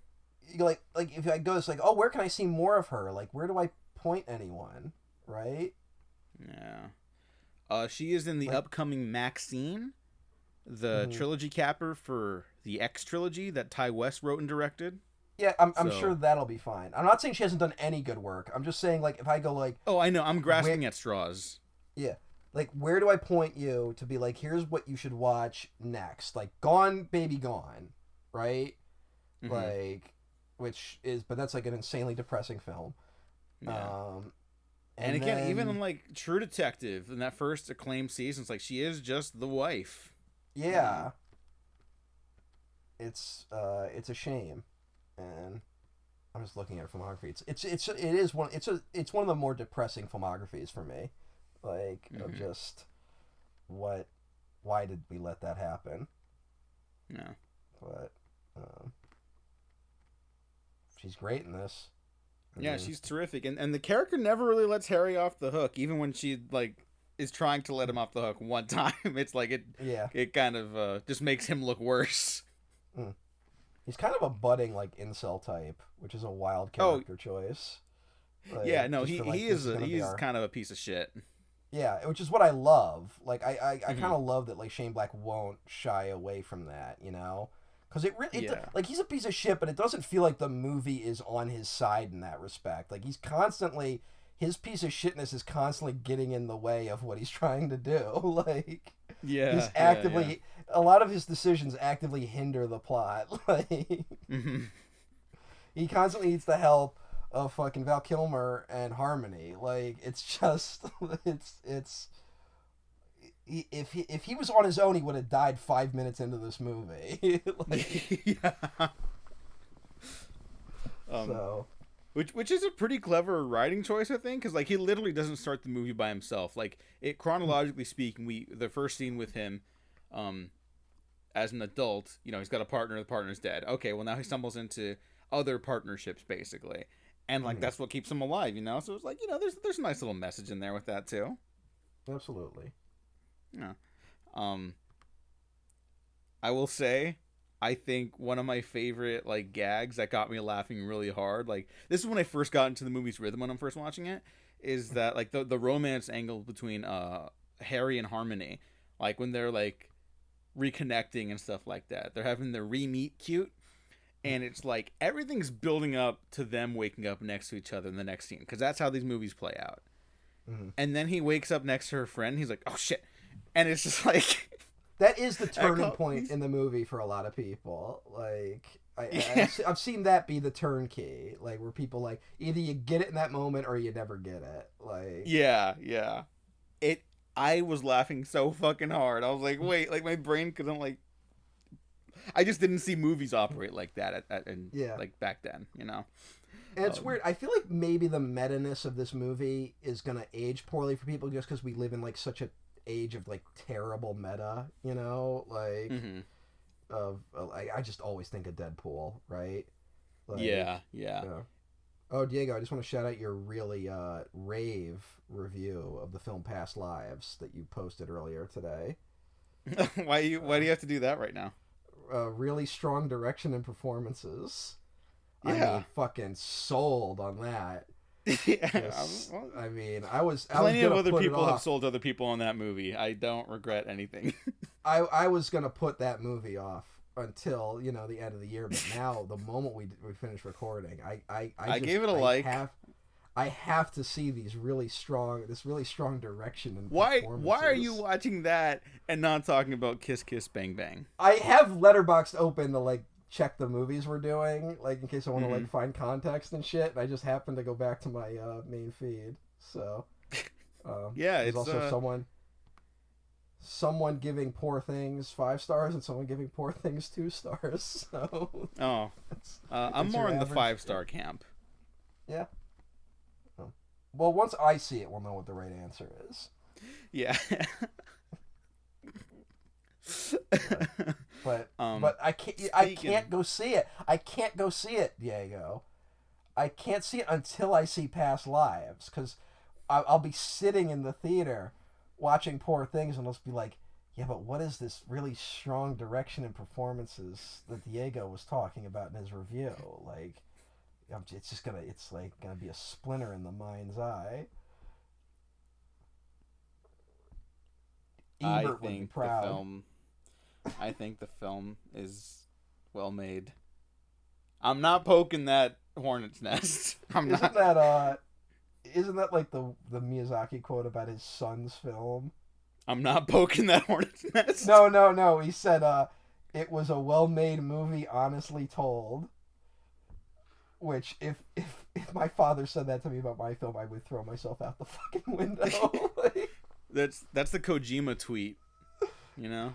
like if I go it's like oh where can I see more of her? Like where do I point anyone? Right?
Yeah. She is in the
Like-
upcoming Maxine, the trilogy capper for the X trilogy that Ty West wrote and directed.
Yeah, I'm
So-
sure that'll be fine. I'm not saying she hasn't done any good work. I'm just saying like if I go like
Oh, I know. I'm grasping at straws.
yeah. Like, where do I point you to be like, here's what you should watch next? Like, Gone, Baby Gone, right?
Mhm.
Like, but that's like an insanely depressing film.
Yeah. And again,
then-
even in like True Detective in that first acclaimed season, it's like she is just the wife.
yeah, it's a shame, and I'm just looking at her filmography. It's one of the more depressing filmographies for me. Like, of just why did we let that happen?
Yeah.
But she's great in this.
Yeah, she's terrific, and the character never really lets Harry off the hook, even when she like is trying to let him off the hook one time. It's like it kind of just makes him look worse.
He's kind of a budding like incel type, which is a wild character choice. Like,
Yeah, no,
just for, like,
he's
this gonna be our-
kind of a piece of shit.
Yeah, which is what I love. Like I kind of love that like Shane Black won't shy away from that, you know? Because like he's a piece of shit, but it doesn't feel like the movie is on his side in that respect. Like his piece of shitness is constantly getting in the way of what he's trying to do. Like he's actively a lot of his decisions actively hinder the plot. Like he constantly needs the help of fucking Val Kilmer and Harmony. Like it's just it's if he was on his own, he would have died 5 minutes into this movie. Like,
Yeah.
So
Which is a pretty clever writing choice, I think, because like he literally doesn't start the movie by himself. Like it chronologically speaking, the first scene with him, as an adult, you know, he's got a partner. The partner's dead. Okay, well now he stumbles into other partnerships basically, and like that's what keeps him alive. You know, so it's like you know, there's a nice little message in there with that too.
absolutely.
Yeah. I will say, I think one of my favorite like gags that got me laughing really hard, like this is when I first got into the movie's rhythm when I'm first watching it, is that like the romance angle between Harry and Harmony, like when they're like reconnecting and stuff like that. They're having their re-meet cute, and it's like everything's building up to them waking up next to each other in the next scene, because that's how these movies play out. And then he wakes up next to her friend. He's like, "Oh shit." And it's just like
that is the turning point in the movie for a lot of people. Like I've seen that be the turn key, like where people like either you get it in that moment or you never get it. Like
yeah. I was laughing so fucking hard. I was like, wait, like my brain couldn't like. I just didn't see movies operate like that like back then, you know.
And it's weird. I feel like maybe the meta-ness of this movie is gonna age poorly for people just because we live in like such a age of like terrible meta, you know, like I just always think of Deadpool, right? Like,
yeah.
Oh, Diego, I just want to shout out your really rave review of the film Past Lives that you posted earlier today.
Why do you have to do that right now?
Really strong direction and performances.
Yeah.
I mean, fucking sold on that.
Yeah,
I mean, I was
plenty of
gonna
other
put it
people have
off.
sold other people on that movie. I don't regret anything.
I was gonna put that movie off until the end of the year, but now the moment we finish recording, I
gave it a like.
I have to see this really strong direction and
Why
performances.
are you watching that and not talking about Kiss Kiss Bang Bang?
I have Letterboxd open to like check the movies we're doing, like in case I want to like find context and shit. And I just happened to go back to my main feed. So
yeah,
there's
it's
also someone. someone giving Poor Things 5 stars and someone giving Poor Things 2 stars. So
I'm
it's
more
your
in the
average.
5-star camp.
Yeah. Oh. Well, once I see it, we'll know what the right answer is.
Yeah.
But I can't
speaking-
go see it. I can't go see it, Diego. I can't see it until I see Past Lives, because I'll be sitting in the theater watching Poor Things, and I'll just be like, yeah, but what is this really strong direction and performances that Diego was talking about in his review? Like, it's like gonna be a splinter in the mind's eye. Ebert would be proud.
I think the film is well made. I'm not poking that hornet's nest.
Isn't that like the Miyazaki quote about his son's film?
I'm not poking that hornet's nest.
No. He said, it was a well-made movie, honestly told. Which, if my father said that to me about my film, I would throw myself out the fucking window. Like,
That's the Kojima tweet, you know?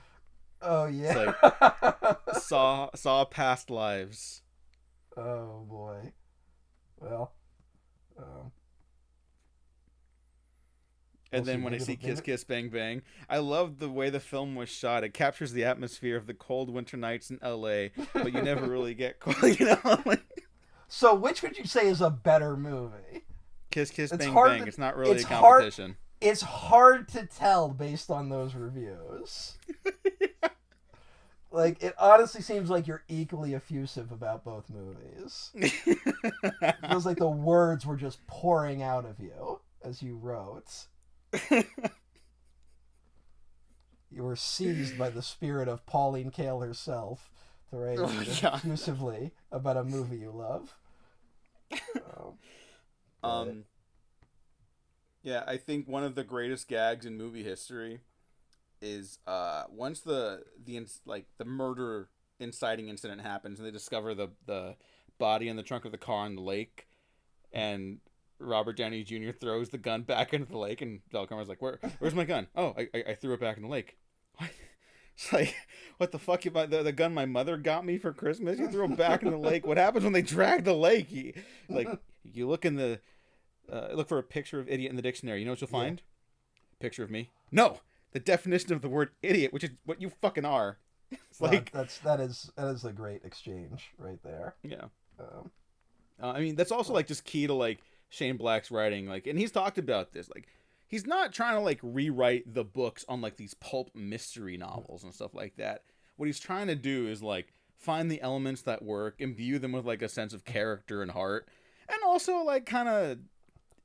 oh yeah.
It's like, saw Past Lives.
Oh boy. Well.
And then when I see Kiss Kiss Bang Bang, I love the way the film was shot. It captures the atmosphere of the cold winter nights in LA, but you never really get cold, you know? Like,
so which would you say is a better movie?
Kiss Kiss
It's
Bang
hard
Bang.
to-
It's not really
it's
a competition.
It's hard to tell based on those reviews. Like, it honestly seems like you're equally effusive about both movies. It feels like the words were just pouring out of you as you wrote. You were seized by the spirit of Pauline Kael herself to write effusively about a movie you love.
Yeah, I think one of the greatest gags in movie history is once the murder inciting incident happens and they discover the body in the trunk of the car in the lake, and Robert Downey Jr. throws the gun back into the lake, and Val Kilmer's like, "Where's my gun? Oh, I threw it back in the lake." What? It's like, what the fuck? The gun my mother got me for Christmas? You threw it back in the lake. What happens when they drag the lake? You look in the look for a picture of idiot in the dictionary. You know what you'll find? Picture of me. No, the definition of the word idiot, which is what you fucking are. It's like
that is a great exchange right there.
Yeah. I mean, that's also like just key to like Shane Black's writing, like, and he's talked about this, like, he's not trying to like rewrite the books on like these pulp mystery novels and stuff like that. What he's trying to do is like find the elements that work, imbue them with like a sense of character and heart, and also like kind of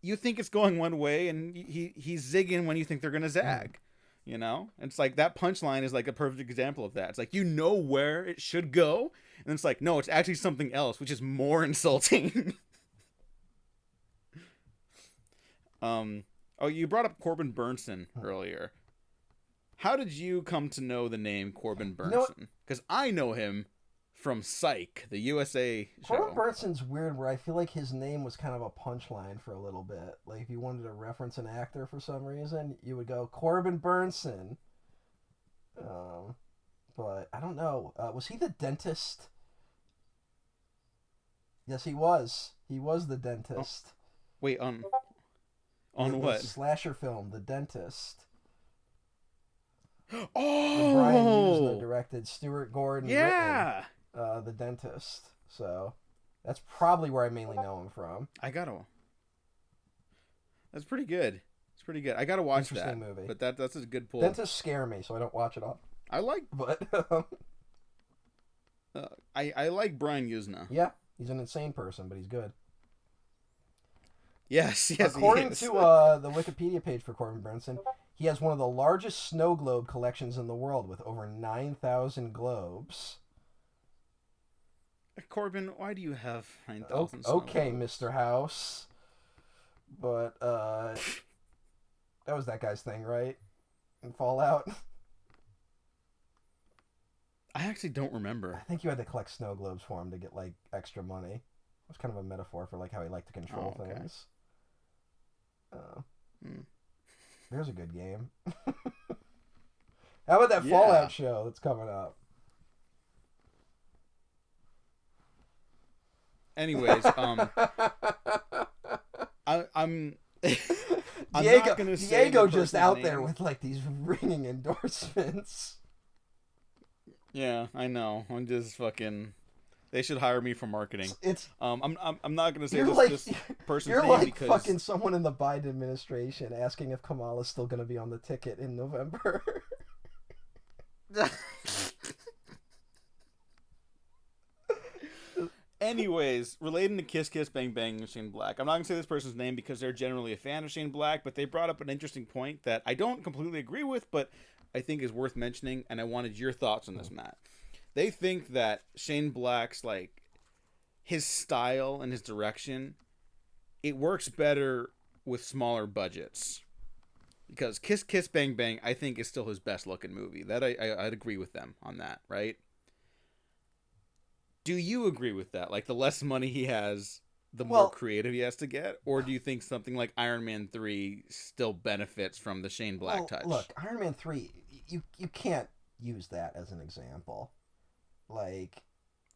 you think it's going one way and he's zigging when you think they're gonna zag. You know, it's like that punchline is like a perfect example of that. It's like, you know where it should go, and it's like, no, it's actually something else, which is more insulting. Oh, you brought up Corbin Burnson earlier. How did you come to know the name Corbin Burnson? Because I know him from Psych, the USA show.
Corbin Burnson's weird, where I feel like his name was kind of a punchline for a little bit. Like, if you wanted to reference an actor for some reason, you would go, Corbin Burnson. But I don't know. Was he the dentist? Yes, he was. He was the dentist.
Wait, on
the
what?
Slasher film, The Dentist.
Oh!
Brian Usna directed, Stuart Gordon
yeah!
written, The Dentist. So, that's probably where I mainly know him from.
That's pretty good. It's pretty good. I gotta watch that.
Interesting movie.
But that's a good pull.
Dentists scare me, so I don't watch it all.
I like...
But,
I like Brian Usna.
yeah, he's an insane person, but he's good.
Yes,
According
he is.
to the Wikipedia page for Corbin Burnson, he has one of the largest snow globe collections in the world, with over 9,000 globes.
Corbin, why do you have 9,000
Okay, Mr. House. But, that was that guy's thing, right? In Fallout?
I actually don't remember.
I think you had to collect snow globes for him to get, like, extra money. It was kind of a metaphor for, like, how he liked to control things. There's a good game. How about that
Yeah.
Fallout show that's coming up?
Anyways, I'm I'm not gonna say
Diego
the
just
person's
out there
name.
with like these ringing endorsements.
Yeah, I know. I'm just fucking. They should hire me for marketing.
It's
I'm not gonna say
you're
this
like
person's
you're
name
like
because
fucking someone in the Biden administration asking if Kamala's still gonna be on the ticket in November.
Anyways, relating to Kiss Kiss Bang Bang and Shane Black, I'm not gonna say this person's name because they're generally a fan of Shane Black, but they brought up an interesting point that I don't completely agree with, but I think is worth mentioning, and I wanted your thoughts on this, Matt. They think that Shane Black's like his style and his direction, it works better with smaller budgets. Because Kiss Kiss Bang Bang, I think, is still his best looking movie. That I'd agree with them on that, right? Do you agree with that? Like, the less money he has, the more creative he has to get? Or do you think something like Iron Man 3 still benefits from the Shane Black touch?
Look, Iron Man 3, you can't use that as an example. Like...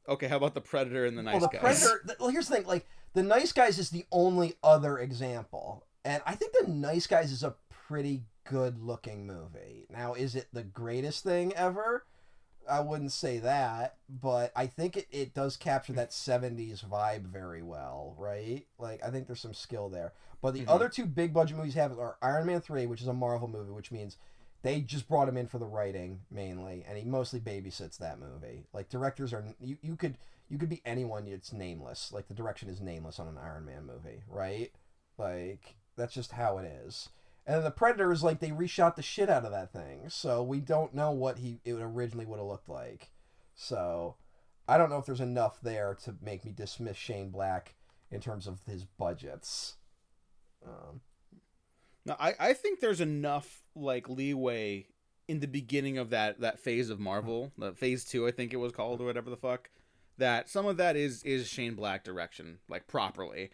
Okay, how about the Predator and the Nice Guys?
Predator... Well, here's the thing. Like, the Nice Guys is the only other example. And I think the Nice Guys is a pretty good-looking movie. Now, is it the greatest thing ever? I wouldn't say that, but I think it does capture that 70s vibe very well, right? Like, I think there's some skill there. But the other two big budget movies have are Iron Man 3, which is a Marvel movie, which means they just brought him in for the writing mainly, and he mostly babysits that movie. Like, directors are you could be anyone, it's nameless. Like, the direction is nameless on an Iron Man movie, right? Like, that's just how it is. And then the Predator is like they reshot the shit out of that thing, so we don't know what it originally would have looked like. So I don't know if there's enough there to make me dismiss Shane Black in terms of his budgets.
No, I think there's enough like leeway in the beginning of that phase of Marvel, the phase 2, I think it was called, or whatever the fuck, that some of that is Shane Black direction, like properly.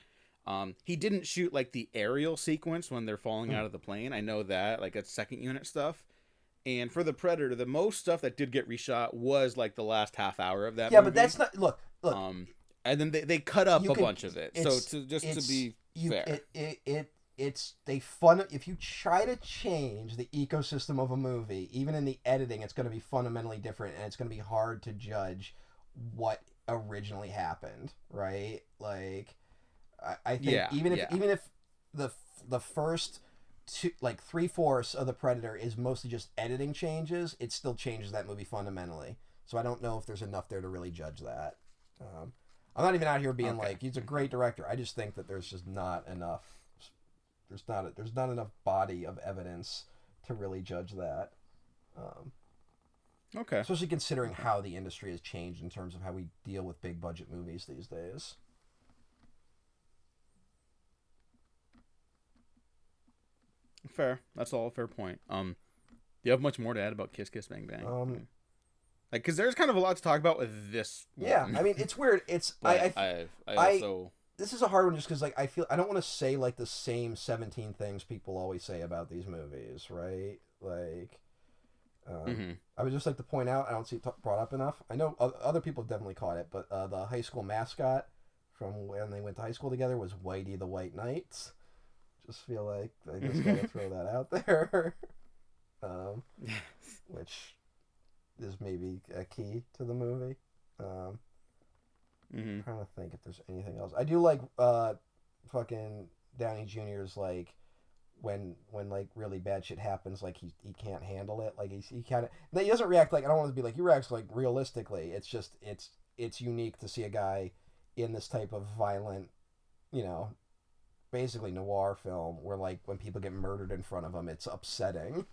He didn't shoot like the aerial sequence when they're falling out of the plane. I know that, like that's second unit stuff. And for the Predator, the most stuff that did get reshot was like the last half hour of that movie.
But that's not look.
And then they cut up a bunch of it. So to be fair,
if you try to change the ecosystem of a movie, even in the editing, it's going to be fundamentally different, and it's going to be hard to judge what originally happened, right? Like. I think even if the first two, like 3/4 of the Predator is mostly just editing changes, it still changes that movie fundamentally. So I don't know if there's enough there to really judge that. I'm not even out here being like he's a great director. I just think that there's just not enough. There's not enough body of evidence to really judge that. Especially considering how the industry has changed in terms of how we deal with big budget movies these days.
Fair. That's all a fair point. Do you have much more to add about Kiss Kiss Bang Bang? Like, because there's kind of a lot to talk about with this one.
Yeah, I mean, it's weird. It's
I also
this is a hard one just because like I feel I don't want to say like the same 17 things people always say about these movies, right? Like, I would just like to point out I don't see it brought up enough. I know other people have definitely caught it, but the high school mascot from when they went to high school together was Whitey the White Knight. Just feel like I just gotta throw that out there, which is maybe a key to the movie. I'm trying to think if there's anything else. I do like fucking Downey Jr.'s like when like really bad shit happens, like he can't handle it. Like he kind of he doesn't react like I don't want to be like he reacts like realistically. It's just it's unique to see a guy in this type of violent, basically noir film where like when people get murdered in front of them, it's upsetting.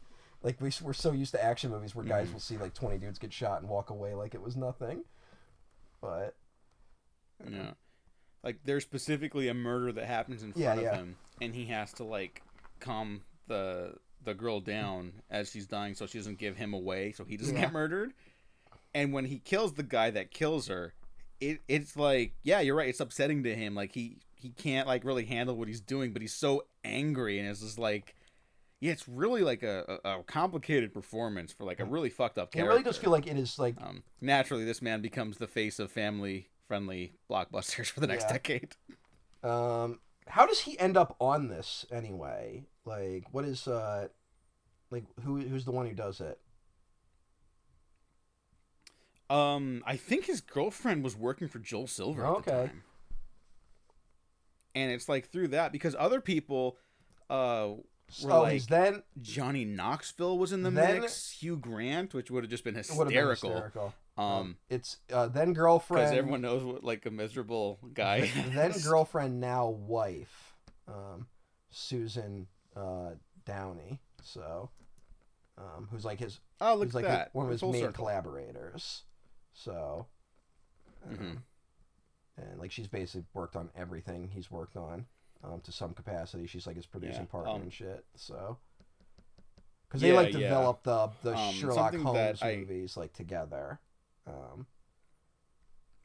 Like we're so used to action movies where guys will see like 20 dudes get shot and walk away like it was nothing. But
yeah, like there's specifically a murder that happens in front of him, and he has to like calm the girl down as she's dying so she doesn't give him away so he doesn't get murdered. And when he kills the guy that kills her, it's like, yeah, you're right, it's upsetting to him. Like he can't like really handle what he's doing, but he's so angry, and it's just like, Yeah, it's really like a complicated performance for like a really fucked up
It
character.
really does feel like it is like
Naturally, this man becomes the face of family-friendly blockbusters for the next decade.
How does he end up on this anyway? Like, what is like who's the one who does it?
I think his girlfriend was working for Joel Silver at the time. And it's like through that because other people were like
then
Johnny Knoxville was in the mix, Hugh Grant, which would have just been hysterical.
It's then girlfriend
because everyone knows what like a miserable guy.
Then girlfriend, now wife, Susan Downey. So, who's like his
who's
like
that.
one of his
Full
main
circle.
collaborators. So, and like she's basically worked on everything he's worked on, to some capacity. She's like his producing partner and shit. So, because they like develop the Sherlock Holmes movies like together.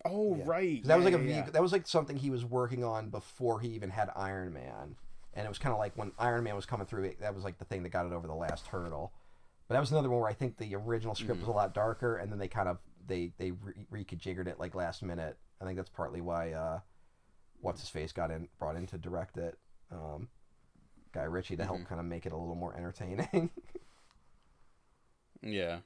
Right.
That was like that was like something he was working on before he even had Iron Man, and it was kind of like when Iron Man was coming through. That was like the thing that got it over the last hurdle. But that was another one where I think the original script was a lot darker, and then they kind of they reconfigured it like last minute. I think that's partly why what's his face got brought in to direct it, Guy Ritchie, to help kind of make it a little more entertaining.
Yeah.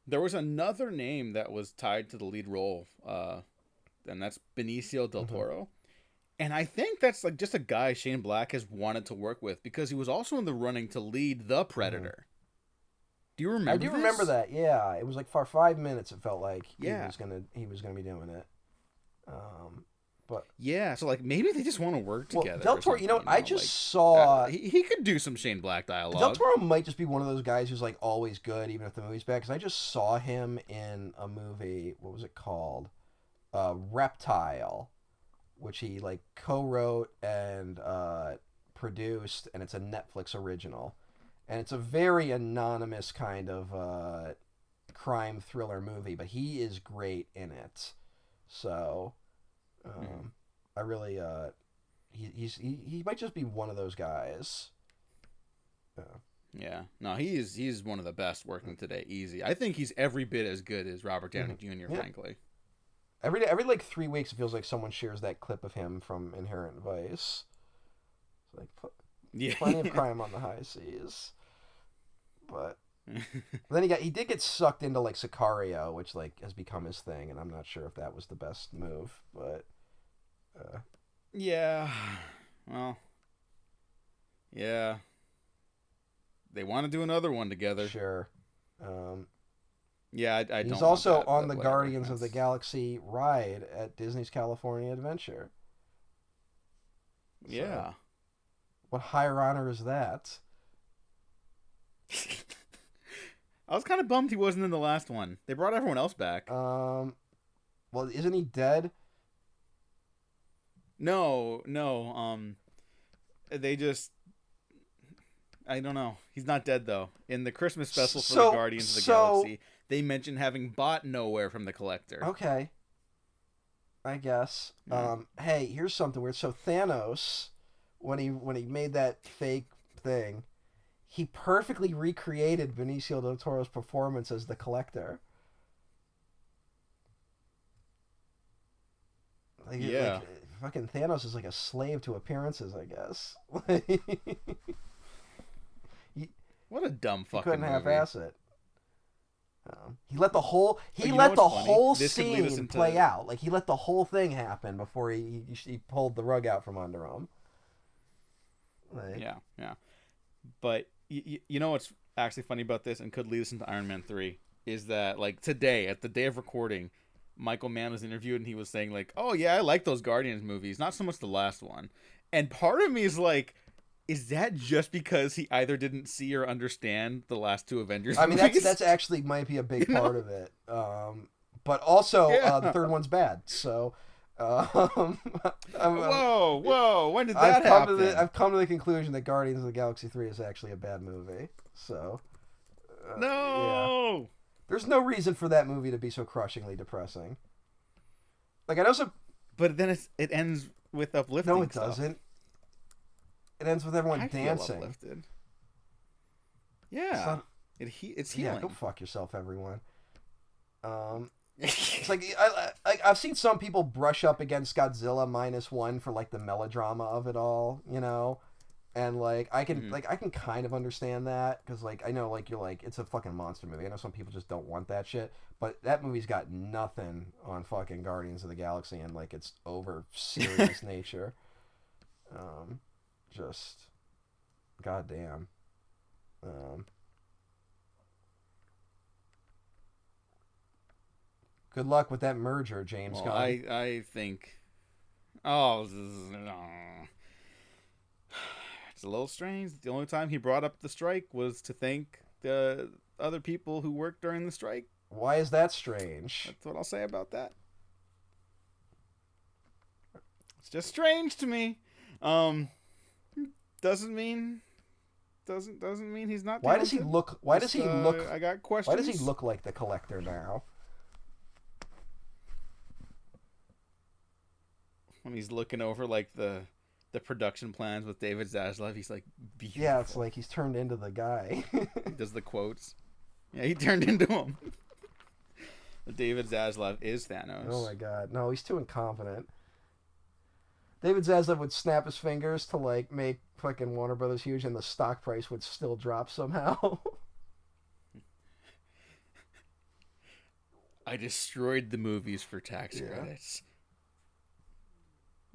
There was another name that was tied to the lead role, and that's Benicio del Toro. And I think that's like just a guy Shane Black has wanted to work with because he was also in the running to lead The Predator. Do you remember?
I do remember that. Yeah, it was like for 5 minutes. It felt like he was gonna be doing it. But
yeah, so like maybe they just want to work together.
Del Toro, I just
like,
saw
he could do some Shane Black dialogue.
Del Toro might just be one of those guys who's like always good, even if the movie's bad. Because I just saw him in a movie. What was it called? Reptile, which he like co-wrote and produced, and it's a Netflix original, and it's a very anonymous kind of crime thriller movie, but he is great in it. So, I really he might just be one of those guys.
Yeah, no, he's one of the best working today. Easy, I think he's every bit as good as Robert Downey Jr. Frankly.
Every like 3 weeks, it feels like someone shares that clip of him from Inherent Vice. It's like plenty of crime on the high seas, but then he did get sucked into like Sicario, which like has become his thing, and I'm not sure if that was the best move, but
yeah, well, yeah, they want to do another one together.
Sure.
Yeah, I don't.
He's also on the Guardians of the Galaxy ride at Disney's California Adventure.
Yeah.
So, what higher honor is that?
I was kind of bummed he wasn't in the last one. They brought everyone else back.
Well, isn't he dead?
No. They just... I don't know. He's not dead, though. In the Christmas special for the Guardians of the Galaxy, they mentioned having bought Nowhere from the Collector.
Okay. I guess. Hey, here's something weird. So Thanos, when he made that fake thing, he perfectly recreated Benicio del Toro's performance as the Collector. Like, fucking Thanos is like a slave to appearances, I guess.
What a dumb fucking
couldn't
movie.
half-ass it. He let the whole scene play out. Like he let the whole thing happen before he pulled the rug out from under him. Like,
yeah. But you know what's actually funny about this and could lead us into Iron Man 3 is that like today at the day of recording, Michael Mann was interviewed and he was saying like, "Oh yeah, I like those Guardians movies, not so much the last one." And part of me is like, is that just because he either didn't see or understand the last two Avengers movies?
I mean, that's actually might be a big part of it. But also, the third one's bad. So,
whoa! When did that happen?
I've come to the conclusion that Guardians of the Galaxy 3 is actually a bad movie. So,
no!
Yeah. There's no reason for that movie to be so crushingly depressing. Like, I know some...
But then it ends with uplifting
No, it
stuff.
doesn't. It ends with everyone dancing.
Feel uplifted. Yeah, it's healing.
Yeah, go fuck yourself, everyone. It's like I've seen some people brush up against Godzilla -1 for like the melodrama of it all, you know, and like I can kind of understand that because like I know like you're like it's a fucking monster movie. I know some people just don't want that shit, but that movie's got nothing on fucking Guardians of the Galaxy and like its over serious nature. Just goddamn. Good luck with that merger, James Gunn.
I think. Oh, it's a little strange. The only time he brought up the strike was to thank the other people who worked during the strike.
Why is that strange?
That's what I'll say about that. It's just strange to me. Doesn't mean he's not.
Why does he look? Why does he look?
I got questions.
Why does he look like the Collector now?
When he's looking over like the production plans with David Zaslav, he's like beautiful.
Yeah, it's like he's turned into the guy.
He does the quotes. Yeah, he turned into him. David Zaslav is Thanos.
Oh my god, no, he's too incompetent. David Zaslav would snap his fingers to like make fucking Warner Brothers huge, and the stock price would still drop somehow.
I destroyed the movies for tax credits.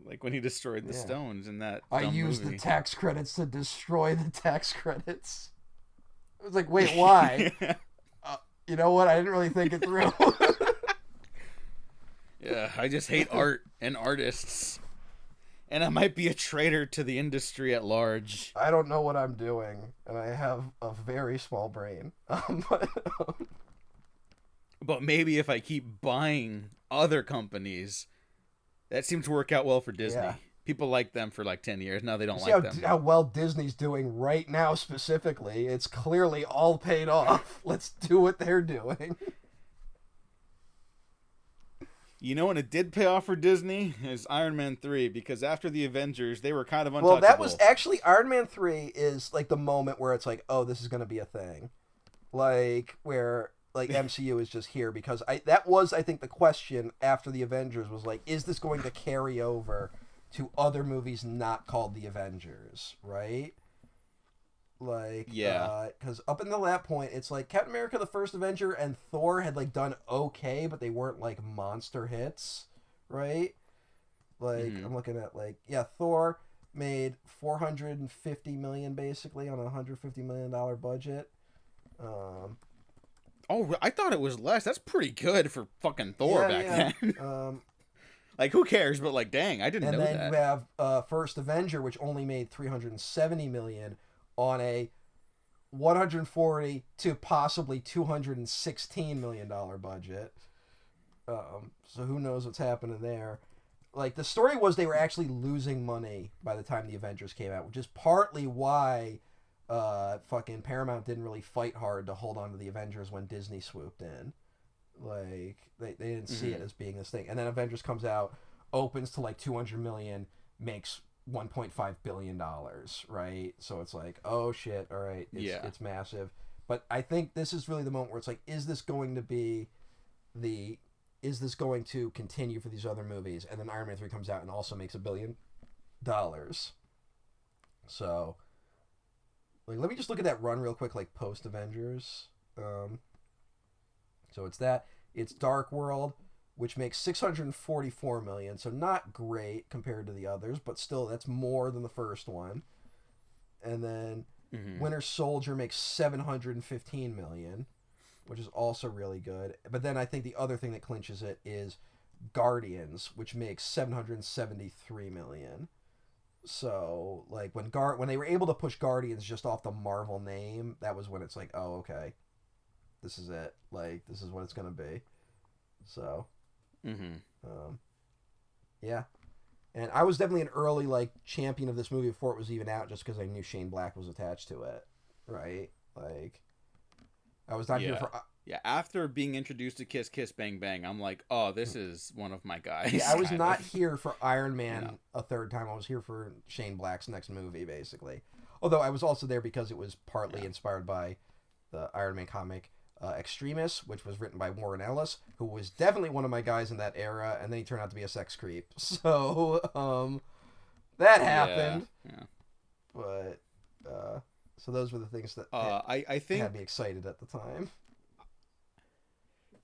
Like when he destroyed the stones in that.
I used the tax credits to destroy the tax credits. I was like, wait, why? You know what? I didn't really think it through.
Yeah, I just hate art and artists. And I might be a traitor to the industry at large.
I don't know what I'm doing, and I have a very small brain.
But maybe if I keep buying other companies, that seemed to work out well for Disney. Yeah. People liked them for like 10 years. Now they don't like them.
How well Disney's doing right now specifically. It's clearly all paid off. Let's do what they're doing.
You know when it did pay off for Disney is Iron Man 3, because after the Avengers, they were kind of untouchable.
Well, that was actually Iron Man 3 is like the moment where it's like, oh, this is going to be a thing. Like where like MCU is just here because that was I think the question after the Avengers was like, is this going to carry over to other movies not called the Avengers, right? Like, yeah, because up until that point, it's like Captain America: The First Avenger and Thor had like done okay, but they weren't like monster hits, right? Like I'm looking at like Thor made $450 million basically on a $150 million budget.
Oh, I thought it was less. That's pretty good for fucking Thor back then. Like, who cares? But like, dang, I didn't know that. And then
you have First Avenger, which only made $370 million on a $140 to possibly $216 million budget. So who knows what's happening there. Like, the story was they were actually losing money by the time the Avengers came out, which is partly why fucking Paramount didn't really fight hard to hold on to the Avengers when Disney swooped in. Like, they didn't see it as being this thing. And then Avengers comes out, opens to like $200 million, makes $1.5 billion, right? So it's like, oh shit, all right, it's massive. But I think this is really the moment where it's like, is this going to continue for these other movies? And then Iron Man 3 comes out and also makes $1 billion. So, like, let me just look at that run real quick, like post Avengers. So it's Dark World, which makes $644 million, so not great compared to the others, but still that's more than the first one. And then Winter Soldier makes $715 million, which is also really good. But then I think the other thing that clinches it is Guardians, which makes $773 million. So like when they were able to push Guardians just off the Marvel name, that was when it's like, oh okay, this is it. Like this is what it's gonna be. So. Yeah, and I was definitely an early like champion of this movie before it was even out, just because I knew Shane Black was attached to it, right? Like, I was not here for.
After being introduced to Kiss Kiss Bang Bang, I'm like, oh, this is one of my guys.
Yeah, I was not here for Iron Man a third time. I was here for Shane Black's next movie, basically. Although I was also there because it was partly inspired by the Iron Man comic Extremis, which was written by Warren Ellis, who was definitely one of my guys in that era, and then he turned out to be a sex creep. So that happened.
Yeah.
But so those were the things that
I think
had me excited at the time.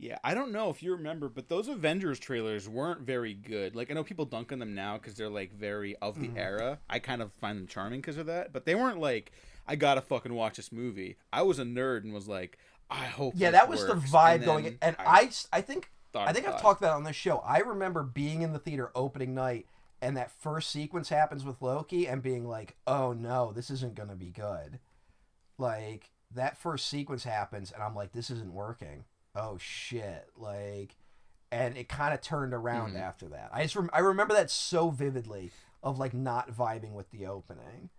Yeah, I don't know if you remember, but those Avengers trailers weren't very good. Like, I know people dunk on them now because they're, like, very of the era. I kind of find them charming because of that. But they weren't like, I gotta fucking watch this movie. I was a nerd and was like, I hope
that was
works.
the vibe
and
going. And I think
I've
talked about it on this show. I remember being in the theater opening night, and that first sequence happens with Loki, and being like, oh no, this isn't going to be good. Like, that first sequence happens, and I'm like, this isn't working. Oh shit. Like, and it kind of turned around after that. I remember that so vividly, of like not vibing with the opening.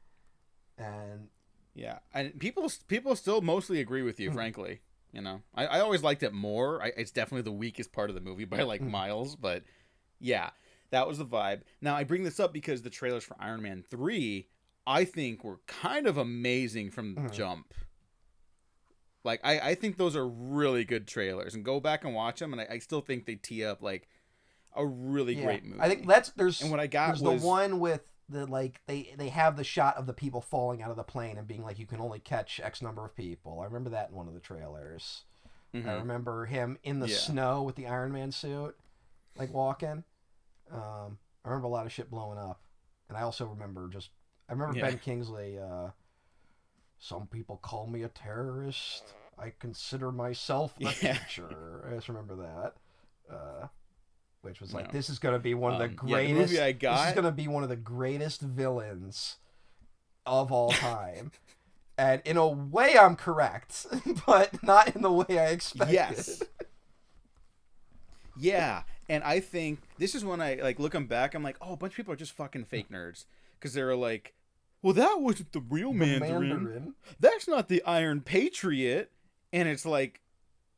And
yeah, and people still mostly agree with you, frankly. You know, I always liked it more. It's definitely the weakest part of the movie by like miles, but yeah, that was the vibe. Now I bring this up because the trailers for Iron Man 3, I think, were kind of amazing from the jump. Like, I think those are really good trailers, and go back and watch them, and I still think they tee up like a really great movie.
I think and what I got was the one with the, like, they have the shot of the people falling out of the plane and being like, you can only catch X number of people. I remember that in one of the trailers. I remember him in the snow with the Iron Man suit, like, walking. I remember a lot of shit blowing up. And I also remember Ben Kingsley, some people call me a terrorist. I consider myself a teacher. I just remember that. Which was like, this is going to be one of the greatest.
The movie
this is going to be one of the greatest villains of all time. And in a way, I'm correct, but not in the way I expected.
Yes. Yeah, and I think this is when I, like, looking back, I'm like, oh, a bunch of people are just fucking fake nerds. Because they were like, well, that wasn't the real Mandarin. That's not the Iron Patriot. And it's like,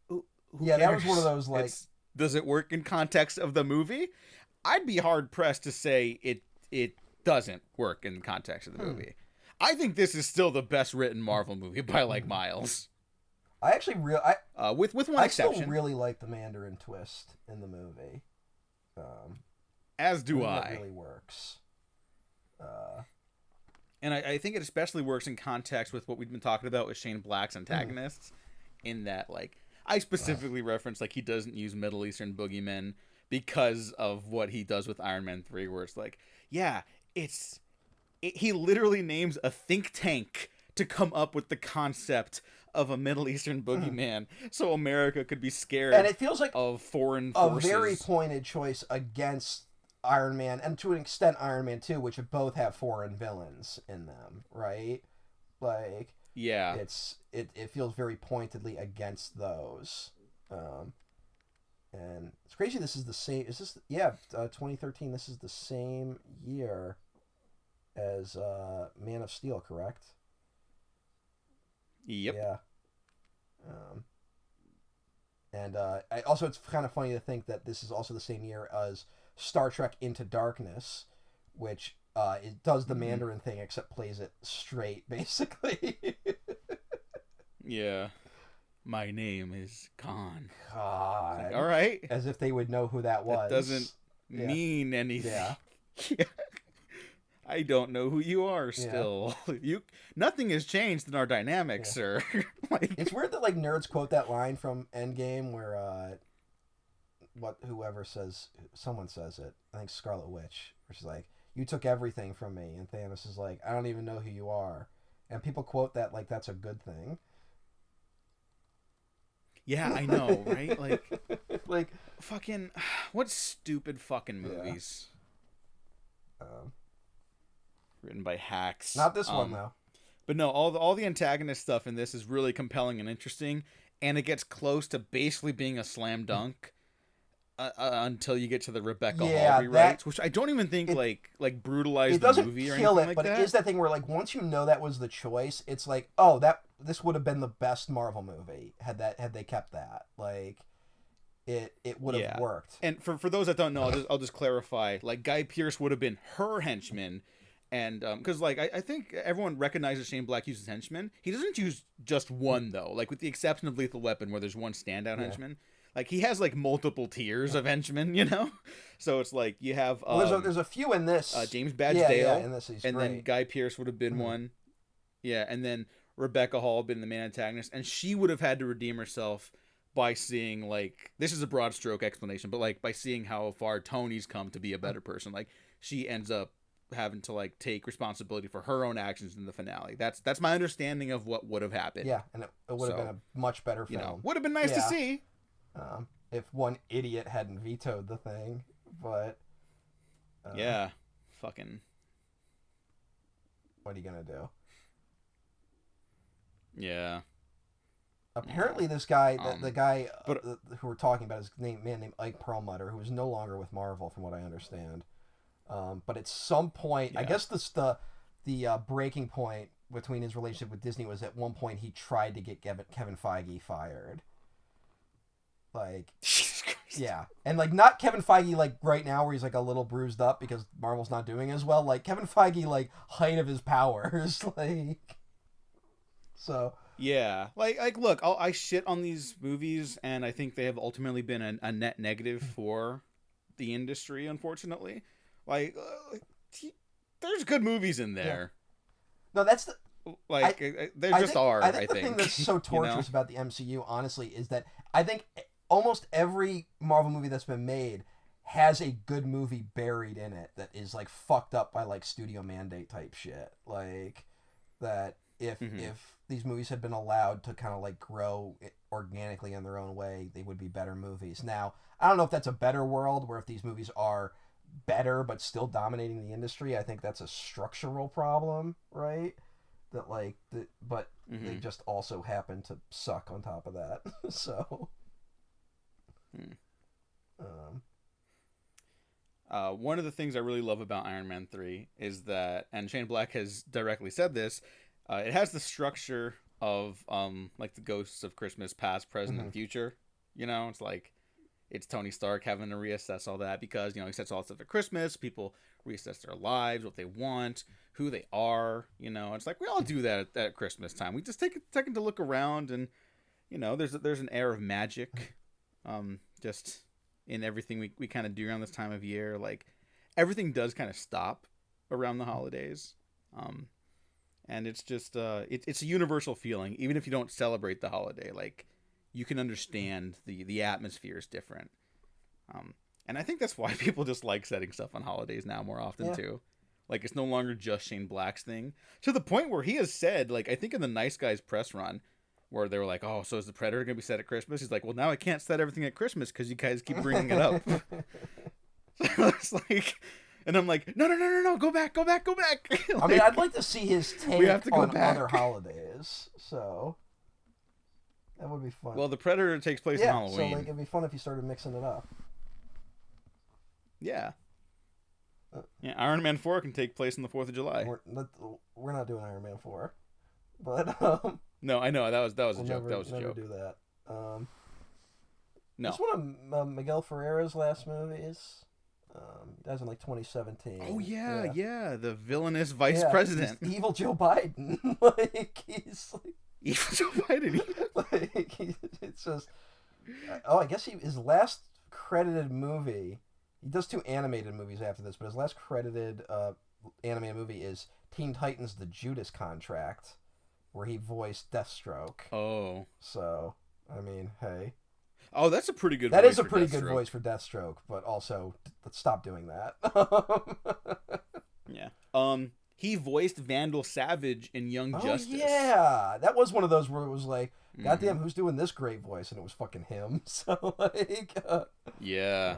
who cares?
That was one of those, like...
Does it work in context of the movie? I'd be hard-pressed to say it doesn't work in context of the movie. I think this is still the best written Marvel movie by, like, miles.
I actually
with one exception. I
still really like the Mandarin twist in the movie.
As do I.
It really works.
And I think it especially works in context with what we've been talking about with Shane Black's antagonists, in that, like, I specifically referenced, like, he doesn't use Middle Eastern boogeymen because of what he does with Iron Man 3, where it's like, he literally names a think tank to come up with the concept of a Middle Eastern boogeyman, so America could be scared,
and it feels like
of foreign forces.
A very pointed choice against Iron Man, and to an extent Iron Man 2, which both have foreign villains in them, right? Like,
yeah,
it feels very pointedly against those. And it's crazy. This is the same. 2013. This is the same year as Man of Steel, correct?
Yep.
Yeah. And it's kind of funny to think that this is also the same year as Star Trek Into Darkness, which it does the Mandarin thing except plays it straight, basically.
Yeah. My name is Khan.
God.
Like, all right.
As if they would know who that was.
That doesn't mean anything. Yeah. I don't know who you are still. Nothing has changed in our dynamics, sir. Like,
it's weird that, like, nerds quote that line from Endgame where someone says it. I think Scarlet Witch, where she's like, "You took everything from me," and Thanos is like, "I don't even know who you are." And people quote that like that's a good thing.
Yeah, I know, right?
Like
fucking what stupid fucking movies. Written by hacks.
Not this one though.
But no, all the antagonist stuff in this is really compelling and interesting, and it gets close to basically being a slam dunk until you get to the Rebecca Hall rewrites, which I don't even think like brutalize the movie or anything like that.
But it is that thing where, like, once you know that was the choice, it's like, this would have been the best Marvel movie had they kept that. Like, it would have worked.
And for those that don't know, I'll just clarify. Like, Guy Pearce would have been her henchman, And because like I think everyone recognizes Shane Black uses henchmen. He doesn't use just one though. Like with the exception of Lethal Weapon, where there's one standout henchman. Like he has like multiple tiers of henchmen, you know. So it's like you have
there's a few in this.
James Badge Dale,
in this he's
and
great.
then Guy Pearce would have been one. Yeah, and then Rebecca Hall been the main antagonist, and she would have had to redeem herself by seeing, like, this is a broad stroke explanation, but like by seeing how far Tony's come to be a better person. Like she ends up having to like take responsibility for her own actions in the finale. That's my understanding of what would have happened.
Yeah, and it would have been a much better film.
You know, would have been nice to see.
If one idiot hadn't vetoed the thing, but
yeah, fucking.
What are you gonna do?
Yeah.
Apparently, this guy, the guy who we're talking about, is a man named Ike Perlmutter, who is no longer with Marvel, from what I understand. But at some point, I guess the breaking point between his relationship with Disney was at one point he tried to get Kevin Feige fired. Like, yeah, and like not Kevin Feige like right now where he's like a little bruised up because Marvel's not doing as well. Like Kevin Feige, like height of his powers, like. So.
Yeah, like look, I shit on these movies, and I think they have ultimately been a net negative for the industry, unfortunately. Like, there's good movies in there.
Yeah. No, that's the.
Like, I think
the thing that's so torturous about the MCU, honestly, is that I think almost every Marvel movie that's been made has a good movie buried in it that is like fucked up by like studio mandate type shit. Like that if these movies had been allowed to kind of like grow organically in their own way, they would be better movies. Now, I don't know if that's a better world where if these movies are better but still dominating the industry, I think that's a structural problem, right? That like but they just also happen to suck on top of that. So
one of the things I really love about Iron Man 3 is that, and Shane Black has directly said this, it has the structure of like the ghosts of Christmas past, present, and future. You know, it's like it's Tony Stark having to reassess all that because, you know, he sets all that stuff at Christmas. People reassess their lives, what they want, who they are. You know, it's like we all do that at Christmas time. We just take a second to look around, and you know, there's an air of magic, just in everything we kind of do around this time of year. Like everything does kind of stop around the holidays, and it's just it's a universal feeling. Even if you don't celebrate the holiday, like you can understand the atmosphere is different. And I think that's why people just like setting stuff on holidays now more often too. Like it's no longer just Shane Black's thing, to the point where he has said, like I think in the Nice Guys press run, where they were like, "Oh, so is the Predator gonna be set at Christmas?" He's like, "Well, now I can't set everything at Christmas because you guys keep bringing it up." So it's like, and I'm like, no, go back. Like,
I mean, I'd like to see his take on other holidays. So that would be fun.
Well, the Predator takes place on Halloween.
So like it'd be fun if you started mixing it up.
Yeah. Yeah, Iron Man 4 can take place on the 4th of July.
We're not doing Iron Man 4, but
no, I know that was a joke. That was a joke.
Never do that.
No.
It's one of Miguel Ferrera's last movies. That was in like 2017.
Oh yeah, the villainous vice president,
he's evil Joe Biden. Like he's like
evil Joe Biden.
Like it's just. Oh, I guess his last credited movie. He does 2 animated movies after this, but his last credited animated movie is Teen Titans: The Judas Contract, where he voiced Deathstroke.
Oh.
So, I mean, hey.
Oh, that's a pretty good voice.
That is a pretty good voice for Deathstroke, but also, let's stop doing that.
Yeah. He voiced Vandal Savage in Young Justice.
Yeah. That was one of those where it was like, goddamn, who's doing this great voice? And it was fucking him. So, like...
yeah.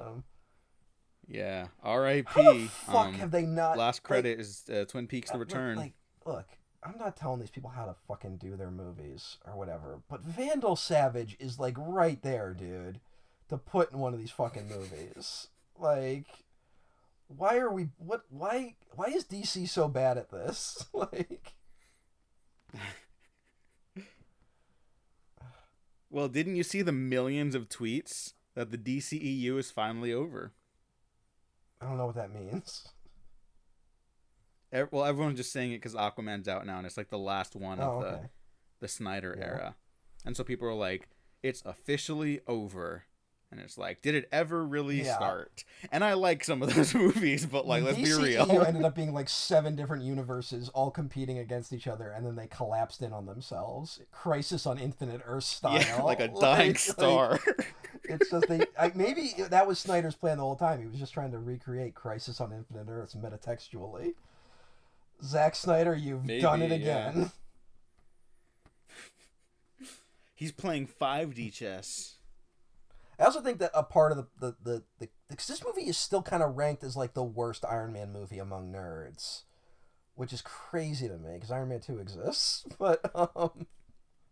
Yeah. R.I.P.
How the fuck have they not...
Last credit is Twin Peaks: The Return.
Like, look, I'm not telling these people how to fucking do their movies or whatever, but Vandal Savage is, like, right there, dude, to put in one of these fucking movies. Like, why are we... Why is DC so bad at this? Like...
Well, didn't you see the millions of tweets that the DCEU is finally over?
I don't know what that means.
Well, everyone's just saying it because Aquaman's out now, and it's like the last one of the Snyder era, and so people are like, it's officially over. And it's like, did it ever really start? And I like some of those movies, but like, let's be real.
DCEU ended up being like 7 different universes all competing against each other, and then they collapsed in on themselves. Crisis on Infinite Earth style.
Yeah, like a dying star.
It's just maybe that was Snyder's plan the whole time. He was just trying to recreate Crisis on Infinite Earths metatextually. Zack Snyder, you've done it again.
Yeah. He's playing 5D chess.
I also think that a part of the because this movie is still kind of ranked as like the worst Iron Man movie among nerds, which is crazy to me because Iron Man 2 exists. But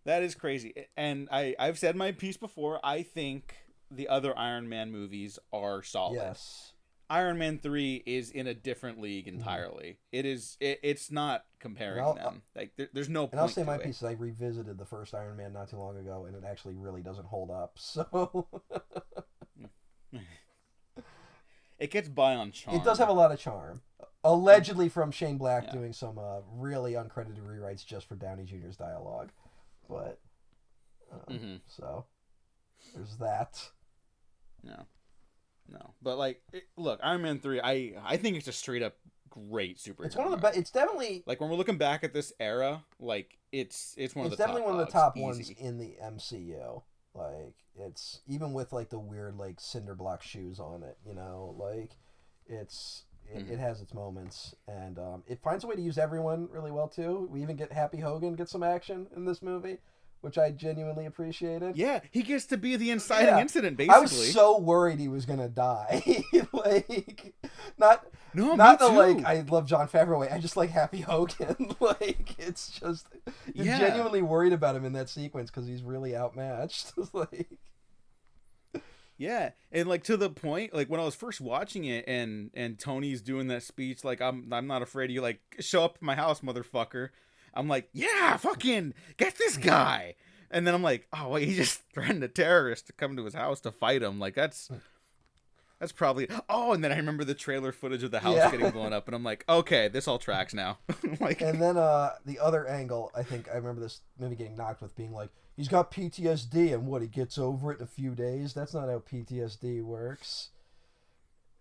that is crazy, and I've said my piece before. I think the other Iron Man movies are solid.
Yes.
Iron Man 3 is in a different league entirely. It's not comparing them. Like there's no point.
And I'll say
to
my
it.
piece is I revisited the first Iron Man not too long ago, and it actually really doesn't hold up. So
it gets by on charm.
it does have a lot of charm. Allegedly from Shane Black doing some really uncredited rewrites just for Downey Jr.'s dialogue. But so there's that.
No, but like, look, Iron Man 3. I think it's a straight up great superhero.
It's one of the best. It's definitely
like when we're looking back at this era, like it's one of the
definitely
top
one of the
dogs,
top
easy.
ones in the MCU. Like it's even with like the weird like cinder block shoes on it, you know, like it has its moments, and it finds a way to use everyone really well too. We even get Happy Hogan get some action in this movie, which I genuinely appreciated.
Yeah, he gets to be the inciting incident, basically.
I was so worried he was gonna die. Like, not
me
the
too.
like I love Jon Favreau way. I just like Happy Hogan. Like, it's just you're genuinely worried about him in that sequence because he's really outmatched. Like,
yeah, and like to the point, like when I was first watching it, and Tony's doing that speech, like I'm not afraid of you, like show up at my house, motherfucker. I'm like, yeah, fucking get this guy. And then I'm like, oh wait, he just threatened a terrorist to come to his house to fight him. Like that's probably. Oh, and then I remember the trailer footage of the house getting blown up, and I'm like, okay, this all tracks now. Like,
and then the other angle, I think I remember this movie getting knocked with being like, he's got PTSD, and what, he gets over it in a few days? That's not how PTSD works.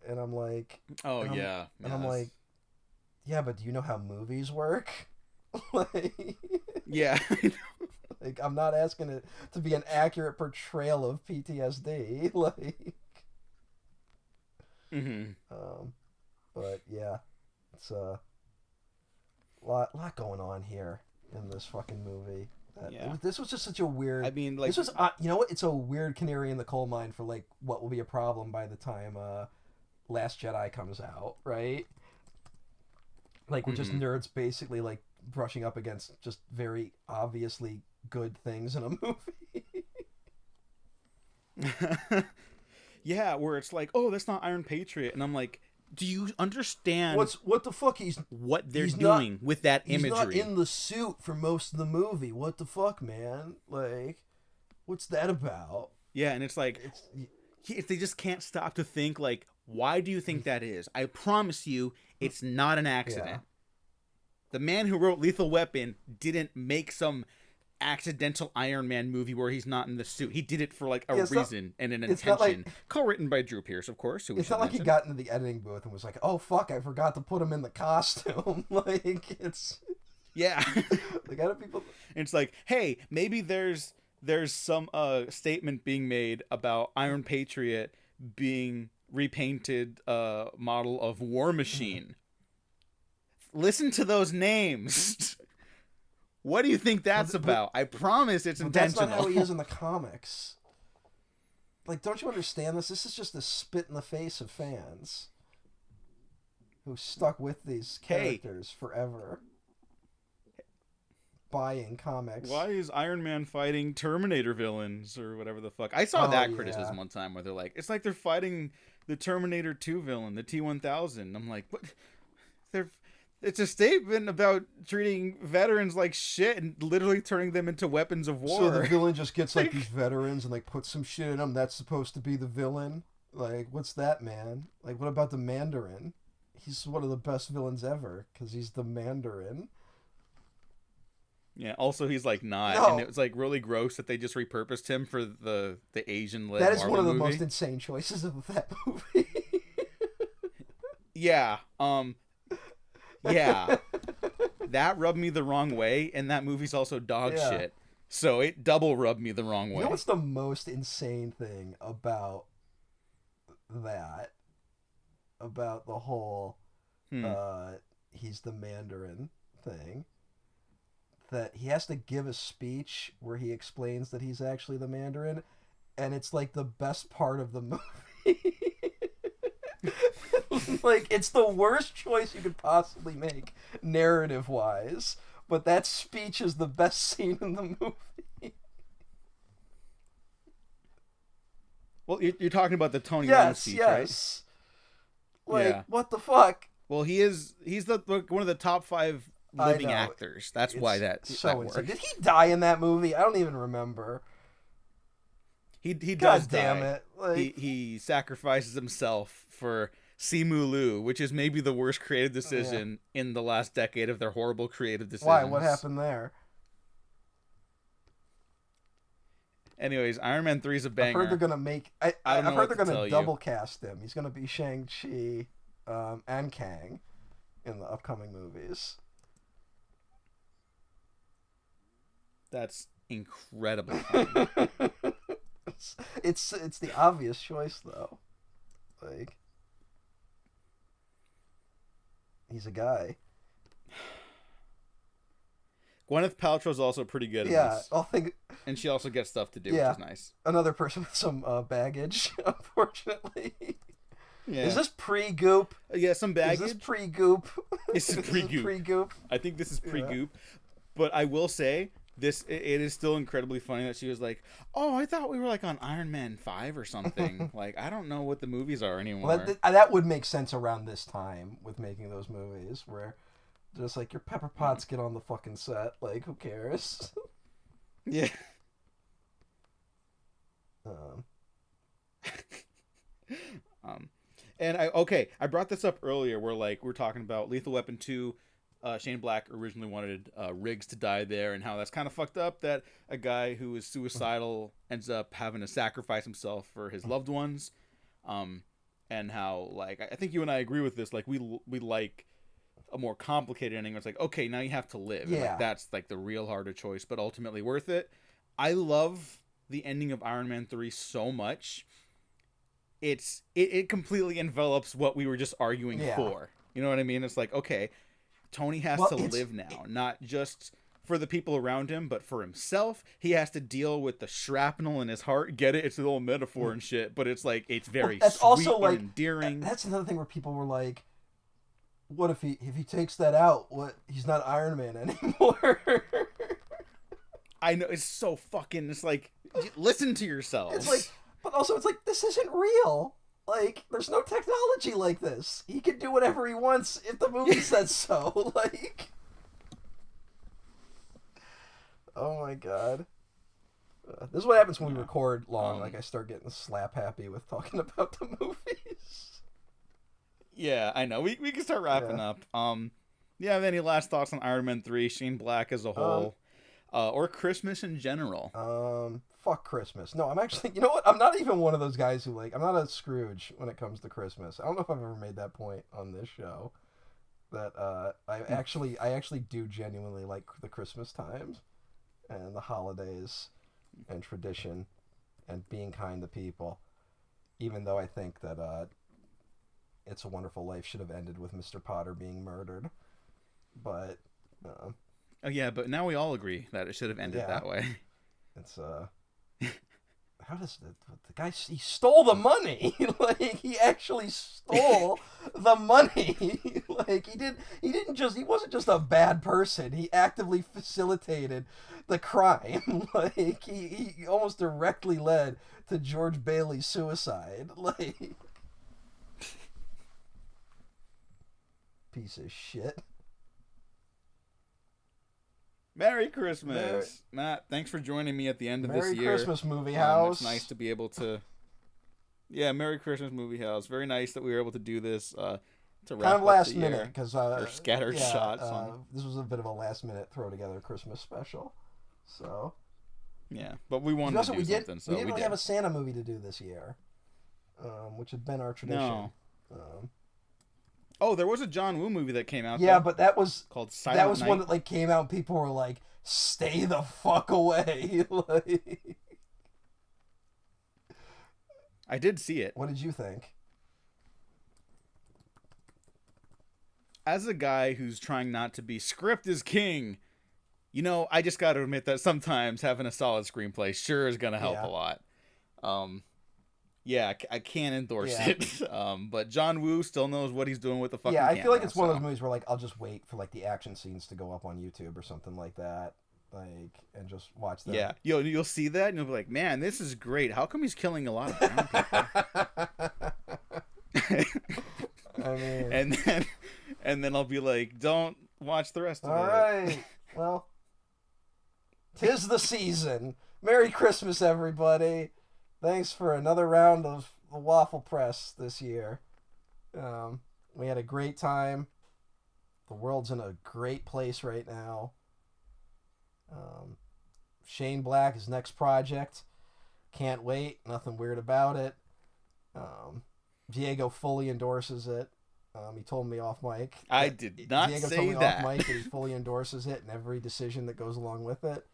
And I'm like,
oh yeah,
and I'm like, yeah, but do you know how movies work? Like,
yeah.
Like, I'm not asking it to be an accurate portrayal of PTSD. Like, but yeah, it's a lot going on here in this fucking movie. This was just such a weird.
I mean, like,
this was you know what? It's a weird canary in the coal mine for like what will be a problem by the time Last Jedi comes out, right? Like, we're just nerds basically like brushing up against just very obviously good things in a movie.
Yeah, where it's like, oh, that's not Iron Patriot, and I'm like, do you understand
what the fuck
what they're doing with that imagery?
He's not in the suit for most of the movie. What the fuck, man? Like, what's that about?
Yeah, and it's like they just can't stop to think, like, why do you think that is? I promise you, it's not an accident.
Yeah.
The man who wrote Lethal Weapon didn't make some accidental Iron Man movie where he's not in the suit. He did it for like a reason and an intention.
Like,
co-written by Drew Pierce, of course.
It's not like he got into the editing booth and was like, "Oh fuck, I forgot to put him in the costume." Like, it's like, how do people?
It's like, hey, maybe there's some statement being made about Iron Patriot being repainted model of War Machine. Listen to those names. What do you think that's about? I promise it's intentional.
That's not how he is in the comics. Like, don't you understand this? This is just a spit in the face of fans who stuck with these characters forever. Buying comics.
Why is Iron Man fighting Terminator villains or whatever the fuck? I saw that criticism one time where they're like, it's like they're fighting the Terminator 2 villain, the T-1000. I'm like, what? It's a statement about treating veterans like shit and literally turning them into weapons of war.
So the villain just gets like these veterans and like puts some shit in them. That's supposed to be the villain. Like, what's that, man? Like, what about the Mandarin? he's one of the best villains ever because he's the Mandarin.
Yeah. Also, he's like not,
No.
and it was like really gross that they just repurposed him for the Asian led.
That is
Marvel
one of the
movie.
most insane choices of that movie.
Yeah. Yeah. That rubbed me the wrong way, and that movie's also dog
Yeah.
shit. So it double rubbed me the wrong way.
You know what's the most insane thing about that? About the whole he's the Mandarin thing? That he has to give a speech where he explains that he's actually the Mandarin, and it's like the best part of the movie. Like, it's the worst choice you could possibly make, narrative-wise, but that speech is the best scene in the movie.
Well, you're talking about the Tony Leung speech,
Yes.
right?
Like, what the fuck?
Well, he's one of the top 5 living
know.
actors. That's why that
so
works.
insane. Did he die in that movie? I don't even remember.
He
God
does
damn
die.
it! Like,
He sacrifices himself for Simu Liu, which is maybe the worst creative decision in the last decade of their horrible creative decisions.
why? What happened there?
Anyways, Iron Man 3 is a banger.
I've heard they're gonna make. I've
don't know
heard
what
they're
to
gonna
tell you.
double cast him. He's gonna be Shang-Chi, and Kang, in the upcoming movies.
That's incredible. Fun.
it's the obvious choice though. Like, he's a guy.
Gwyneth Paltrow's also pretty good in
Yeah,
this.
I'll think.
And she also gets stuff to do,
Yeah.
which is nice.
Another person with some baggage, unfortunately.
Yeah.
Is this pre-goop?
Yeah, some baggage.
Is this pre-goop?
This is pre-goop.
Pre-goop.
I think this is pre-goop. But I will say, it is still incredibly funny that she was like, oh, I thought we were like on Iron Man 5 or something. Like, I don't know what the movies are anymore.
Well, that would make sense around this time with making those movies where just like your Pepper Potts get on the fucking set. Like, who cares?
Yeah. And I brought this up earlier where like we're talking about Lethal Weapon 2. Shane Black originally wanted Riggs to die there, and how that's kind of fucked up that a guy who is suicidal ends up having to sacrifice himself for his loved ones. And how like I think you and I agree with this. Like we like a more complicated ending. Where it's like, okay, now you have to live. And,
Yeah.
like, that's like the real harder choice, but ultimately worth it. I love the ending of Iron Man 3 so much. It completely envelops what we were just arguing for. You know what I mean? It's like, okay, Tony has to live now, not just for the people around him, but for himself. He has to deal with the shrapnel in his heart. Get it? It's a little metaphor and shit, but it's like it's very
that's
sweet
also
and
like
endearing.
That's another thing where people were like, "What if he takes that out? What? He's not Iron Man anymore."
I know, it's so fucking. It's like, listen to yourselves.
It's like, but also it's like, this isn't real. Like, there's no technology like this. He can do whatever he wants if the movie says so. Like, oh my god. This is what happens when we record long. Like, I start getting slap happy with talking about the movies.
Yeah, I know. We can start wrapping up. Yeah, have any last thoughts on Iron Man 3, Shane Black as a whole, or Christmas in general?
Fuck Christmas. No, I'm actually, you know what? I'm not even one of those guys who like, I'm not a Scrooge when it comes to Christmas. I don't know if I've ever made that point on this show. That I actually do genuinely like the Christmas times and the holidays and tradition and being kind to people. Even though I think that It's a Wonderful Life should have ended with Mr. Potter being murdered. But
Oh yeah, but now we all agree that it should have ended that way.
it's how does the guy, he stole the money. Like, he actually stole the money. Like, he wasn't just a bad person. He actively facilitated the crime. Like, he almost directly led to George Bailey's suicide. Like, piece of shit.
Merry Christmas, Matt. Thanks for joining me at the end of this year.
Merry Christmas, Movie House.
It's nice to be able to. Yeah, Merry Christmas, Movie House. Very nice that we were able to do this. to wrap
kind of
up
last
the
minute
year.
because
Or scattered shots
this was a bit of a last minute throw together Christmas special. So
yeah, but we wanted to do something, so
we didn't really have a Santa movie to do this year, which had been our tradition.
No. There was a John Woo movie that came out.
Yeah,
though,
but that was
called Silent
that was
Night.
one that like came out and people were like, "Stay the fuck away!" Like,
I did see it.
what did you think?
As a guy who's trying not to be script is king, I just got to admit that sometimes having a solid screenplay sure is going to help a lot. I can't endorse it. But John Woo still knows what he's doing with the fucking
I feel like
camera,
it's one of those movies where like I'll just wait for like the action scenes to go up on YouTube or something like that, like, and just watch them.
Yeah, you'll see that and you'll be like, man, this is great. How come he's killing a lot of brown people?
I mean,
and then I'll be like, don't watch the rest of it.
all right, well, 'tis the season. Merry Christmas, everybody. Thanks for another round of the Waffle Press this year. We had a great time. The world's in a great place right now. Shane Black, his next project. Can't wait. Nothing weird about it. Diego fully endorses it. He told me off mic.
I did not
Diego
say
told me
that.
off mic that he fully endorses it and every decision that goes along with it.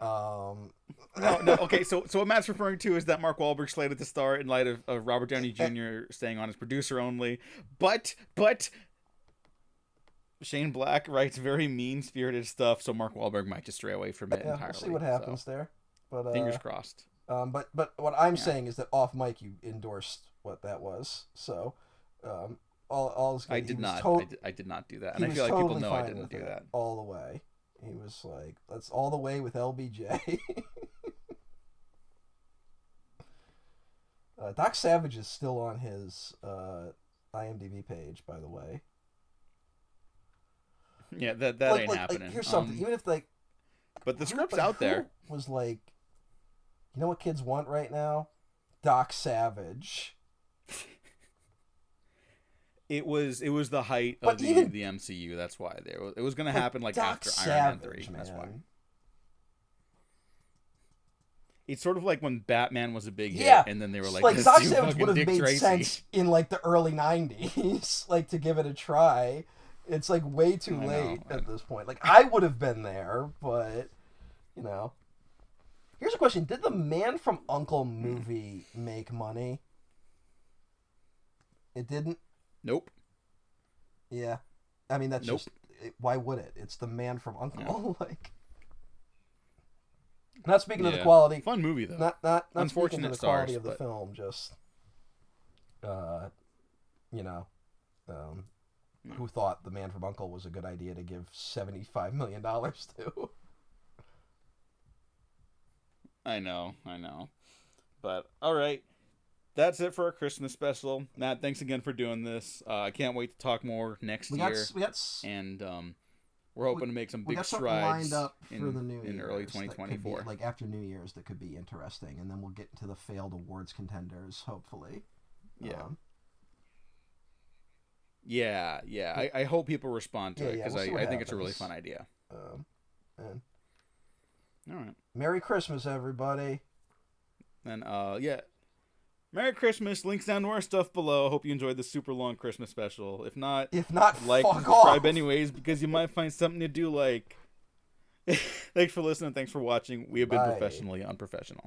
No. Okay, so what Matt's referring to is that Mark Wahlberg slated to star in light of Robert Downey Jr. staying on as producer only. But Shane Black writes very mean-spirited stuff, so Mark Wahlberg might just stray away from it entirely.
We'll see what happens there. But
fingers crossed.
But what I'm saying is that off mic you endorsed what that was. So all is good.
I did not. I did not do that, and
He
I feel
was
like people
totally
know I
fine
didn't
with
do
it
that.
all the way. He was like, "That's all the way with LBJ." Doc Savage is still on his IMDb page, by the way.
Yeah, that ain't happening.
Here's something. Even if like,
but the script's out there.
Was like, you know what kids want right now? Doc Savage.
It was the height of the MCU. That's why it was going to happen like
Doc
after
Savage,
Iron Man 3.
Man.
That's why. It's sort of like when Batman was a big hit, and then they were like
Doc
do
Savage would have
Dick
made
Tracy.
sense in like the early '90s, like to give it a try. It's like way too late at this point. Like I would have been there, but you know. Here's a question: did the Man from U.N.C.L.E. movie make money? It didn't.
Nope.
Yeah, I mean that's just why would it? It's the Man from U.N.C.L.E. Like, not speaking of the quality.
Fun movie though.
Not
Unfortunate
speaking of the
stars,
quality of the
but...
film. Just, who thought the Man from U.N.C.L.E. was a good idea to give $75 million to?
I know. But all right. That's it for our Christmas special. Matt, thanks again for doing this. I can't wait to talk more next year. And we're hoping to make some big strides
lined up for the New
in
Year's
early
that could
2024.
be, like after New Year's, that could be interesting, and then we'll get into the failed awards contenders, hopefully.
Yeah. I hope people respond to it because I think it's a really fun idea.
And
all right.
Merry Christmas, everybody.
And Merry Christmas. Links down to our stuff below. I hope you enjoyed the super long Christmas special. If not, like and subscribe
off.
anyways, because you might find something to do. Like, thanks for listening. Thanks for watching. We have been professionally unprofessional.